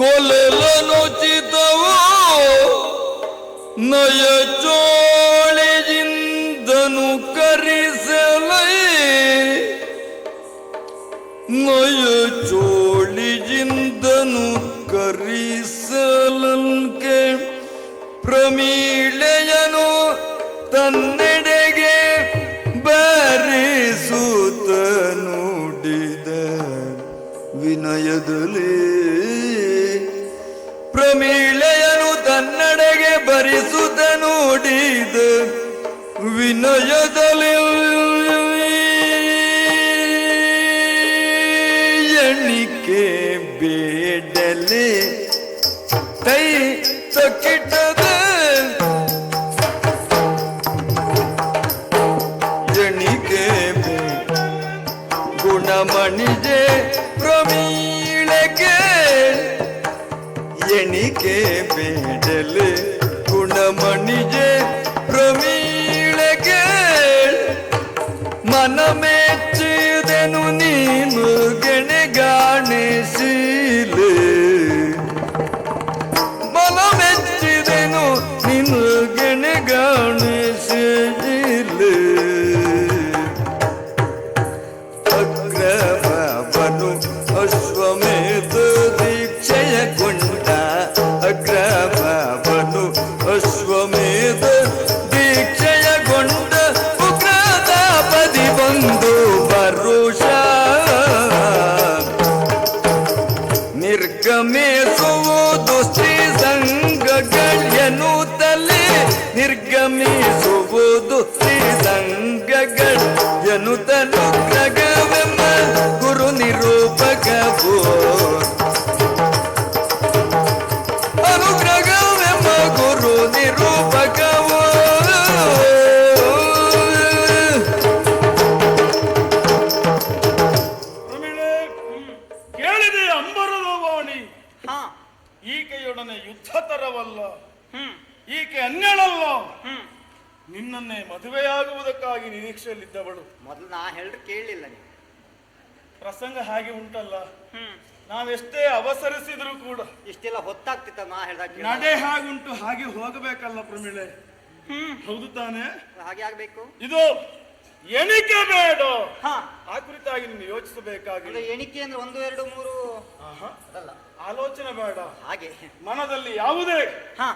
ಕೊಲ್ಲಲನುಚಿತವು ನಯ ಚೋಳಿಜಿಂದನು ಕರಿಸಲೈ ನಯ ಚೋಳಿಜಿಂದನು ಕರಿಸಲನ್ಕೆ ಪ್ರಮೀಳೆಯನು ತನ್ನೆಡೆಗೆ ಪ್ರಮೀಳೆಯನು ತನ್ನಡೆಗೆ ಭರಿಸುತ್ತ ನೋಡಿದ ವಿನಯದಲ್ಲಿ ಎಣಿಕೆ ಬೇಡಲೆ ತೈ ತಕ್ಕಿಟ್ಟದ ಎಣಿಕೆ ಗುಣಮಣಿಜೆ ಪ್ರಮೀಳೆಗೆ ಎಣಿಕೆ ಬೇಡಲೆ ಗುಣಮಣಿಜೆ ಪ್ರಮೀಳೆಗೆ ಮನ ಮೆಚ್ಚಿದೆನು ನೀನು ಗೆಣೆಗಾಣಿಸಿಲೆ ಮನ ಮೆಚ್ಚಿದೆನು ನೀನು ಗೆಣೆಗಾಣಿಸಿಲೆ ಅಗ್ರಭವನು ಅಶ್ವಮೇಧ ದೀಕ್ಷೆಯಗೊಂಡ ಅಗ್ರಭವನು ಅಶ್ವಮೇಧ ದೀಕ್ಷೆಯಗೊಂಡ ಉಗ್ರತಾಪದಿ ಬಂದು ಪರುಷ ನಿರ್ಗಮಿಸುವುದು ಶ್ರೀ ಸಂಘಗಳೆನುತ್ತಲೇ ನಿರ್ಗಮಿಸುವುದು ಶ್ರೀ ಸಂಘಗಳೆನುತ್ತಲು ಗ್ರಗವೆಂಬ ಗುರು ನಿರೂಪಕವೋ ಅನುಗ್ರಹವೆಂಬ ಗುರು ನಿರೂಪಕವೋ ಪ್ರಮೀಳೆ, ಕೇಳಿದೆ ಅಂಬರದ ವಾಣಿ. ಹಾ ಈಕೆಯೊಡನೆ ಯುದ್ಧ ತರವಲ್ಲ, ಈಕೆ ಅನ್ಯಳಲ್ಲ. ನಿನ್ನನ್ನೇ ಮದುವೆಯಾಗುವುದಕ್ಕಾಗಿ ನಿರೀಕ್ಷೆಯಲ್ಲಿದ್ದವಳು. ಮೊದಲು ನಾ ಹೇಳ್ರಿ ಕೇಳಲಿಲ್ಲ ನೀವು. ಪ್ರಸಂಗ ಹಾಗೆ ಉಂಟಲ್ಲ, ನಾವೆಷ್ಟೇ ಅವಸರಿಸಿದ್ರು ಕೂಡ ಇಷ್ಟೆಲ್ಲ ಹೊತ್ತಾಗ್ತಿತ್ತ ನಾ ಹೇಳ್ದಾಗ ನಡೆ ಹಾಗುಂಟು, ಹಾಗೆ ಹೋಗಬೇಕಲ್ಲ ಪ್ರಮೀಳೆ. ಹೌದು ತಾನೆ? ಹಾಗೆ ಆಗ್ಬೇಕು. ಇದು ಎಣಿಕೆ ಬೇಡ, ಹಾ ಆ ಕುರಿತಾಗಿ ನೀನು ಯೋಚಿಸಬೇಕಾಗಿಲ್ಲ. ಅಂದ್ರೆ ಎಣಿಕೆ ಅಂದ್ರೆ 1 2 3 ಆಹಾ, ಅದಲ್ಲ, ಆಲೋಚನೆ ಬೇಡ. ಹಾಗೆ. ಮನದಲ್ಲಿ ಯಾವುದೇ ಹಾ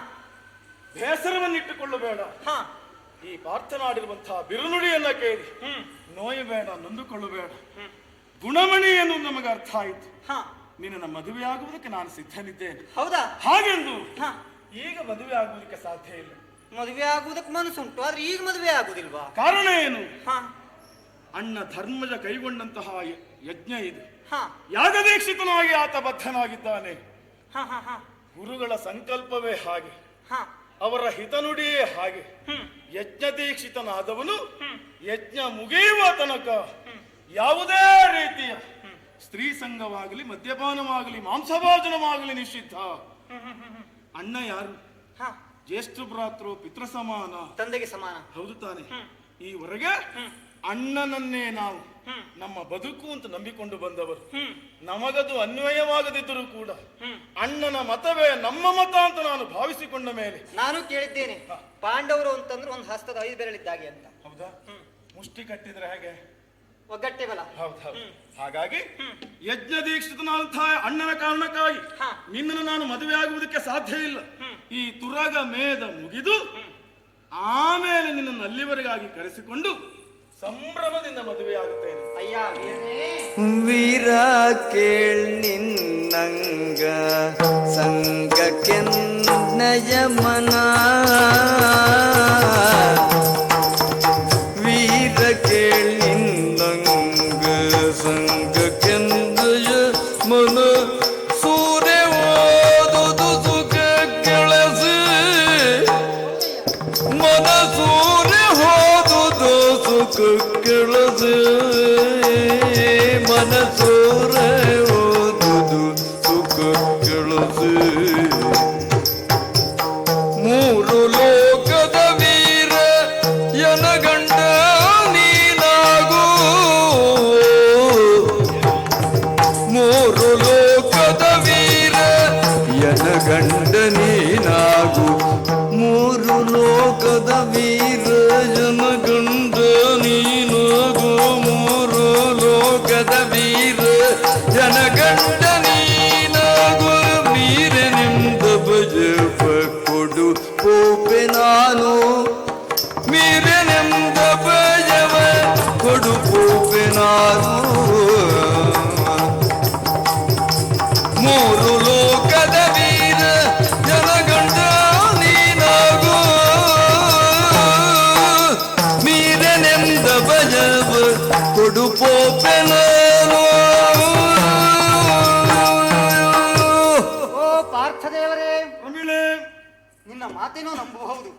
ಬೇಸರವನ್ನಿಟ್ಟುಕೊಳ್ಳಬೇಡ. ಹಾ ಈ ಪಾರ್ಥನಾಡಿರುವಂತಹ ಬಿರುನುಡಿಯನ್ನ ಕೇಳಿ ನೋಯಬೇಡ, ನೊಂದುಕೊಳ್ಳಬೇಡ. ಗುಣಮಣಿ ಎನ್ನುವುದು ನಮಗೆ ಅರ್ಥ ಆಯಿತು. ಹಾ ನಿನ್ನ ಮದುವೆ ಆಗುವುದಕ್ಕೆ ನಾನು ಸಿದ್ಧನಿದ್ದೇನೆ. ಹೌದಾ? ಹಾಗೆಂದು ಹಾ ಈಗ ಮದುವೆ ಆಗುವುದಕ್ಕೆ ಸಾಧ್ಯ ಇಲ್ಲ. ಮದುವೆ ಆಗುವುದಕ್ಕೆ ಮನಸ್ಸುಂಟು, ಆದ್ರೆ ಈಗ ಮದುವೆ ಆಗುದಿಲ್ವಾ? ಕಾರಣ ಏನು? ಹಾ ಅಣ್ಣ ಧರ್ಮಜ ಕೈಗೊಂಡಂತಹ ಯಜ್ಞ ಇದು. ಹಾ ಯಾಗದೀಕ್ಷಿತನಾಗಿ ಆತ ಬದ್ಧನಾಗಿದ್ದಾನೆ. ಹಾ ಹಾ ಹಾ ಗುರುಗಳ ಸಂಕಲ್ಪವೇ ಹಾಗೆ, ಹಾ ಅವರ ಹಿತನುಡಿಯೇ ಹಾಗೆ. ಯಜ್ಞ ದೀಕ್ಷಿತನಾದವನು ಯಜ್ಞ ಮುಗಿಯುವ ತನಕ ಯಾವುದೇ ರೀತಿಯ ಸ್ತ್ರೀ ಸಂಘವಾಗಲಿ, ಮದ್ಯಪಾನವಾಗಲಿ, ಮಾಂಸಭೋಜನವಾಗಲಿ ನಿಷಿದ್ಧ. ಅಣ್ಣ ಯಾರು? ಹಾ ಜ್ಯೇಷ್ಠ ಭ್ರಾತೃ, ಪಿತೃ ಸಮಾನ, ತಂದೆಗೆ ಸಮಾನ. ಹೌದು ತಾನೆ? ಈವರೆಗೆ ಅಣ್ಣನನ್ನೇ ನಾವು ನಮ್ಮ ಬದುಕು ಅಂತ ನಂಬಿಕೊಂಡು ಬಂದವರು. ನಮಗದು ಅನ್ವಯವಾಗದಿದ್ದರೂ ಕೂಡ ಅಣ್ಣನ ಮತವೇ ನಮ್ಮ ಮತ ಅಂತ ನಾನು ಭಾವಿಸಿಕೊಂಡ ಮೇಲೆ ನಾನು ಕೇಳಿದ್ದೇನೆ, ಪಾಂಡವರು ಅಂತಂದ್ರೆ ಒಂದು ಹಸ್ತದ 5 ಬೆರಳಿದ್ದಾಗೆ ಅಂತ. ಹೌದಾ? ಮುಷ್ಟಿ ಕಟ್ಟಿದ್ರೆ ಹೇಗೆ? ಒಗ್ಗಟ್ಟೆ ಬಲ. ಹೌದು. ಹಾಗಾಗಿ ಯಜ್ಞ ದೀಕ್ಷಿತನಾದಂತಹ ಅಣ್ಣನ ಕಾರಣಕ್ಕಾಗಿ ನಿನ್ನನ್ನು ನಾನು ಮದುವೆ ಆಗುವುದಕ್ಕೆ ಸಾಧ್ಯ ಇಲ್ಲ. ಈ ತುರಗ ಮೇದ ಮುಗಿದು ಆಮೇಲೆ ನಿನ್ನನ್ನು ಅಲ್ಲಿವರೆಗಾಗಿ ಕರೆಸಿಕೊಂಡು ಸಂಭ್ರಮದಿಂದ ಮದುವೆ ಆಗುತ್ತೇನೆ. ಅಯ್ಯ ವೀರ ಕೇಳ್ ನಿನ್ನಂಗ ಸಂಗಕ್ಕೆನ್ನಯ ಮನ ವೀರ ಕೇಳ್ ನಿನ್ನಂಗ ಸಂಗಕ್ಕೆನ್ನಯ ಮನ ಸೂರ್ಯ ಓದುದು ಸುಖ ಕೆಳಸಿ ಮನ ಸೂರ್ಯ ಹೋದುದು ಸುಖ ಕೆಳಸಿ ಮನಸೂರ ಓದುದು ಸುಖ ಕೆಳಸಿ ಮೂರು ಲೋಕದ ವೀರ ಯನಗಂಡ ನೀನಾಗು ಮೂರು ಲೋಕದ ವೀರ ಯನಗಂಡ ನೀನಾಗು ಮೂರು ಲೋಕದ ವೀರ ಜನಗಂಡ ನೀನಾಗು ಮೂರು ಲೋಕದ ವೀರ ಜನಗಂಡ ನೀನಾಗು ವೀರನಿಂದ ಭಜಪ ಕೊಡು ಪೋಪೆ ನಾನು ವೀರನಿಂದ ಭಜವ ಕೊಡು ಪೋಪೆ ನಾನು ಮೂರು ಲೋಕದ ವೀರ ಪಾರ್ಥದೇವರೇ, ಪ್ರಮೀಳೆ, ನಿನ್ನ ಮಾತೇನೋ ನಂಬಬಹುದು.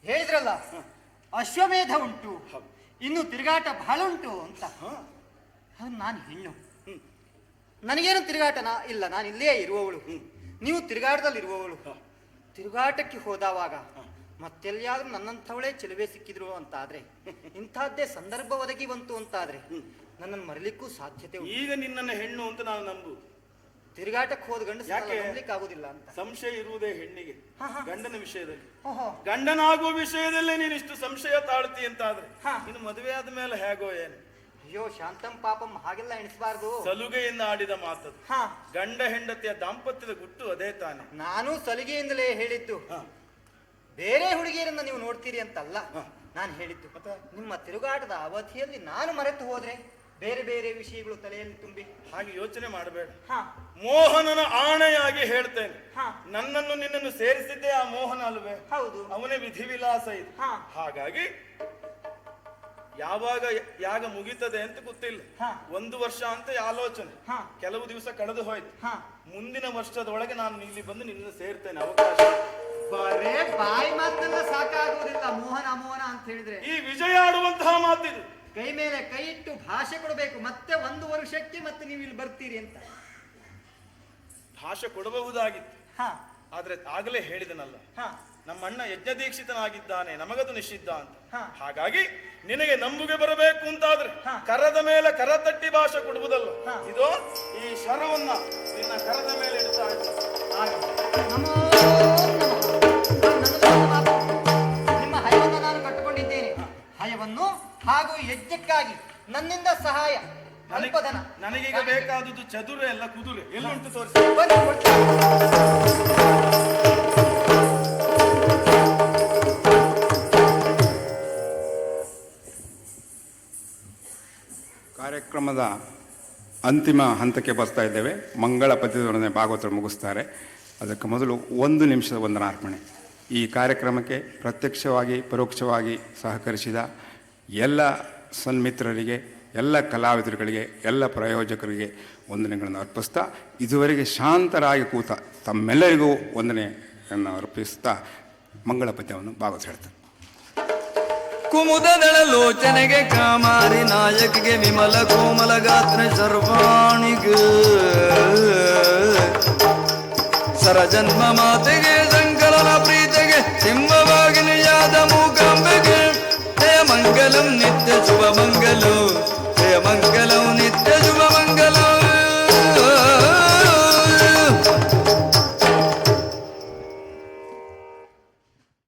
ಹೇಳಿದ್ರಲ್ಲ ಅಶ್ವಮೇಧ ಉಂಟು, ಇನ್ನು ತಿರುಗಾಟ ಬಹಳ ಉಂಟು ಅಂತ. ಅದು ನಾನು ಹೆಣ್ಣು, ನನಗೇನು ತಿರುಗಾಟನ ಇಲ್ಲ, ನಾನು ಇಲ್ಲೇ ಇರುವವಳು. ನೀವು ತಿರುಗಾಟದಲ್ಲಿರುವವಳು. ತಿರುಗಾಟಕ್ಕೆ ಹೋದವಾಗ ಮತ್ತೆಲ್ಲಿಯಾದ್ರೂ ನನ್ನಂಥವಳೇ ಚೆಲುವೆ ಸಿಕ್ಕಿದ್ರು ಅಂತಾದ್ರೆ, ಇಂಥದ್ದೇ ಸಂದರ್ಭ ಒದಗಿ ಬಂತು ಅಂತಾದ್ರೆ ನನ್ನನ್ನು ಮರಲಿಕ್ಕೂ ಸಾಧ್ಯತೆ ಉಂಟು. ಈಗ ನಿನ್ನನ್ನು ಹೆಣ್ಣು ಅಂತ ನಾನು ನಂಬು. ತಿರುಗಾಟಕ್ಕೆ ಹೋದ ಗಂಡ ಯಾಕೆ? ನಂಬಲಿಕ್ಕೆ ಆಗುದಿಲ್ಲ ಅಂತ ಸಂಶಯ ಇರುವುದೇ ಹೆಣ್ಣಿಗೆ, ಗಂಡನ ವಿಷಯದಲ್ಲಿ. ಓಹೋ, ಗಂಡನಾಗುವ ವಿಷಯದಲ್ಲೇ ನೀನು ಇಷ್ಟು ಸಂಶಯ ತಾಳ್ತಿ ಅಂತಾದ್ರೆ ಇನ್ನು ಮದುವೆ ಆದ ಮೇಲೆ ಹೇಗೋ ಏನು? ಅಯ್ಯೋ ಶಾಂತಂ ಪಾಪಂ, ಹಾಗೆಲ್ಲ ಎಣಿಸಬಾರ್ದು. ಸಲುಗೆಯಿಂದ ಆಡಿದ ಮಾತದು. ಗಂಡ ಹೆಂಡತಿಯ ದಾಂಪತ್ಯದ ಗುಟ್ಟು ಅದೇ ತಾನೆ. ನಾನು ಸಲಿಗೆಯಿಂದಲೇ ಹೇಳಿದ್ದು, ಬೇರೆ ಹುಡುಗಿಯರನ್ನ ನೀವು ನೋಡ್ತೀರಿ ಅಂತಲ್ಲ ನಾನು ಹೇಳಿದ್ದು. ನಿಮ್ಮ ತಿರುಗಾಟದ ಅವಧಿಯಲ್ಲಿ ನಾನು ಮರೆತು ಹೋದ್ರೆ ಬೇರೆ ಬೇರೆ ವಿಷಯಗಳು ತಲೆಯಲ್ಲಿ ತುಂಬಿ. ಹಾಗೆ ಯೋಚನೆ ಮಾಡಬೇಡ. ಮೋಹನನ ಆಣೆಯಾಗಿ ಹೇಳ್ತೇನೆ, ನನ್ನನ್ನು ನಿನ್ನನ್ನು ಸೇರಿಸಿದ್ದೇ ಆ ಮೋಹನ ಅಲ್ವೇ? ಹೌದು, ಅವನೇ ವಿಧಿವಿಲಾಸ ಇದು. ಹಾಗಾಗಿ ಯಾವಾಗ ಯಾಗ ಮುಗಿತದೆ ಅಂತ ಗೊತ್ತಿಲ್ಲ. 1 ವರ್ಷ ಅಂತ ಆಲೋಚನೆ. ಕೆಲವು ದಿವಸ ಕಳೆದು ಹೋಯ್ತು. ಮುಂದಿನ ವರ್ಷದೊಳಗೆ ನಾನು ಇಲ್ಲಿ ಬಂದು ನಿನ್ನ ಸೇರ್ತೇನೆ. ಅವಕಾಶ ಬರೇ ಬಾಯಿ ಮಾತನ್ನ ಸಾಕಾಗುವುದಿಲ್ಲ. ಮೋಹನ ಮೋಹನ ಅಂತ ಹೇಳಿದ್ರೆ ಈ ವಿಜಯ ಆಡುವಂತಹ ಮಾತಿದು. ಕೈ ಮೇಲೆ ಕೈ ಇಟ್ಟು ಭಾಷೆ ಕೊಡಬೇಕು, ಮತ್ತೆ 1 ವರ್ಷಕ್ಕೆ ಮತ್ತೆ ನೀವು ಇಲ್ಲಿ ಬರ್ತೀರಿ ಅಂತ. ಭಾಷೆ ಕೊಡಬಹುದಾಗಿತ್ತು, ಆದ್ರೆ ಆಗಲೇ ಹೇಳಿದನಲ್ಲ, ನಮ್ಮಣ್ಣ ಯಜ್ಞದೀಕ್ಷಿತನಾಗಿದ್ದಾನೆ, ನಮಗದು ನಿಷಿದ್ಧ ಅಂತ. ಹಾಗಾಗಿ ನಿನಗೆ ನಂಬುಗೆ ಬರಬೇಕು ಅಂತಾದ್ರೆ ಕರದ ಮೇಲೆ ಕರ ತಟ್ಟಿ ಭಾಷೆ ಕೊಡುವುದಲ್ಲ. ಇದು ಈ ಶರವನ್ನ ನಿನ್ನ ಕರದ ಮೇಲೆ ಇಡ್ತಾ ನಿಮ್ಮ ಹಯವನ್ನು ನಾನು ಕಟ್ಟಿಕೊಂಡಿದ್ದೇನೆ. ಹಯವನ್ನು ಹಾಗೂ ಯಜ್ಞಕ್ಕಾಗಿ ನನ್ನಿಂದ ಸಹಾಯ, ಅಲ್ಪಧನ. ನನಗೀಗ ಬೇಕಾದುದು ಚದುರೆ ಅಲ್ಲ ಕುದುರೆ. ಎಲ್ಲುಂಟು ತೋರಿಸಿ. ಕಾರ್ಯಕ್ರಮದ ಅಂತಿಮ ಹಂತಕ್ಕೆ ಬರ್ತಾ ಇದ್ದೇವೆ. ಮಂಗಳ ಪದ್ಯದೊಡನೆ ಭಾಗವತರು ಮುಗಿಸ್ತಾರೆ. ಅದಕ್ಕೆ ಮೊದಲು 1 ನಿಮಿಷದ ವಂದನಾರ್ಪಣೆ. ಈ ಕಾರ್ಯಕ್ರಮಕ್ಕೆ ಪ್ರತ್ಯಕ್ಷವಾಗಿ ಪರೋಕ್ಷವಾಗಿ ಸಹಕರಿಸಿದ ಎಲ್ಲ ಸನ್ಮಿತ್ರರಿಗೆ, ಎಲ್ಲ ಕಲಾವಿದರುಗಳಿಗೆ, ಎಲ್ಲ ಪ್ರಾಯೋಜಕರಿಗೆ ವಂದನೆಗಳನ್ನು ಅರ್ಪಿಸ್ತಾ, ಇದುವರೆಗೆ ಶಾಂತರಾಗಿ ಕೂತ ತಮ್ಮೆಲ್ಲರಿಗೂ ವಂದನೆಯನ್ನು ಅರ್ಪಿಸ್ತಾ ಮಂಗಳ ಪದ್ಯವನ್ನು ಭಾಗವತ ಹೇಳ್ತಾರೆ. ಕುಮುದದಳ ಲೋಚನೆಗೆ ಕಾಮಾರಿ ನಾಯಕಿಗೆ ವಿಮಲ ಕೋಮಲ ಗಾತ್ರ ಸರ್ವಾಣಿಗೆ ಸರಜನ್ಮ ಮಾತೆಗೆ ಸಂಕಲನ ಪ್ರೀತಿಗೆ ಸಿಂಹವಾಗಿನಿಯಾದ ಮೂಕಾಂಬೆಗೆ ಜಯ ಮಂಗಲಂ ನಿತ್ಯ ಶುಭ ಮಂಗಲಂ, ಜಯ ಮಂಗಲಂ ನಿತ್ಯ ಶುಭ